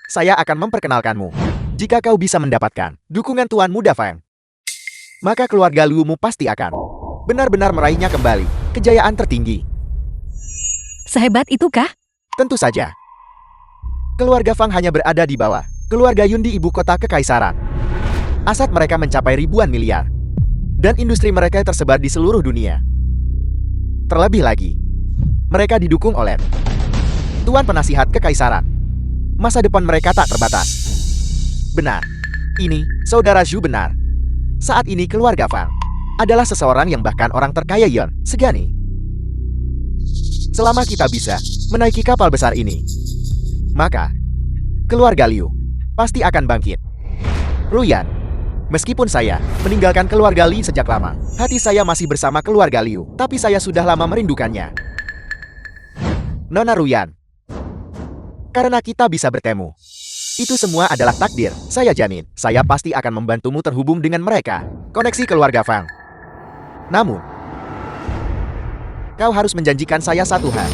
Speaker 3: Saya akan memperkenalkanmu. Jika kau bisa mendapatkan dukungan Tuan Muda Fang, maka keluarga Liumu pasti akan benar-benar meraihnya kembali kejayaan tertinggi.
Speaker 1: Sehebat itukah?
Speaker 3: Tentu saja. Keluarga Fang hanya berada di bawah keluarga Yun di ibu kota kekaisaran. Aset mereka mencapai ribuan miliar. Dan industri mereka tersebar di seluruh dunia. Terlebih lagi, mereka didukung oleh Tuan Penasihat Kekaisaran. Masa depan mereka tak terbatas. Benar. Ini, saudara Zhu benar. Saat ini keluarga Fang adalah seseorang yang bahkan orang terkaya Yon segani. Selama kita bisa menaiki kapal besar ini, maka keluarga Liu pasti akan bangkit. Ruyan, meskipun saya meninggalkan keluarga Li sejak lama, hati saya masih bersama keluarga Liu, tapi saya sudah lama merindukannya. Nona Ruyan, karena kita bisa bertemu, itu semua adalah takdir. Saya jamin, saya pasti akan membantumu terhubung dengan mereka. Koneksi keluarga Fang. Namun, kau harus menjanjikan saya satu hal.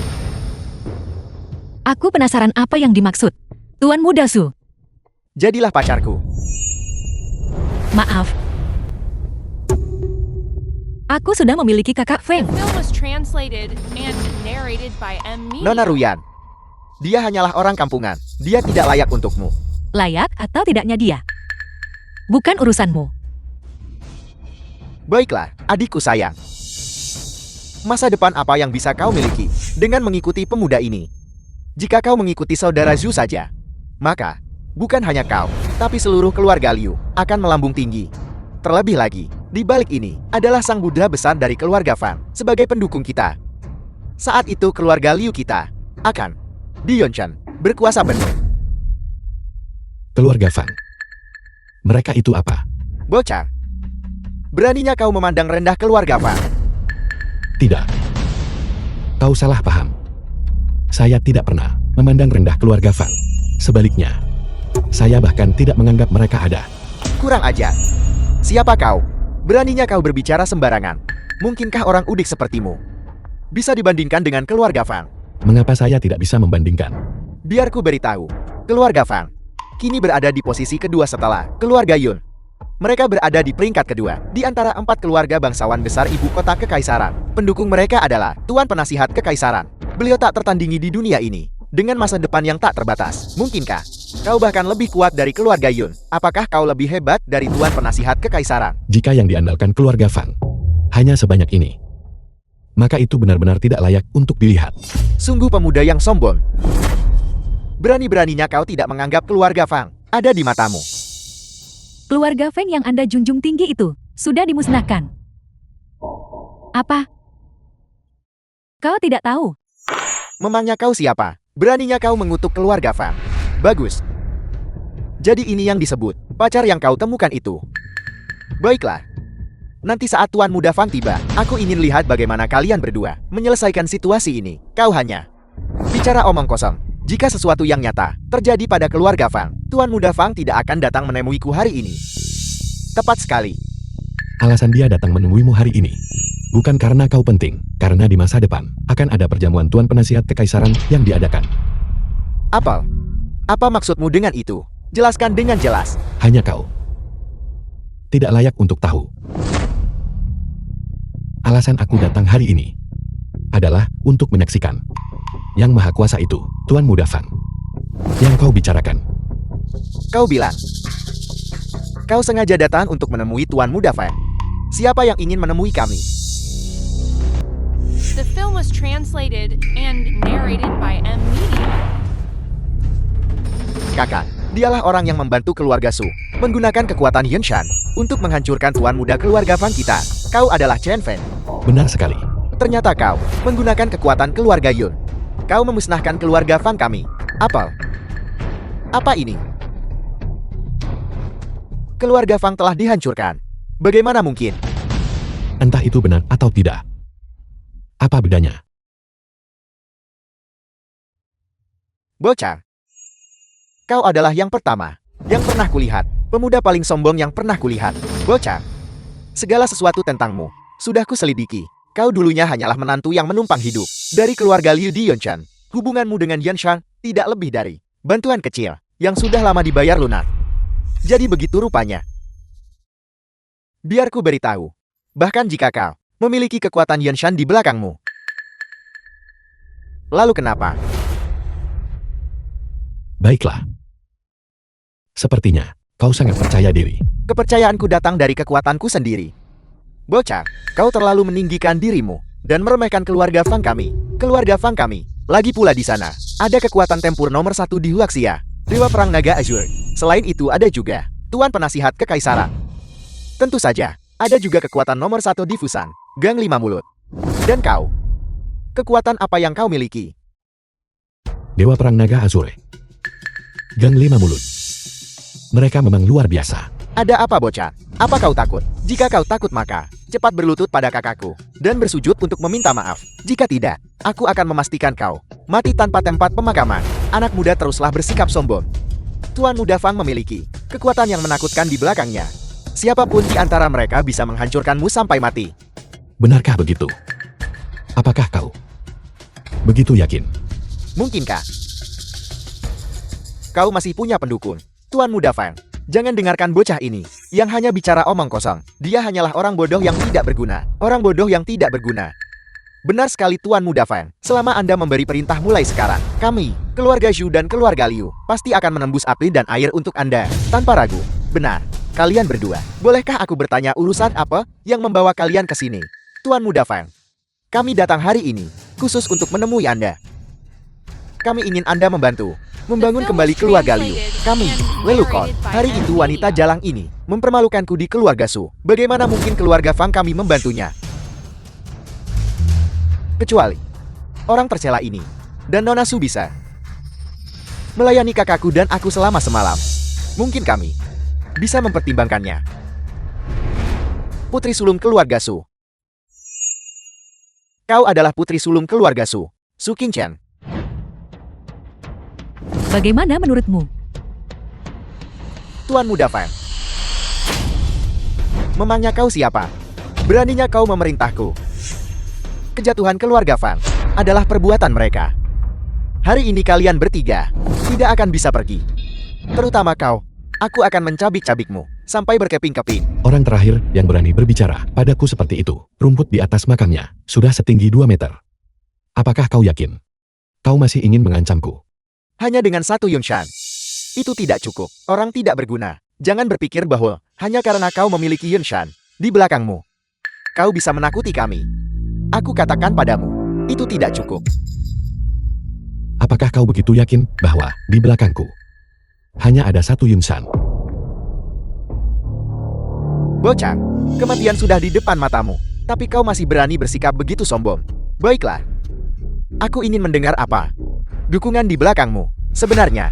Speaker 1: Aku penasaran apa yang dimaksud. Tuan Muda Su,
Speaker 3: Jadilah pacarku.
Speaker 1: maaf. Aku sudah memiliki kakak Feng.
Speaker 6: The film was translated and narrated by M Media.
Speaker 3: Nona Ruyan, dia hanyalah orang kampungan. Dia tidak layak untukmu.
Speaker 1: Layak atau tidaknya dia? Bukan urusanmu.
Speaker 3: Baiklah, adikku sayang. Masa depan apa yang bisa kau miliki dengan mengikuti pemuda ini? Jika kau mengikuti saudara Zhu saja, maka bukan hanya kau, tapi seluruh keluarga Liu akan melambung tinggi. Terlebih lagi, di balik ini adalah sang Buddha besar dari keluarga Fang sebagai pendukung kita. Saat itu keluarga Liu kita akan di Yonchan berkuasa penuh.
Speaker 2: Keluarga Fang. Mereka itu apa?
Speaker 3: Bocah. Beraninya kau memandang rendah keluarga Fang.
Speaker 2: Tidak. Kau salah paham. Saya tidak pernah memandang rendah keluarga Fang. Sebaliknya, saya bahkan tidak menganggap mereka ada.
Speaker 3: Kurang ajar. Siapa kau? Beraninya kau berbicara sembarangan. Mungkinkah orang udik sepertimu bisa dibandingkan dengan keluarga Fang?
Speaker 2: Mengapa saya tidak bisa membandingkan?
Speaker 3: Biar ku beritahu. Keluarga Fang kini berada di posisi kedua setelah keluarga Yun. Mereka berada di peringkat kedua di antara 4 keluarga bangsawan besar ibu kota kekaisaran. Pendukung mereka adalah Tuan Penasihat Kekaisaran. Beliau tak tertandingi di dunia ini dengan masa depan yang tak terbatas. Mungkinkah kau bahkan lebih kuat dari keluarga Yun? Apakah kau lebih hebat dari Tuan Penasihat Kekaisaran?
Speaker 2: Jika yang diandalkan keluarga Fang hanya sebanyak ini, maka itu benar-benar tidak layak untuk dilihat.
Speaker 3: Sungguh pemuda yang sombong. Berani-beraninya kau tidak menganggap keluarga Fang ada di matamu.
Speaker 1: Keluarga Feng yang Anda junjung tinggi itu sudah dimusnahkan. Apa? Kau tidak tahu?
Speaker 3: Memangnya kau siapa? Beraninya kau mengutuk keluarga Fang. Bagus. Jadi ini yang disebut pacar yang kau temukan itu. Baiklah. Nanti saat Tuan Muda Fang tiba, aku ingin lihat bagaimana kalian berdua menyelesaikan situasi ini. Kau hanya bicara omong kosong. Jika sesuatu yang nyata terjadi pada keluarga Fang, Tuan Muda Fang tidak akan datang menemuiku hari ini. Tepat sekali.
Speaker 2: Alasan dia datang menemuimu hari ini bukan karena kau penting, karena di masa depan akan ada perjamuan Tuan Penasihat Kekaisaran yang diadakan.
Speaker 3: Apel, apa maksudmu dengan itu? Jelaskan dengan jelas.
Speaker 2: Hanya kau tidak layak untuk tahu. Alasan aku datang hari ini adalah untuk menyaksikan Yang Maha Kuasa itu, Tuan Muda Fang. Yang kau bicarakan.
Speaker 3: Kau bilang kau sengaja datang untuk menemui Tuan Muda Fang. Siapa yang ingin menemui kami?
Speaker 6: The film was translated and narrated by M Media.
Speaker 3: Kakak, dialah orang yang membantu keluarga Su menggunakan kekuatan Yunshan untuk menghancurkan Tuan Muda keluarga Fang kita. Kau adalah Chen Feng.
Speaker 2: Benar sekali.
Speaker 3: Ternyata kau menggunakan kekuatan keluarga Yun. Kau memusnahkan keluarga Fang kami. Apel, apa ini? Keluarga Fang telah dihancurkan. Bagaimana mungkin?
Speaker 2: Entah itu benar atau tidak. Apa bedanya?
Speaker 3: Bocah, kau adalah yang pertama yang pernah kulihat. Pemuda paling sombong yang pernah kulihat. Bocah, segala sesuatu tentangmu sudah kuselidiki. Kau dulunya hanyalah menantu yang menumpang hidup dari keluarga Liu di Yunshan. Hubunganmu dengan Yunshan tidak lebih dari bantuan kecil yang sudah lama dibayar lunak. Jadi begitu rupanya. Biar ku beritahu, bahkan jika kau memiliki kekuatan Yunshan di belakangmu, lalu kenapa?
Speaker 2: Baiklah. Sepertinya kau sangat percaya diri.
Speaker 3: Kepercayaanku datang dari kekuatanku sendiri. Bocah, kau terlalu meninggikan dirimu dan meremehkan keluarga Fang kami. Keluarga Fang kami. Lagi pula di sana, ada kekuatan tempur nomor 1 di Huaxia, Dewa Perang Naga Azure. Selain itu ada juga Tuan Penasihat Kekaisaran. Tentu saja, ada juga kekuatan nomor 1 di Fusan, Gang 5 Mulut. Dan kau, kekuatan apa yang kau miliki?
Speaker 2: Dewa Perang Naga Azure. Gang 5 Mulut. Mereka memang luar biasa.
Speaker 3: Ada apa bocah? Apa kau takut? Jika kau takut maka, cepat berlutut pada kakakku dan bersujud untuk meminta maaf. Jika tidak, aku akan memastikan kau mati tanpa tempat pemakaman. Anak muda teruslah bersikap sombong. Tuan Muda Fang memiliki kekuatan yang menakutkan di belakangnya. Siapapun di antara mereka bisa menghancurkanmu sampai mati.
Speaker 2: Benarkah begitu? Apakah kau begitu yakin?
Speaker 3: Mungkinkah kau masih punya pendukung? Tuan Muda Fang, jangan dengarkan bocah ini yang hanya bicara omong kosong. Dia hanyalah orang bodoh yang tidak berguna. Orang bodoh yang tidak berguna. Benar sekali Tuan Muda Fang. Selama Anda memberi perintah mulai sekarang, kami, keluarga Zhu dan keluarga Liu, pasti akan menembus api dan air untuk Anda, tanpa ragu. Benar, kalian berdua. Bolehkah aku bertanya urusan apa yang membawa kalian ke sini? Tuan Muda Fang, kami datang hari ini khusus untuk menemui Anda. Kami ingin Anda membantu membangun kembali keluarga Liu. Kami, Lelukon, hari itu wanita jalang ini mempermalukanku di keluarga Su. Bagaimana mungkin keluarga Fang kami membantunya? Kecuali orang tercela ini dan Nona Su bisa melayani kakakku dan aku selama semalam. Mungkin kami bisa mempertimbangkannya. Putri sulung keluarga Su. Kau adalah putri sulung keluarga Su, Su Qingchen.
Speaker 1: Bagaimana menurutmu?
Speaker 3: Tuan Muda Fan. Memangnya kau siapa? Beraninya kau memerintahku. Kejatuhan keluarga Fan adalah perbuatan mereka. Hari ini kalian bertiga tidak akan bisa pergi. Terutama kau. Aku akan mencabik-cabikmu sampai berkeping-keping.
Speaker 2: Orang terakhir yang berani berbicara padaku seperti itu. Rumput di atas makamnya sudah setinggi 2 meter. Apakah kau yakin? Kau masih ingin mengancamku?
Speaker 3: Hanya dengan satu Yunshan. Itu tidak cukup. Orang tidak berguna. Jangan berpikir bahwa hanya karena kau memiliki Yunshan di belakangmu, kau bisa menakuti kami. Aku katakan padamu, itu tidak cukup.
Speaker 2: Apakah kau begitu yakin bahwa di belakangku hanya ada satu Yunshan?
Speaker 3: Bocah, kematian sudah di depan matamu, tapi kau masih berani bersikap begitu sombong. Baiklah. Aku ingin mendengar apa? Dukungan di belakangmu. Sebenarnya,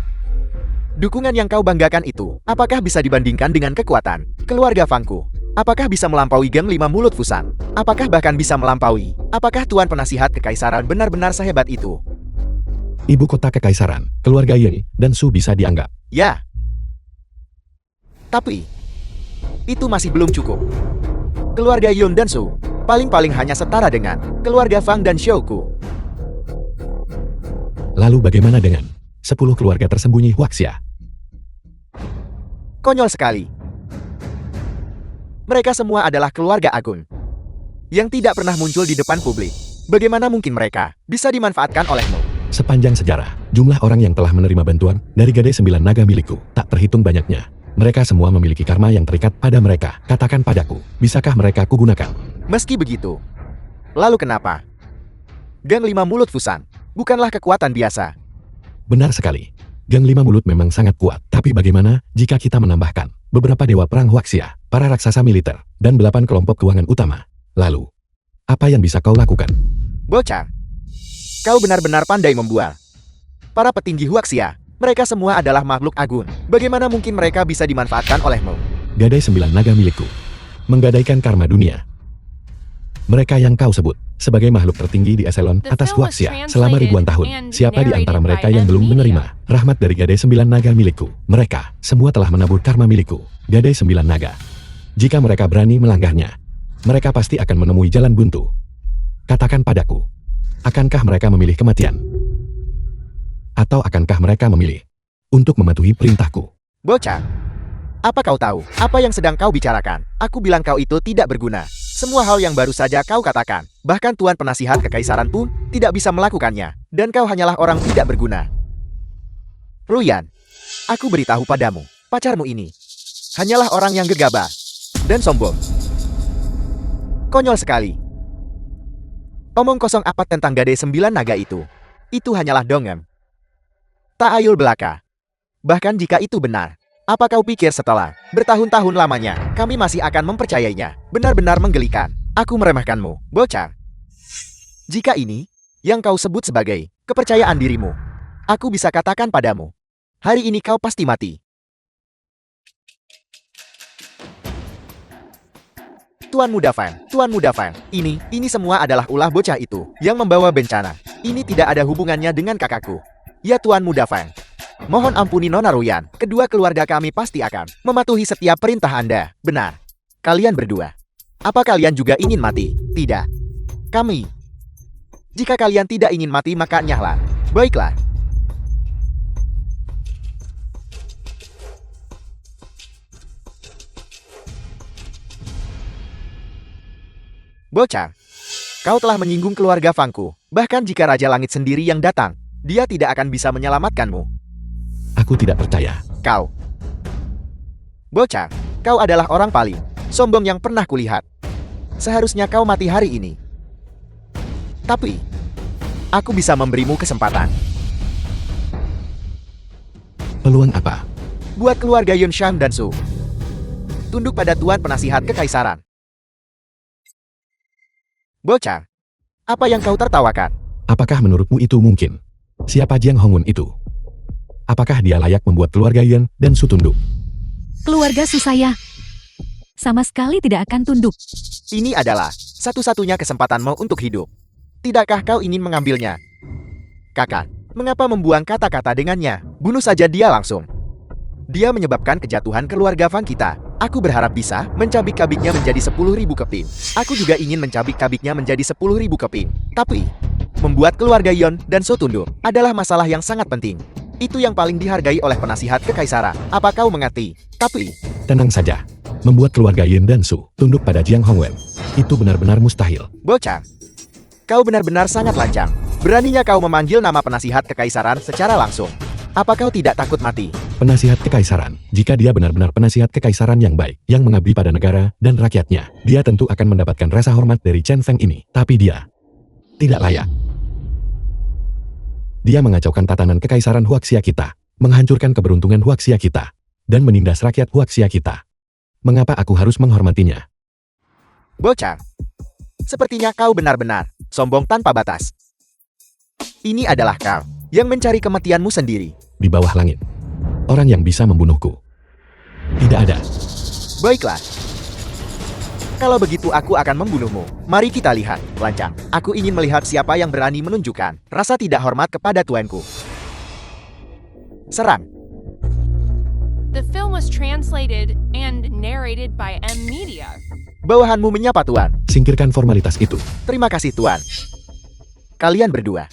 Speaker 3: dukungan yang kau banggakan itu, apakah bisa dibandingkan dengan kekuatan keluarga Fangku? Apakah bisa melampaui Geng 5 Mulut Fusan? Apakah bahkan bisa melampaui? Apakah Tuan Penasihat Kekaisaran benar-benar sehebat itu?
Speaker 2: Ibu kota kekaisaran, keluarga Yi dan Su bisa dianggap.
Speaker 3: Ya. Tapi, itu masih belum cukup. Keluarga Yun dan Su, paling-paling hanya setara dengan keluarga Fang dan Xiaoku.
Speaker 2: Lalu bagaimana dengan 10 keluarga tersembunyi Huaxia?
Speaker 3: Konyol sekali. Mereka semua adalah keluarga agung yang tidak pernah muncul di depan publik. Bagaimana mungkin mereka bisa dimanfaatkan olehmu?
Speaker 2: Sepanjang sejarah, jumlah orang yang telah menerima bantuan dari Gadai 9 Naga milikku tak terhitung banyaknya. Mereka semua memiliki karma yang terikat pada mereka. Katakan padaku, bisakah mereka kugunakan?
Speaker 3: Meski begitu, lalu kenapa? Geng 5 Mulut Fusan bukanlah kekuatan biasa.
Speaker 2: Benar sekali. Geng 5 Mulut memang sangat kuat. Tapi bagaimana jika kita menambahkan beberapa dewa perang Huaxia, para raksasa militer, dan 8 kelompok keuangan utama? Lalu, apa yang bisa kau lakukan?
Speaker 3: Bocah, kau benar-benar pandai membual. Para petinggi Huaxia, mereka semua adalah makhluk agung. Bagaimana mungkin mereka bisa dimanfaatkan olehmu?
Speaker 2: Gadai 9 Naga milikku menggadaikan karma dunia. Mereka yang kau sebut sebagai makhluk tertinggi di eselon
Speaker 6: The
Speaker 2: atas
Speaker 6: film was
Speaker 2: Huaxia selama ribuan tahun.
Speaker 6: translated
Speaker 2: Siapa di
Speaker 6: and
Speaker 2: antara
Speaker 6: narrated
Speaker 2: mereka
Speaker 6: by
Speaker 2: yang belum
Speaker 6: Media.
Speaker 2: menerima rahmat dari Gadai 9 Naga milikku? Mereka semua telah menabur karma milikku. Gadai 9 Naga. Jika mereka berani melanggarnya, mereka pasti akan menemui jalan buntu. Katakan padaku, akankah mereka memilih kematian? Atau akankah mereka memilih untuk mematuhi perintahku?
Speaker 3: Bocah, apa kau tahu apa yang sedang kau bicarakan? Aku bilang kau itu tidak berguna. Semua hal yang baru saja kau katakan, bahkan Tuan Penasihat Kekaisaran pun tidak bisa melakukannya, dan kau hanyalah orang tidak berguna. Ruyan, aku beritahu padamu, pacarmu ini hanyalah orang yang gegabah dan sombong. Konyol sekali. Omong kosong apa tentang Gadai 9 Naga itu? Itu hanyalah dongeng. Ta'ayul belaka. Bahkan jika itu benar, apa kau pikir setelah bertahun-tahun lamanya, kami masih akan mempercayainya? Benar-benar menggelikan. Aku meremehkanmu, bocah. Jika ini yang kau sebut sebagai kepercayaan dirimu, aku bisa katakan padamu, hari ini kau pasti mati. Tuan Muda Fan, ini semua adalah ulah bocah itu yang membawa bencana. Ini tidak ada hubungannya dengan kakakku. Ya Tuan Muda Fan, mohon ampuni Nona Ruyan. Kedua keluarga kami pasti akan mematuhi setiap perintah Anda. Benar. Kalian berdua. Apa kalian juga ingin mati? Tidak. Kami. Jika kalian tidak ingin mati maka nyahlah. Baiklah. Bocah, kau telah menyinggung keluarga Fangku. Bahkan jika Raja Langit sendiri yang datang, dia tidak akan bisa menyelamatkanmu.
Speaker 2: Aku tidak percaya.
Speaker 3: Kau. Bocah, kau adalah orang paling sombong yang pernah kulihat. Seharusnya kau mati hari ini. Tapi, aku bisa memberimu kesempatan.
Speaker 2: Peluang apa?
Speaker 3: Buat keluarga Yun Shang dan Su. Tunduk pada Tuan Penasihat Kekaisaran. Bocah, apa yang kau tertawakan?
Speaker 2: Apakah menurutmu itu mungkin? Siapa Jiang Hongun itu? Apakah dia layak membuat keluarga Yan dan Su tunduk?
Speaker 1: Keluarga Susaya sama sekali tidak akan tunduk.
Speaker 3: Ini adalah satu-satunya kesempatanmu untuk hidup. Tidakkah kau ingin mengambilnya? Kakak, mengapa membuang kata-kata dengannya? Bunuh saja dia langsung. Dia menyebabkan kejatuhan keluarga Fang kita. Aku berharap bisa mencabik-cabiknya menjadi 10.000 keping. Aku juga ingin mencabik-cabiknya menjadi 10.000 keping. Tapi, membuat keluarga Yon dan So tunduk adalah masalah yang sangat penting. Itu yang paling dihargai oleh penasihat kekaisaran. Apa kau mengerti? Tapi,
Speaker 2: Tenang saja. Membuat keluarga Yin dan Su tunduk pada Jiang Hongwen itu benar-benar mustahil.
Speaker 3: bocah, kau benar-benar sangat lancang. Beraninya kau memanggil nama penasihat kekaisaran secara langsung. Apa kau tidak takut mati?
Speaker 2: Penasihat kekaisaran, jika dia benar-benar penasihat kekaisaran yang baik, yang mengabdi pada negara dan rakyatnya, dia tentu akan mendapatkan rasa hormat dari Chen Feng ini. Tapi dia tidak layak. Dia mengacaukan tatanan kekaisaran Huaxia kita, menghancurkan keberuntungan Huaxia kita, dan menindas rakyat Huaxia kita. Mengapa aku harus menghormatinya?
Speaker 3: Bocah, sepertinya kau benar-benar sombong tanpa batas. Ini adalah kau yang mencari kematianmu sendiri.
Speaker 2: Di bawah langit, orang yang bisa membunuhku tidak ada.
Speaker 3: Baiklah. Kalau begitu aku akan membunuhmu. Mari kita lihat, lancang. Aku ingin melihat siapa yang berani menunjukkan rasa tidak hormat kepada tuanku. Serang.
Speaker 6: The film was translated and narrated by M Media.
Speaker 3: Bawahanmu menyapa tuan.
Speaker 2: Singkirkan formalitas itu.
Speaker 3: Terima kasih tuan. Kalian berdua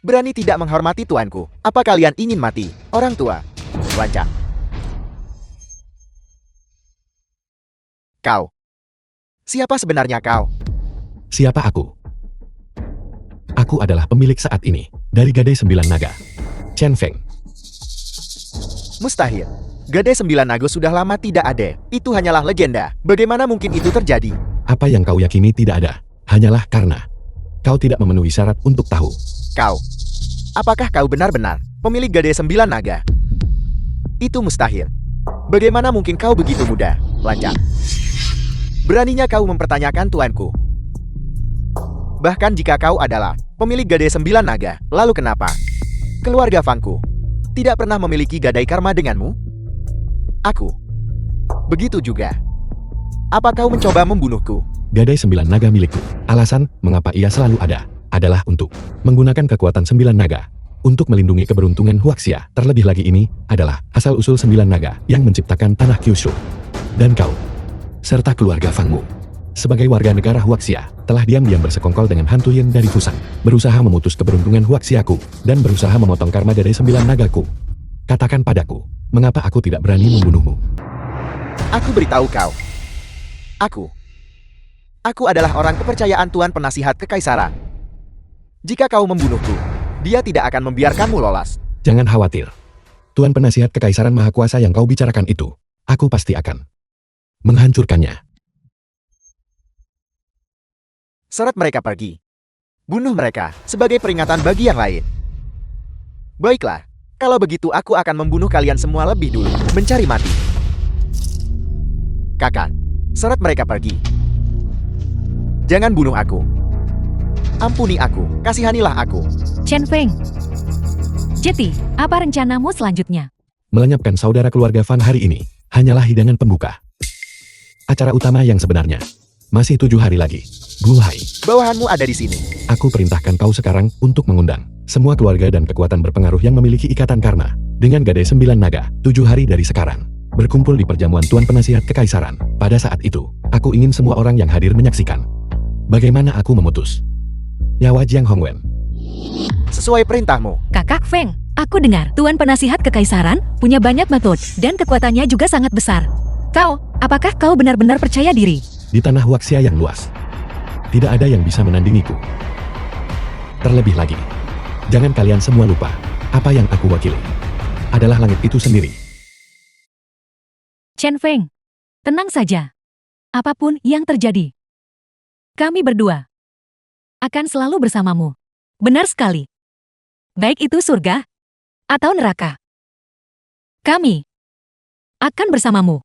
Speaker 3: berani tidak menghormati tuanku. Apa kalian ingin mati? Orang tua. Lancang. Kau. Siapa sebenarnya kau?
Speaker 2: Siapa aku? Aku adalah pemilik saat ini dari Gadai 9 Naga, Chen Feng.
Speaker 3: Mustahil. Gadai 9 Naga sudah lama tidak ada. Itu hanyalah legenda. Bagaimana mungkin itu terjadi?
Speaker 2: Apa yang kau yakini tidak ada, hanyalah karena kau tidak memenuhi syarat untuk tahu.
Speaker 3: Kau. Apakah kau benar-benar pemilik Gadai 9 Naga? Itu mustahil. Bagaimana mungkin kau begitu mudah, lancang? Beraninya kau mempertanyakan tuanku. Bahkan jika kau adalah pemilik Gadai 9 Naga, lalu kenapa keluarga Fangku tidak pernah memiliki gadai karma denganmu? Aku. Begitu juga. Apa kau mencoba membunuhku?
Speaker 2: Gadai 9 Naga milikku. Alasan mengapa ia selalu ada adalah untuk menggunakan kekuatan 9 naga untuk melindungi keberuntungan Huaxia. Terlebih lagi ini adalah asal-usul 9 naga yang menciptakan tanah Kyushu. Dan kau, serta keluarga Fangmu, sebagai warga negara Huaxia, telah diam-diam bersekongkol dengan hantu Yin dari Fusang, berusaha memutus keberuntungan Huaxiaku, dan berusaha memotong karma Gadai 9 Nagaku. Katakan padaku, mengapa aku tidak berani membunuhmu?
Speaker 3: Aku beritahu kau. Aku adalah orang kepercayaan Tuan Penasihat Kekaisaran. Jika kau membunuhku, dia tidak akan membiarkanmu lolos.
Speaker 2: Jangan khawatir. Tuan Penasihat Kekaisaran Maha Kuasa yang kau bicarakan itu, aku pasti akan menghancurkannya.
Speaker 3: Seret mereka pergi. Bunuh mereka sebagai peringatan bagi yang lain. Baiklah, kalau begitu aku akan membunuh kalian semua lebih dulu. Mencari mati. Kakak, seret mereka pergi. Jangan bunuh aku. Ampuni aku, kasihanilah aku.
Speaker 1: Chen Feng. Jeti, apa rencanamu selanjutnya?
Speaker 2: Melenyapkan saudara keluarga Fan hari ini hanyalah hidangan pembuka. Acara utama yang sebenarnya masih 7 hari lagi. Gulhai,
Speaker 3: Bawahanmu ada di sini.
Speaker 2: aku perintahkan kau sekarang untuk mengundang semua keluarga dan kekuatan berpengaruh yang memiliki ikatan karma dengan Gadai 9 Naga 7 hari dari sekarang. Berkumpul di perjamuan Tuan Penasihat Kekaisaran. Pada saat itu, aku ingin semua orang yang hadir menyaksikan bagaimana aku memutus nyawa Jiang Hongwen.
Speaker 3: Sesuai perintahmu.
Speaker 1: Kakak Feng, aku dengar Tuan Penasihat Kekaisaran punya banyak metode dan kekuatannya juga sangat besar. Apakah kau benar-benar percaya diri?
Speaker 2: Di tanah Huaxia yang luas, tidak ada yang bisa menandingiku. Terlebih lagi, jangan kalian semua lupa, apa yang aku wakili adalah langit itu sendiri.
Speaker 1: Chen Feng, tenang saja. Apapun yang terjadi, kami berdua akan selalu bersamamu. Benar sekali. Baik itu surga atau neraka, kami akan bersamamu.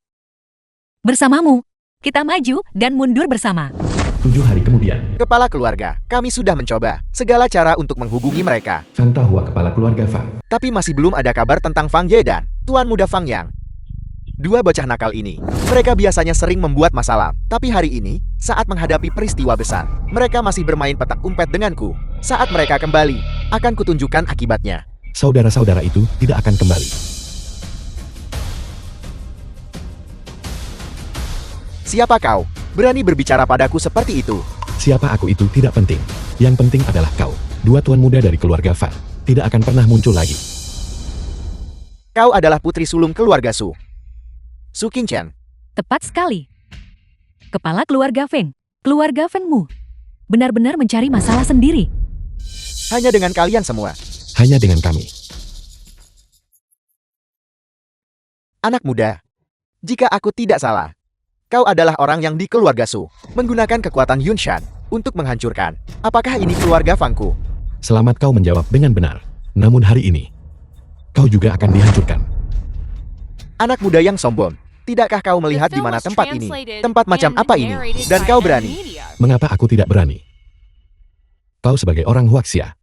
Speaker 1: Bersamamu, kita maju dan mundur bersama.
Speaker 2: 7 hari kemudian,
Speaker 3: Kepala keluarga, kami sudah mencoba segala cara untuk menghubungi mereka.
Speaker 2: Fang Tahua kepala keluarga Fang.
Speaker 3: Tapi masih belum ada kabar tentang Fang Ye dan Tuan Muda Fang Yang. Dua bocah nakal ini, mereka biasanya sering membuat masalah. Tapi hari ini, saat menghadapi peristiwa besar, mereka masih bermain petak umpet denganku. Saat mereka kembali, akan kutunjukkan akibatnya.
Speaker 2: Saudara-saudara itu tidak akan kembali.
Speaker 3: Siapa kau? Berani berbicara padaku seperti itu?
Speaker 2: Siapa aku itu tidak penting. Yang penting adalah kau. Dua tuan muda dari keluarga Fang tidak akan pernah muncul lagi.
Speaker 3: Kau adalah putri sulung keluarga Su. Su Qingchen.
Speaker 1: Tepat sekali. Kepala keluarga Feng. Keluarga Fengmu. Benar-benar mencari masalah sendiri.
Speaker 3: Hanya dengan kalian semua.
Speaker 2: Hanya dengan kami.
Speaker 3: Anak muda. Jika aku tidak salah, kau adalah orang yang di keluarga Su menggunakan kekuatan Yunshan untuk menghancurkan. Apakah ini keluarga Fangku?
Speaker 2: Selamat kau menjawab dengan benar. Namun hari ini, kau juga akan dihancurkan.
Speaker 3: Anak muda yang sombong. Tidakkah kau
Speaker 6: The
Speaker 3: melihat di
Speaker 6: film
Speaker 3: mana
Speaker 6: was
Speaker 3: tempat ini?
Speaker 6: translated
Speaker 3: Tempat macam
Speaker 6: and
Speaker 3: apa ini?
Speaker 6: narrated
Speaker 3: Dan
Speaker 6: by
Speaker 3: kau
Speaker 6: M
Speaker 3: berani?
Speaker 6: Media.
Speaker 2: Mengapa aku tidak berani? Kau sebagai orang Huaxia,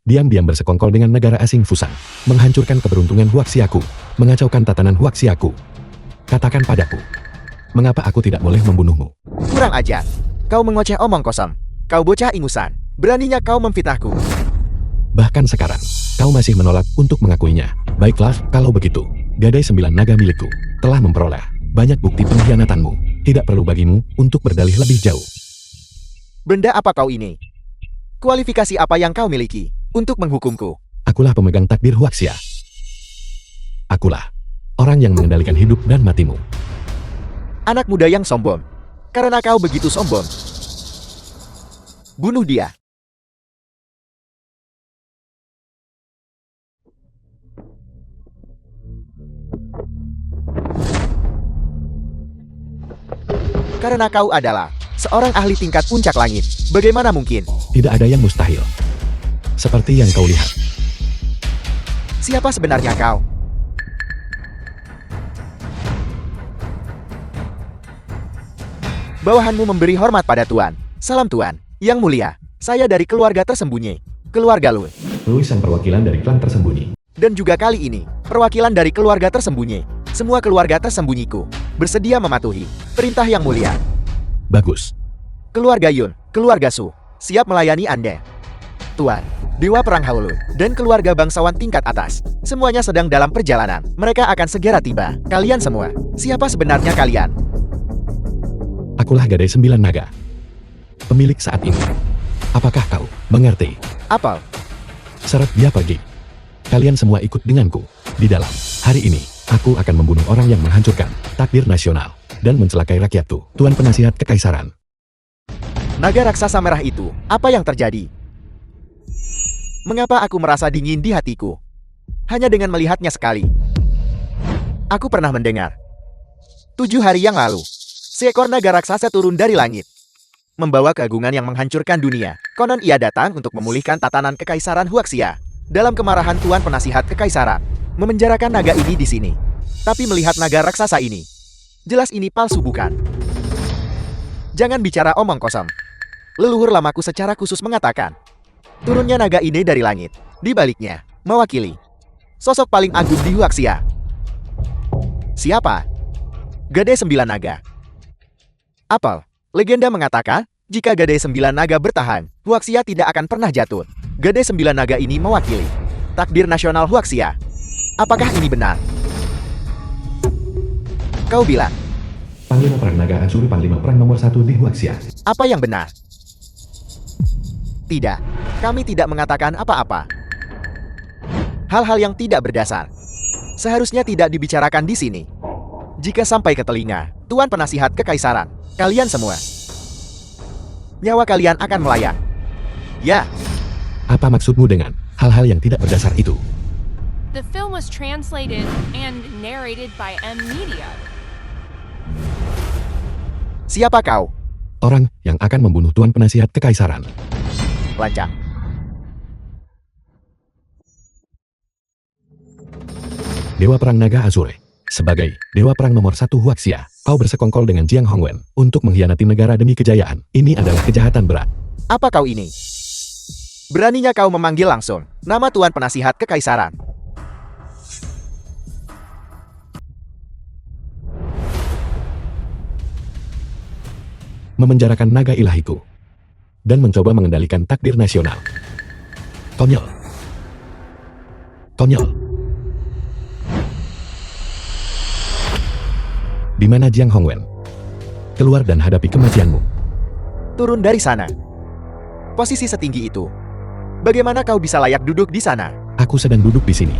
Speaker 2: diam-diam bersekongkol dengan negara asing Fusan, menghancurkan keberuntungan Huaxiaku, mengacaukan tatanan Huaxiaku. Katakan padaku, mengapa aku tidak boleh membunuhmu?
Speaker 3: Kurang ajar. Kau mengoceh omong kosong. Kau bocah ingusan. Beraninya kau memfitnahku.
Speaker 2: Bahkan sekarang, kau masih menolak untuk mengakuinya. Baiklah, kalau begitu, gadai 9 naga milikku telah memperoleh banyak bukti pengkhianatanmu. Tidak perlu bagimu untuk berdalih lebih jauh.
Speaker 3: Benda apa kau ini? Kualifikasi apa yang kau miliki untuk menghukumku?
Speaker 2: Akulah pemegang takdir Huaxia. Akulah orang yang mengendalikan hidup dan matimu.
Speaker 3: Anak muda yang sombong. Karena kau begitu sombong. Bunuh dia. Karena kau adalah seorang ahli tingkat puncak langit. Bagaimana mungkin?
Speaker 2: Tidak ada yang mustahil. Seperti yang kau lihat.
Speaker 3: Siapa sebenarnya kau? Bawahanmu memberi hormat pada Tuan. Salam Tuan. Yang mulia, saya dari keluarga tersembunyi. Keluarga Lu.
Speaker 2: Louis sang perwakilan dari klan tersembunyi.
Speaker 3: Dan juga kali ini, perwakilan dari keluarga tersembunyi. Semua keluarga tersembunyiku bersedia mematuhi perintah yang mulia.
Speaker 2: Bagus.
Speaker 3: Keluarga Yun, keluarga Su, siap melayani Anda. Tuan, Dewa Perang Haulu, dan keluarga bangsawan tingkat atas, semuanya sedang dalam perjalanan. Mereka akan segera tiba. Kalian semua, siapa sebenarnya kalian?
Speaker 2: Akulah gadai 9 naga. Pemilik saat ini. Apakah kau mengerti?
Speaker 3: Apel,
Speaker 2: Syarat dia pergi. Kalian semua ikut denganku. Di dalam hari ini, aku akan membunuh orang yang menghancurkan takdir nasional dan mencelakai rakyatku. Tuan Penasihat Kekaisaran.
Speaker 3: naga raksasa merah itu, apa yang terjadi? Mengapa aku merasa dingin di hatiku? Hanya dengan melihatnya sekali. Aku pernah mendengar. 7 hari yang lalu, seekor naga raksasa turun dari langit. Membawa keagungan yang menghancurkan dunia. Konon ia datang untuk memulihkan tatanan kekaisaran Huaxia. Dalam kemarahan Tuan Penasihat Kekaisaran, memenjarakan naga ini di sini. Tapi melihat naga raksasa ini, jelas ini palsu bukan? Jangan bicara omong kosong. Leluhur lamaku secara khusus mengatakan, turunnya naga ini dari langit. Di baliknya, mewakili sosok paling agung di Huaxia. Siapa? Gadai 9 naga. Apel, legenda mengatakan, jika Gadai 9 naga bertahan, Huaxia tidak akan pernah jatuh. Gadai 9 naga ini mewakili takdir nasional Huaxia. Apakah ini benar? Kau bilang,
Speaker 2: Panglima Perang Naga Asuri Panglima Perang nomor 1 di Huaxia.
Speaker 3: apa yang benar? Tidak, kami tidak mengatakan apa-apa. Hal-hal yang tidak berdasar seharusnya tidak dibicarakan di sini. Jika sampai ke telinga Tuan Penasihat Kekaisaran, kalian semua, nyawa kalian akan melayang. Ya,
Speaker 2: Apa maksudmu dengan hal-hal yang tidak berdasar itu?
Speaker 6: The film was translated and narrated by M Media.
Speaker 3: siapa kau?
Speaker 2: Orang yang akan membunuh Tuan Penasihat Kekaisaran.
Speaker 3: Lancang.
Speaker 2: Dewa Perang Naga Azure. Sebagai dewa perang nomor 1 Huaxia, kau bersekongkol dengan Jiang Hongwen untuk mengkhianati negara demi kejayaan. Ini adalah kejahatan berat.
Speaker 3: Apa kau ini? Beraninya kau memanggil langsung nama Tuan Penasihat Kekaisaran.
Speaker 2: Memenjarakan naga ilahiku dan mencoba mengendalikan takdir nasional. Konyol. Konyol. Di mana Jiang Hongwen? Keluar dan hadapi kematianmu.
Speaker 3: Turun dari sana. Posisi setinggi itu. Bagaimana kau bisa layak duduk di sana?
Speaker 2: Aku sedang duduk di sini.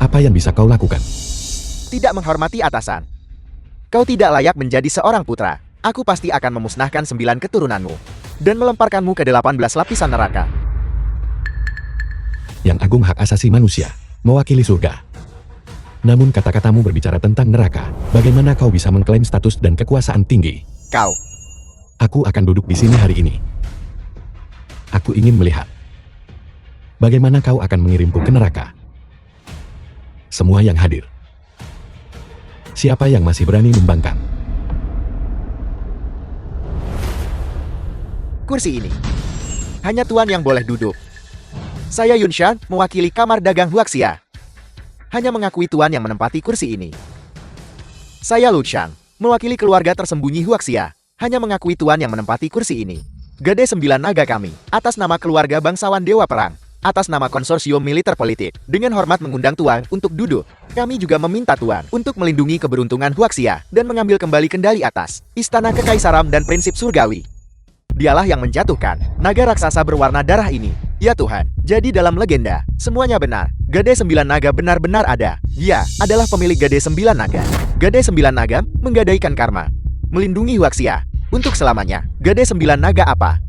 Speaker 2: Apa yang bisa kau lakukan?
Speaker 3: Tidak menghormati atasan. Kau tidak layak menjadi seorang putra. Aku pasti akan memusnahkan 9 keturunanmu dan melemparkanmu ke 18 lapisan neraka.
Speaker 2: Yang agung hak asasi manusia, mewakili surga. Namun kata-katamu berbicara tentang neraka. Bagaimana kau bisa mengklaim status dan kekuasaan tinggi?
Speaker 3: Kau.
Speaker 2: Aku akan duduk di sini hari ini. Aku ingin melihat bagaimana kau akan mengirimku ke neraka. Semua yang hadir. Siapa yang masih berani membangkang?
Speaker 3: Kursi ini. Hanya Tuan yang boleh duduk. Saya Yunshan, mewakili Kamar Dagang Huaxia. Hanya mengakui Tuan yang menempati kursi ini. Saya Luchang, mewakili keluarga tersembunyi Huaxia. Hanya mengakui Tuan yang menempati kursi ini. Gade 9 naga kami, atas nama keluarga bangsawan Dewa Perang, atas nama konsorsium militer politik, dengan hormat mengundang Tuan untuk duduk. Kami juga meminta Tuan untuk melindungi keberuntungan Huaxia dan mengambil kembali kendali atas Istana Kekaisaran dan prinsip surgawi. Dialah yang menjatuhkan naga raksasa berwarna darah ini. Ya Tuhan, jadi dalam legenda, semuanya benar. Gade 9 naga benar-benar ada. Dia adalah pemilik Gade 9 naga. Gade 9 naga menggadaikan karma. Melindungi Huaxia. Untuk selamanya, Gade 9 naga apa?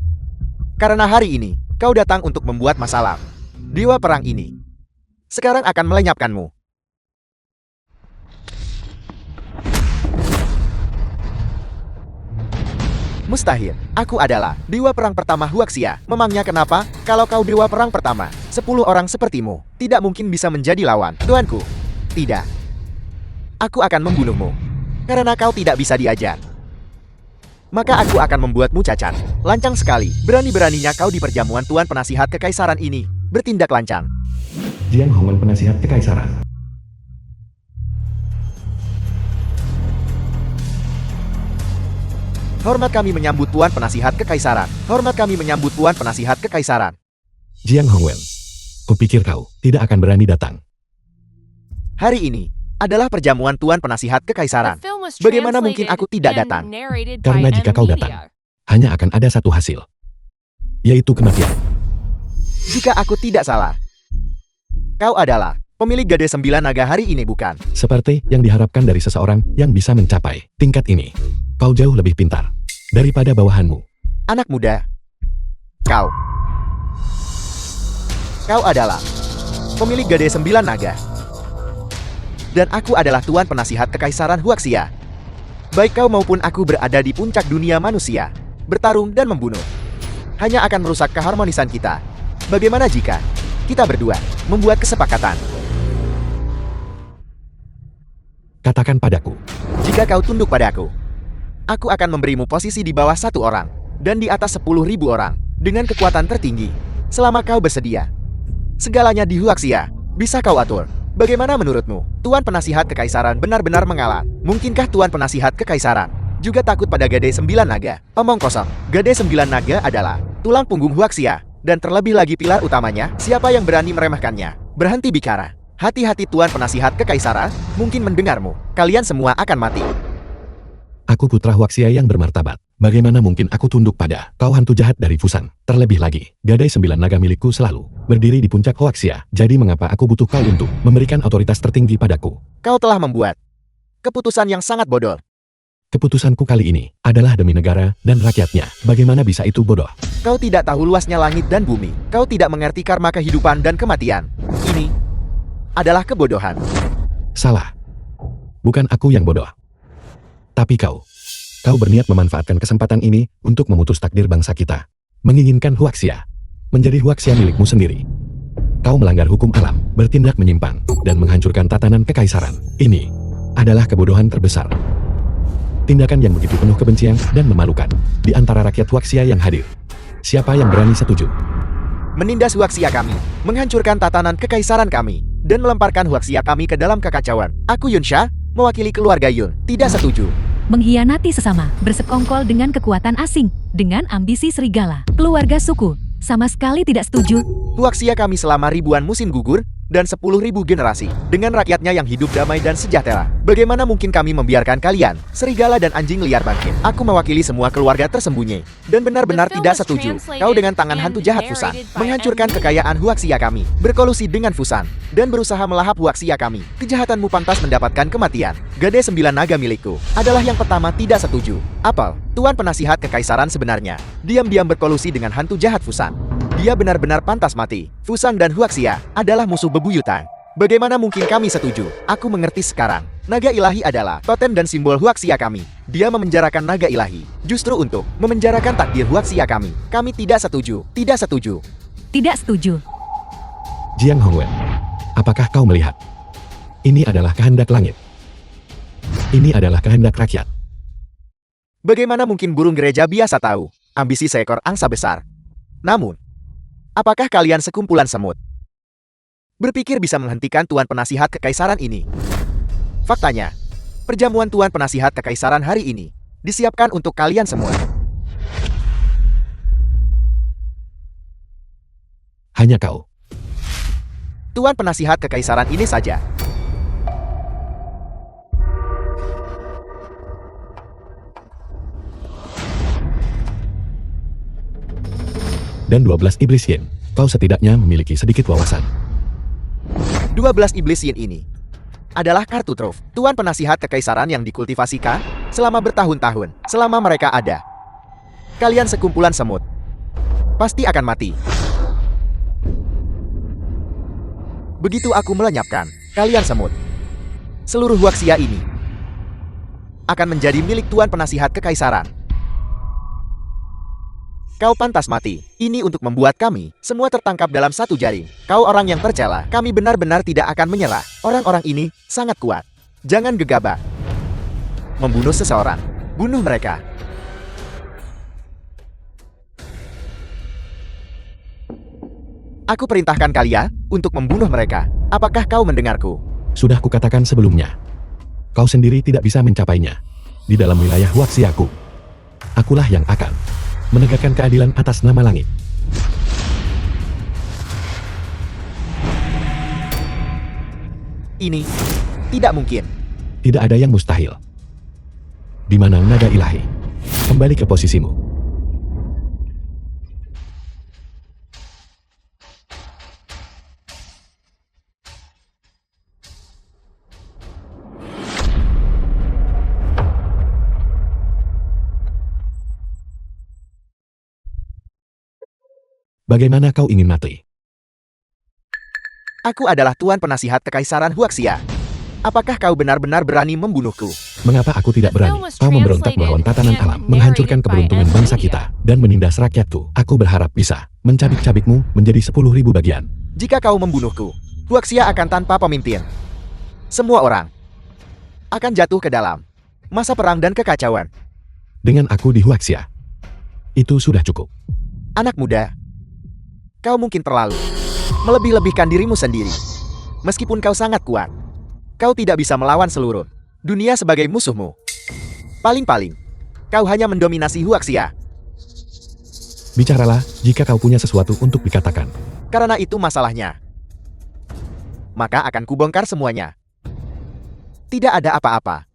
Speaker 3: Karena hari ini, kau datang untuk membuat masalah. Dewa perang ini sekarang akan melenyapkanmu. Mustahil. Aku adalah dewa perang pertama Huaxia. Memangnya kenapa? Kalau kau dewa perang pertama, 10 orang sepertimu tidak mungkin bisa menjadi lawan tuanku. Tidak. Aku akan membunuhmu. Karena kau tidak bisa diajar. Maka aku akan membuatmu cacat. Lancang sekali. Berani-beraninya kau di perjamuan Tuan Penasihat Kekaisaran ini bertindak lancang.
Speaker 2: Jiang Hongwen Penasihat Kekaisaran.
Speaker 3: Hormat kami menyambut Tuan Penasihat Kekaisaran. Hormat kami menyambut Tuan Penasihat Kekaisaran.
Speaker 2: Jiang Hongwen, kupikir kau tidak akan berani datang.
Speaker 3: Hari ini adalah perjamuan Tuan Penasihat Kekaisaran.
Speaker 6: The film was
Speaker 3: Bagaimana mungkin aku tidak
Speaker 6: translated
Speaker 3: datang?
Speaker 6: and narrated
Speaker 2: Karena
Speaker 6: by
Speaker 2: jika
Speaker 6: M
Speaker 2: kau
Speaker 6: Media.
Speaker 2: datang, hanya akan ada satu hasil, yaitu kematian.
Speaker 3: Jika aku tidak salah, kau adalah pemilik Gade 9 naga hari ini, bukan?
Speaker 2: Seperti yang diharapkan dari seseorang yang bisa mencapai tingkat ini. Kau jauh lebih pintar daripada bawahanmu.
Speaker 3: Anak muda. Kau adalah pemilik Gade 9 naga. Dan aku adalah Tuan Penasihat Kekaisaran Huaxia. Baik kau maupun aku berada di puncak dunia manusia, bertarung dan membunuh. Hanya akan merusak keharmonisan kita. Bagaimana jika kita berdua membuat kesepakatan?
Speaker 2: Katakan padaku,
Speaker 3: Jika kau tunduk padaku, aku akan memberimu posisi di bawah 1 orang dan di atas 10.000 orang dengan kekuatan tertinggi. Selama kau bersedia, segalanya di Huaxia bisa kau atur. Bagaimana menurutmu? Tuan Penasihat Kekaisaran benar-benar mengalah. Mungkinkah Tuan Penasihat Kekaisaran juga takut pada Gade 9 naga? Omong kosong. Gade 9 naga adalah tulang punggung Huaxia, dan terlebih lagi pilar utamanya. Siapa yang berani meremehkannya? Berhenti bicara. Hati-hati Tuan Penasihat Kekaisaran mungkin mendengarmu. Kalian semua akan mati.
Speaker 2: aku putra Huaxia yang bermartabat. Bagaimana mungkin aku tunduk pada kau hantu jahat dari Fusan? Terlebih lagi, Gade 9 naga milikku selalu berdiri di puncak Huaxia. Jadi mengapa aku butuh kau untuk memberikan otoritas tertinggi padaku?
Speaker 3: Kau telah membuat keputusan yang sangat bodoh.
Speaker 2: Keputusanku kali ini adalah demi negara dan rakyatnya. Bagaimana bisa itu bodoh?
Speaker 3: Kau tidak tahu luasnya langit dan bumi. Kau tidak mengerti karma kehidupan dan kematian. Ini adalah kebodohan.
Speaker 2: Salah. Bukan aku yang bodoh. Tapi kau berniat memanfaatkan kesempatan ini untuk memutus takdir bangsa kita. Menginginkan Huaxia menjadi Huaxia milikmu sendiri. Kau melanggar hukum alam, bertindak menyimpang, dan menghancurkan tatanan kekaisaran. Ini adalah kebodohan terbesar. Tindakan yang begitu penuh kebencian dan memalukan di antara rakyat Huaxia yang hadir. Siapa yang berani setuju?
Speaker 3: Menindas Huaxia kami, menghancurkan tatanan kekaisaran kami, dan melemparkan Huaxia kami ke dalam kekacauan. Aku Yunsha, mewakili keluarga Yun, tidak setuju.
Speaker 1: Mengkhianati sesama, bersekongkol dengan kekuatan asing, dengan ambisi serigala. Keluarga suku, sama sekali tidak setuju.
Speaker 3: Huaxia kami selama ribuan musim gugur, dan 10.000 generasi, dengan rakyatnya yang hidup damai dan sejahtera. Bagaimana mungkin kami membiarkan kalian, serigala dan anjing liar bangkit? Aku mewakili semua keluarga tersembunyi, dan benar-benar tidak setuju. Kau dengan tangan hantu jahat Fusan, menghancurkan kekayaan Huaxia kami, berkolusi dengan Fusan, dan berusaha melahap Huaxia kami. Kejahatanmu pantas mendapatkan kematian. Gadai 9 naga milikku adalah yang pertama tidak setuju. Apel, Tuan Penasihat Kekaisaran sebenarnya, diam-diam berkolusi dengan hantu jahat Fusan. Dia benar-benar pantas mati. Fusan dan Huaxia adalah musuh bebuyutan. Bagaimana mungkin kami setuju? Aku mengerti sekarang. Naga ilahi adalah totem dan simbol Huaxia kami. Dia memenjarakan naga ilahi, justru untuk memenjarakan takdir Huaxia kami. Kami tidak setuju. Tidak setuju.
Speaker 1: Tidak setuju.
Speaker 2: Jiang Hongwen, apakah kau melihat? Ini adalah kehendak langit. Ini adalah kehendak rakyat.
Speaker 3: Bagaimana mungkin burung gereja biasa tahu ambisi seekor angsa besar? Namun, apakah kalian sekumpulan semut? Berpikir bisa menghentikan Tuan Penasihat Kekaisaran ini? Faktanya, perjamuan Tuan Penasihat Kekaisaran hari ini disiapkan untuk kalian semua.
Speaker 2: Hanya kau.
Speaker 3: Tuan Penasihat Kekaisaran ini saja.
Speaker 2: Dan 12 iblis yin. Kau setidaknya memiliki sedikit wawasan.
Speaker 3: 12 iblis yin ini adalah kartu truf Tuan Penasihat Kekaisaran yang dikultivasi Ka selama bertahun-tahun. Selama mereka ada, kalian sekumpulan semut pasti akan mati. Begitu aku melenyapkan kalian semut, seluruh Huaxia ini akan menjadi milik Tuan Penasihat Kekaisaran. Kau pantas mati. Ini untuk membuat kami semua tertangkap dalam satu jaring. Kau orang yang tercela. Kami benar-benar tidak akan menyela. Orang-orang ini sangat kuat. Jangan gegabah. Membunuh seseorang. Bunuh mereka. Aku perintahkan kalian untuk membunuh mereka. Apakah kau mendengarku?
Speaker 2: Sudah kukatakan sebelumnya. Kau sendiri tidak bisa mencapainya. Di dalam wilayah Huaxiaku, akulah yang akan menegakkan keadilan atas nama langit.
Speaker 3: Ini tidak mungkin.
Speaker 2: Tidak ada yang mustahil. Di mana naga ilahi? Kembali ke posisimu. Bagaimana kau ingin mati?
Speaker 3: Aku adalah Tuan Penasihat Kekaisaran Huaxia. Apakah kau benar-benar berani membunuhku?
Speaker 2: Mengapa aku tidak berani? Kau memberontak melawan tatanan alam, menghancurkan keberuntungan bangsa kita, dan menindas rakyatku. Aku berharap bisa mencabik-cabikmu menjadi 10.000 bagian.
Speaker 3: Jika kau membunuhku, Huaxia akan tanpa pemimpin. Semua orang akan jatuh ke dalam masa perang dan kekacauan.
Speaker 2: Dengan aku di Huaxia, itu sudah cukup.
Speaker 3: Anak muda, kau mungkin terlalu melebih-lebihkan dirimu sendiri. Meskipun kau sangat kuat, kau tidak bisa melawan seluruh dunia sebagai musuhmu. Paling-paling, kau hanya mendominasi Huaxia.
Speaker 2: Bicaralah jika kau punya sesuatu untuk dikatakan.
Speaker 3: Karena itu masalahnya. Maka akan kubongkar semuanya. Tidak ada apa-apa.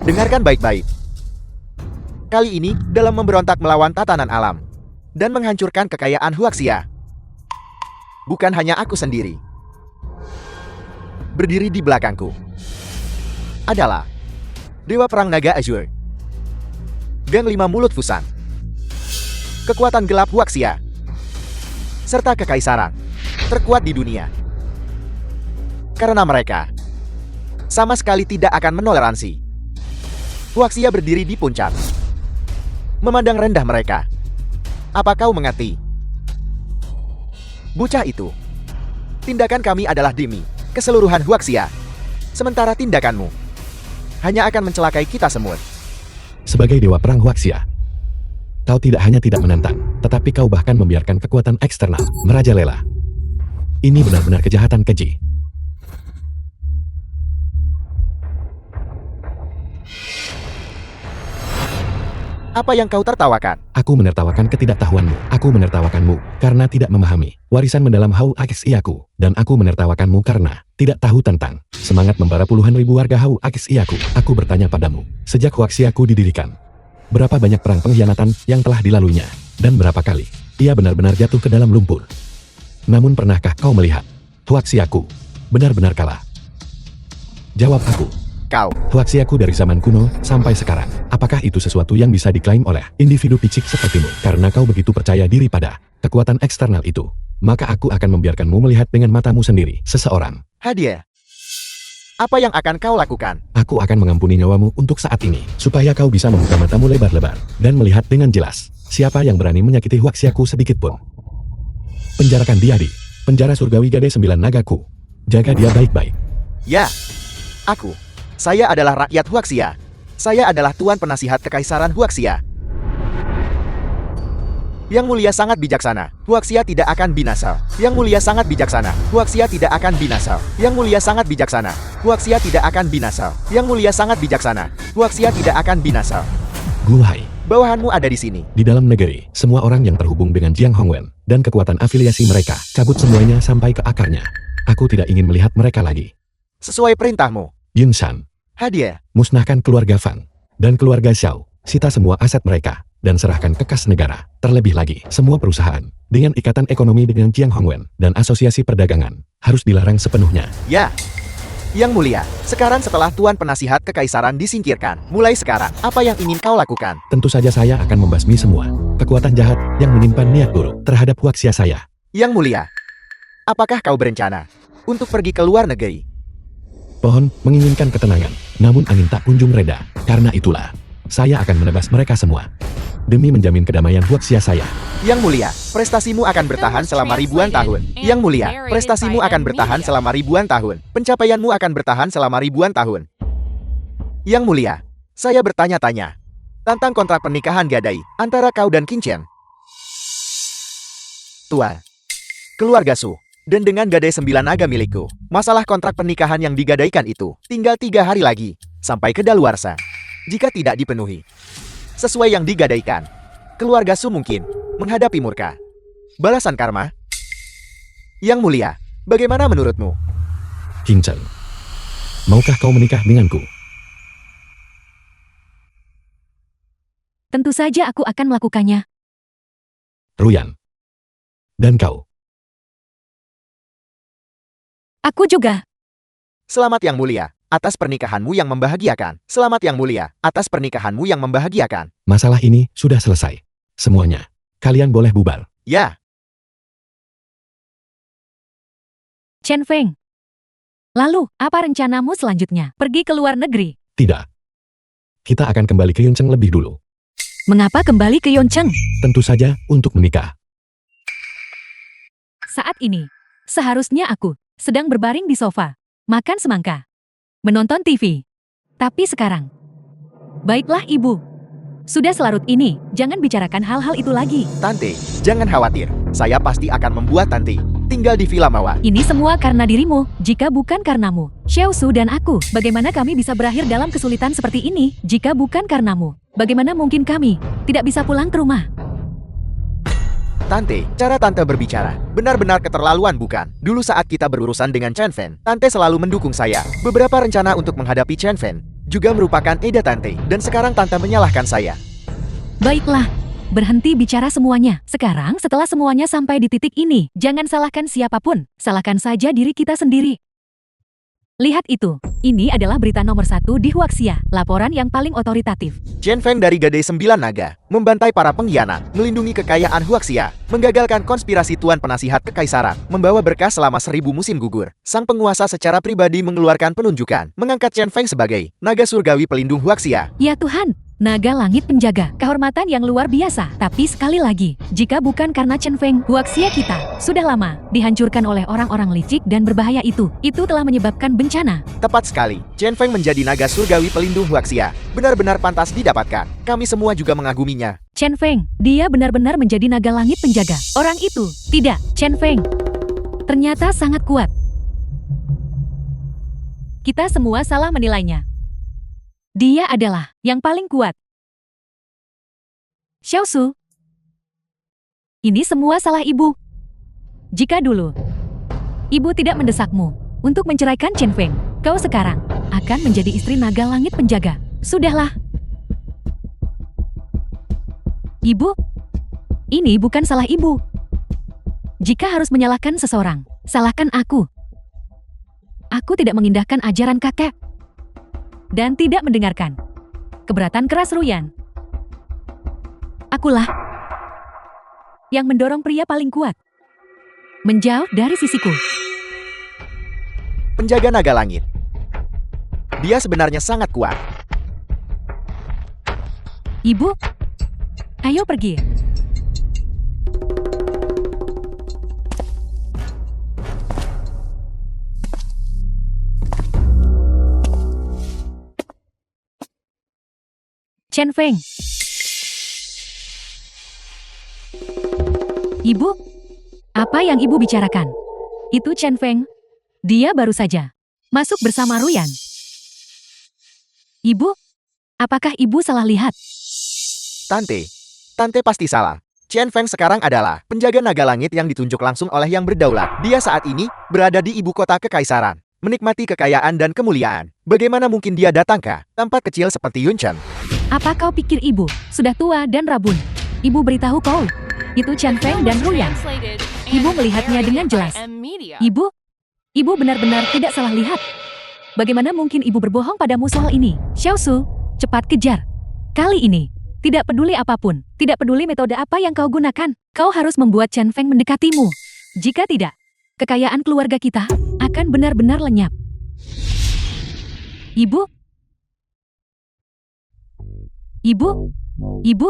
Speaker 3: Dengarkan baik-baik. Kali ini, dalam memberontak melawan tatanan alam dan menghancurkan kekayaan Huaxia, bukan hanya aku sendiri. Berdiri di belakangku adalah Dewa Perang Naga Azure, Gang 5 Mulut Fusan, kekuatan gelap Huaxia, serta kekaisaran terkuat di dunia. Karena mereka sama sekali tidak akan menoleransi Huaxia berdiri di puncak, memandang rendah mereka. Apa kau mengerti? Bocah itu, tindakan kami adalah demi keseluruhan Huaxia. Sementara tindakanmu hanya akan mencelakai kita semua.
Speaker 2: Sebagai dewa perang Huaxia, kau tidak hanya tidak menantang, tetapi kau bahkan membiarkan kekuatan eksternal merajalela. Ini benar-benar kejahatan keji.
Speaker 3: Apa yang kau tertawakan?
Speaker 2: Aku menertawakan ketidaktahuanmu. Aku menertawakanmu karena tidak memahami warisan mendalam Huaxiaku. Dan aku menertawakanmu karena tidak tahu tentang semangat membara puluhan ribu warga Huaxiaku. Aku bertanya padamu, sejak Huaxiaku didirikan, berapa banyak perang pengkhianatan yang telah dilaluinya? Dan berapa kali ia benar-benar jatuh ke dalam lumpur? Namun pernahkah kau melihat Huaxiaku benar-benar kalah? Jawab aku.
Speaker 3: Kau.
Speaker 2: Huaxiaku dari zaman kuno sampai sekarang. Apakah itu sesuatu yang bisa diklaim oleh individu picik sepertimu? Karena kau begitu percaya diri pada kekuatan eksternal itu, maka aku akan membiarkanmu melihat dengan matamu sendiri seseorang.
Speaker 3: Hadiah. Apa yang akan kau lakukan?
Speaker 2: Aku akan mengampuni nyawamu untuk saat ini, supaya kau bisa membuka matamu lebar-lebar dan melihat dengan jelas siapa yang berani menyakiti Huaxiaku sedikit pun. Penjarakan dia di penjara surgawi Gade 9 Nagaku. Jaga dia baik-baik.
Speaker 3: Ya. Aku. Saya adalah rakyat Huaxia. Saya adalah Tuan Penasihat Kekaisaran Huaxia. Yang mulia sangat bijaksana. Huaxia tidak akan binasa. Yang mulia sangat bijaksana. Huaxia tidak akan binasa. Yang mulia sangat bijaksana. Huaxia tidak akan binasa. Yang mulia sangat bijaksana. Huaxia tidak akan binasa.
Speaker 2: Guhai.
Speaker 3: Bawahanmu ada di sini.
Speaker 2: Di dalam negeri, semua orang yang terhubung dengan Jiang Hongwen dan kekuatan afiliasi mereka, cabut semuanya sampai ke akarnya. Aku tidak ingin melihat mereka lagi.
Speaker 3: Sesuai perintahmu.
Speaker 2: Yun Shan.
Speaker 3: Hadiah.
Speaker 2: Musnahkan keluarga Fang dan keluarga Xiao, sita semua aset mereka, dan serahkan ke kas negara. Terlebih lagi, semua perusahaan dengan ikatan ekonomi dengan Jiang Hongwen dan asosiasi perdagangan harus dilarang sepenuhnya.
Speaker 3: Ya. Yang mulia, sekarang setelah Tuan Penasihat Kekaisaran disingkirkan, mulai sekarang, apa yang ingin kau lakukan?
Speaker 2: Tentu saja saya akan membasmi semua kekuatan jahat yang menyimpan niat buruk terhadap Huaxia saya.
Speaker 3: Yang mulia, apakah kau berencana untuk pergi ke luar negeri?
Speaker 2: Pohon menginginkan ketenangan, namun angin tak kunjung reda. Karena itulah, saya akan menebas mereka semua demi menjamin kedamaian Huaxia saya.
Speaker 3: Yang mulia, prestasimu akan bertahan selama ribuan tahun. Yang mulia, prestasimu akan bertahan selama ribuan tahun. Pencapaianmu akan bertahan selama ribuan tahun. Yang mulia, saya bertanya-tanya tentang kontrak pernikahan gadai antara kau dan Qin Chen. Tua, keluarga Su, dan dengan gadai 9 naga milikku. Masalah kontrak pernikahan yang digadaikan itu tinggal 3 hari lagi sampai kedaluarsa. Jika tidak dipenuhi sesuai yang digadaikan, keluarga Su mungkin menghadapi murka. Balasan karma. Yang mulia, bagaimana menurutmu?
Speaker 2: Qin Chen, maukah kau menikah denganku?
Speaker 1: Tentu saja aku akan melakukannya.
Speaker 2: Ruyan. Dan kau.
Speaker 1: Aku juga.
Speaker 3: Selamat yang mulia, atas pernikahanmu yang membahagiakan. Selamat yang mulia, atas pernikahanmu yang membahagiakan.
Speaker 2: Masalah ini sudah selesai. Semuanya. Kalian boleh bubar.
Speaker 3: Ya,
Speaker 1: Chen Feng. Lalu, apa rencanamu selanjutnya? Pergi ke luar negeri?
Speaker 2: Tidak. Kita akan kembali ke Yuncheng lebih dulu.
Speaker 1: Mengapa kembali ke Yoncheng?
Speaker 2: Tentu saja untuk menikah.
Speaker 1: Saat ini, seharusnya aku sedang berbaring di sofa, makan semangka, menonton TV. Tapi sekarang, baiklah ibu. Sudah selarut ini, jangan bicarakan hal-hal itu lagi.
Speaker 3: Tante, jangan khawatir. Saya pasti akan membuat Tante tinggal di Villa Mawar.
Speaker 1: Ini semua karena dirimu, jika bukan karenamu. Xiao Su dan aku, bagaimana kami bisa berakhir dalam kesulitan seperti ini? Jika bukan karenamu, bagaimana mungkin kami tidak bisa pulang ke rumah?
Speaker 3: Tante, cara Tante berbicara benar-benar keterlaluan bukan? Dulu saat kita berurusan dengan Chen Fen, Tante selalu mendukung saya. Beberapa rencana untuk menghadapi Chen Fen juga merupakan ide Tante, dan sekarang Tante menyalahkan saya.
Speaker 1: Baiklah, berhenti bicara semuanya. Sekarang setelah semuanya sampai di titik ini, jangan salahkan siapapun, salahkan saja diri kita sendiri. Lihat itu, ini adalah berita nomor 1 di Huaxia, laporan yang paling otoritatif.
Speaker 3: Chen Feng dari Gadai 9 Naga membantai para pengkhianat, melindungi kekayaan Huaxia, menggagalkan konspirasi Tuan Penasihat Kekaisaran, membawa berkah selama 1000 musim gugur. Sang penguasa secara pribadi mengeluarkan penunjukan, mengangkat Chen Feng sebagai naga surgawi pelindung Huaxia.
Speaker 1: Ya Tuhan, Naga langit penjaga, kehormatan yang luar biasa. Tapi sekali lagi, jika bukan karena Chen Feng, Huaxia kita sudah lama dihancurkan oleh orang-orang licik dan berbahaya itu. Itu telah menyebabkan bencana.
Speaker 3: Tepat sekali, Chen Feng menjadi naga surgawi pelindung Huaxia. Benar-benar pantas didapatkan. Kami semua juga mengaguminya.
Speaker 1: Chen Feng, dia benar-benar menjadi naga langit penjaga. Orang itu, tidak, Chen Feng. Ternyata sangat kuat. Kita semua salah menilainya. Dia adalah yang paling kuat. Xiaosu, ini semua salah ibu. Jika dulu, ibu tidak mendesakmu untuk menceraikan Chen Feng, kau sekarang akan menjadi istri naga langit penjaga. Sudahlah. Ibu, ini bukan salah ibu. Jika harus menyalahkan seseorang, salahkan aku. Aku tidak mengindahkan ajaran kakek. Dan tidak mendengarkan keberatan keras Ruyan. Akulah yang mendorong pria paling kuat menjauh dari sisiku.
Speaker 3: Penjaga naga langit. Dia sebenarnya sangat kuat.
Speaker 1: Ibu, ayo pergi. Chen Feng. Ibu, apa yang ibu bicarakan? Itu Chen Feng. Dia baru saja masuk bersama Ruyan. Ibu, apakah ibu salah lihat?
Speaker 3: Tante pasti salah. Chen Feng sekarang adalah penjaga naga langit yang ditunjuk langsung oleh yang berdaulat. Dia saat ini berada di ibu kota kekaisaran, menikmati kekayaan dan kemuliaan. Bagaimana mungkin dia datang ke tempat kecil seperti Yunchen?
Speaker 1: Apa kau pikir ibu sudah tua dan rabun? Ibu beritahu kau, itu Chen Feng dan Ruyan. Ibu melihatnya dengan jelas. Ibu benar-benar tidak salah lihat. Bagaimana mungkin ibu berbohong padamu soal ini? Xiaosu, cepat kejar. Kali ini, tidak peduli apapun, tidak peduli metode apa yang kau gunakan, kau harus membuat Chen Feng mendekatimu. Jika tidak, kekayaan keluarga kita akan benar-benar lenyap. Ibu? Ibu?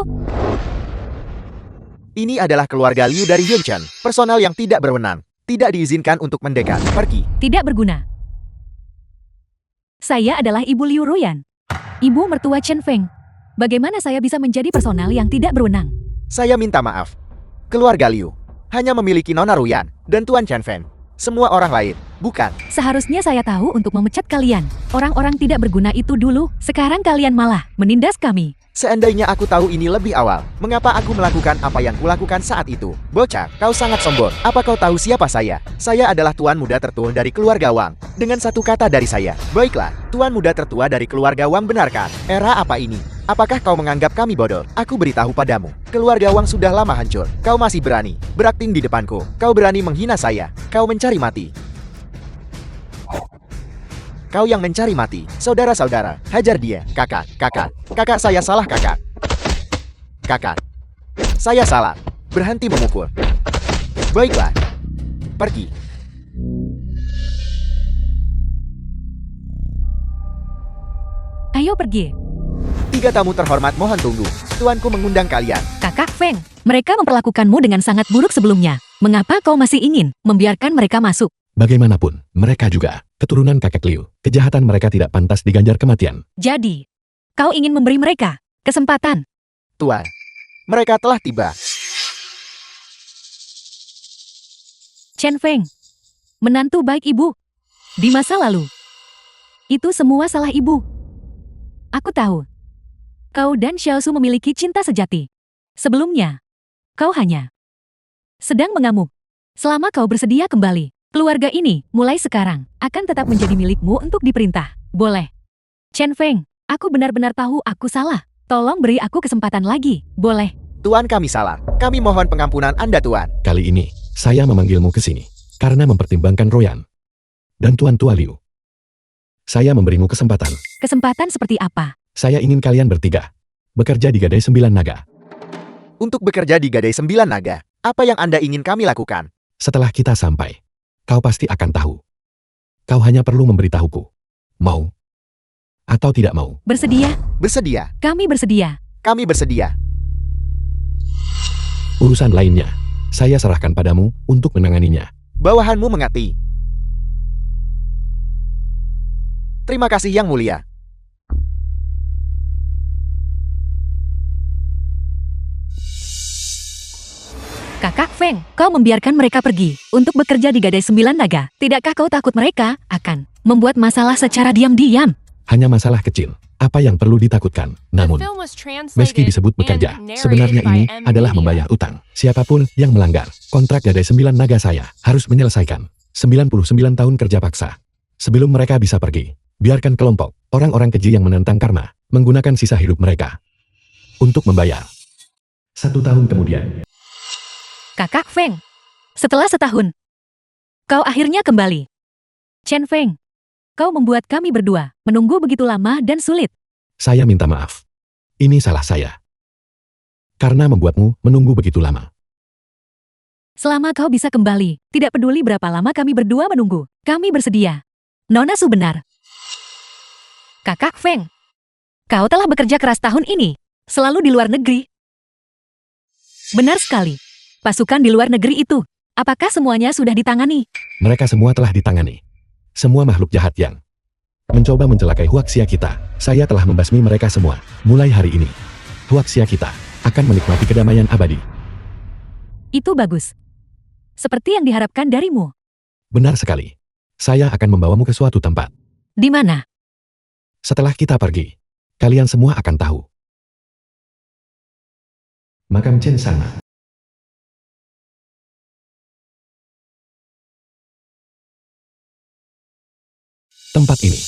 Speaker 3: Ini adalah keluarga Liu dari Yunchen, personal yang tidak berwenang, tidak diizinkan untuk mendekat. Pergi.
Speaker 1: Tidak berguna. Saya adalah Ibu Liu Ruyan. Ibu mertua Chen Feng. Bagaimana saya bisa menjadi personal yang tidak berwenang?
Speaker 3: Saya minta maaf. Keluarga Liu hanya memiliki Nona Ruyan dan Tuan Chen Feng. Semua orang lain, bukan.
Speaker 1: Seharusnya saya tahu untuk memecat kalian. Orang-orang tidak berguna itu dulu. Sekarang kalian malah menindas kami.
Speaker 3: Seandainya aku tahu ini lebih awal, mengapa aku melakukan apa yang kulakukan saat itu? Bocah, kau sangat sombong. Apa kau tahu siapa saya? Saya adalah tuan muda tertua dari keluarga Wang. Dengan satu kata dari saya. Baiklah, tuan muda tertua dari keluarga Wang benarkan. Era apa ini? Apakah kau menganggap kami bodoh? Aku beritahu padamu, keluarga Wang sudah lama hancur. Kau masih berani berakting di depanku. Kau berani menghina saya. Kau mencari mati. Kau yang mencari mati. Saudara-saudara, hajar dia. Kakak. Kakak saya salah, kakak. Kakak. Saya salah. Berhenti memukul. Baiklah. Pergi.
Speaker 1: Ayo pergi.
Speaker 3: 3 tamu terhormat mohon tunggu. Tuanku mengundang kalian.
Speaker 1: Kakak Feng, mereka memperlakukanmu dengan sangat buruk sebelumnya. Mengapa kau masih ingin membiarkan mereka masuk?
Speaker 2: Bagaimanapun, mereka juga keturunan kakek Liu. Kejahatan mereka tidak pantas diganjar kematian.
Speaker 1: Jadi, kau ingin memberi mereka kesempatan?
Speaker 3: Tuan, mereka telah tiba.
Speaker 1: Chen Feng, menantu baik ibu. Di masa lalu, itu semua salah ibu. Aku tahu, kau dan Xiaosu memiliki cinta sejati. Sebelumnya, kau hanya sedang mengamuk. Selama kau bersedia kembali, keluarga ini mulai sekarang akan tetap menjadi milikmu untuk diperintah. Boleh. Chen Feng, aku benar-benar tahu aku salah. Tolong beri aku kesempatan lagi. Boleh.
Speaker 3: Tuan, kami salah. Kami mohon pengampunan Anda, Tuan.
Speaker 2: Kali ini, saya memanggilmu ke sini karena mempertimbangkan Royan dan Tuan Tua Liu. Saya memberimu kesempatan.
Speaker 1: Kesempatan seperti apa?
Speaker 2: Saya ingin kalian bertiga bekerja di Gadai 9 Naga.
Speaker 3: Untuk bekerja di Gadai 9 Naga, apa yang Anda ingin kami lakukan?
Speaker 2: Setelah kita sampai, kau pasti akan tahu. Kau hanya perlu memberitahuku. Mau atau tidak mau?
Speaker 1: Bersedia?
Speaker 3: Bersedia.
Speaker 1: Kami bersedia.
Speaker 3: Kami bersedia.
Speaker 2: Urusan lainnya, saya serahkan padamu untuk menanganinya.
Speaker 3: Bawahanmu mengerti. Terima kasih Yang Mulia.
Speaker 1: Kakak Feng, kau membiarkan mereka pergi untuk bekerja di Gadai 9 Naga. Tidakkah kau takut mereka akan membuat masalah secara diam-diam?
Speaker 2: Hanya masalah kecil. Apa yang perlu ditakutkan?
Speaker 6: The
Speaker 2: Namun,
Speaker 6: film was translated
Speaker 2: meski disebut bekerja,
Speaker 6: and
Speaker 2: sebenarnya
Speaker 6: narrated
Speaker 2: ini
Speaker 6: by M.
Speaker 2: adalah
Speaker 6: Media.
Speaker 2: membayar utang. Siapapun yang melanggar kontrak Gadai 9 Naga saya harus menyelesaikan 99 tahun kerja paksa. Sebelum mereka bisa pergi, biarkan kelompok orang-orang keji yang menentang karma menggunakan sisa hidup mereka untuk membayar. 1 tahun kemudian,
Speaker 1: Kakak Feng, setelah setahun, kau akhirnya kembali. Chen Feng, kau membuat kami berdua menunggu begitu lama dan sulit.
Speaker 2: saya minta maaf. Ini salah saya. Karena membuatmu menunggu begitu lama.
Speaker 1: Selama kau bisa kembali, tidak peduli berapa lama kami berdua menunggu, kami bersedia. Nona Su benar. Kakak Feng, kau telah bekerja keras tahun ini, selalu di luar negeri. Benar sekali. Pasukan di luar negeri itu, apakah semuanya sudah ditangani?
Speaker 2: Mereka semua telah ditangani. Semua makhluk jahat yang mencoba mencelakai Huaxia kita, saya telah membasmi mereka semua. Mulai hari ini, Huaxia kita akan menikmati kedamaian abadi.
Speaker 1: Itu bagus. Seperti yang diharapkan darimu.
Speaker 2: Benar sekali. Saya akan membawamu ke suatu tempat.
Speaker 1: Di mana?
Speaker 2: Setelah kita pergi, kalian semua akan tahu. Makam Chen sana. Tempat ini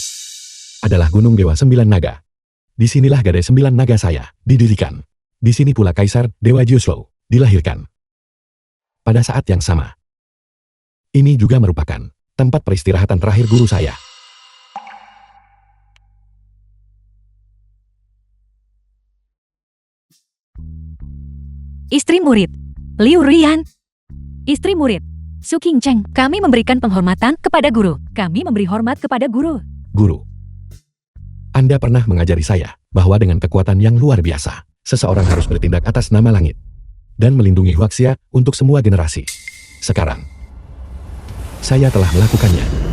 Speaker 2: adalah Gunung Dewa 9 Naga. Disinilah Gadai 9 Naga saya didirikan. Di sini pula Kaisar Dewa Jiushou dilahirkan. Pada saat yang sama, ini juga merupakan tempat peristirahatan terakhir guru saya.
Speaker 1: Istri murid, Liu Rian. Istri murid, Su Qingcheng. Kami memberikan penghormatan kepada guru. Kami memberi hormat kepada guru.
Speaker 2: Guru, Anda pernah mengajari saya bahwa dengan kekuatan yang luar biasa, seseorang harus bertindak atas nama langit dan melindungi Huaxia untuk semua generasi. Sekarang, saya telah melakukannya.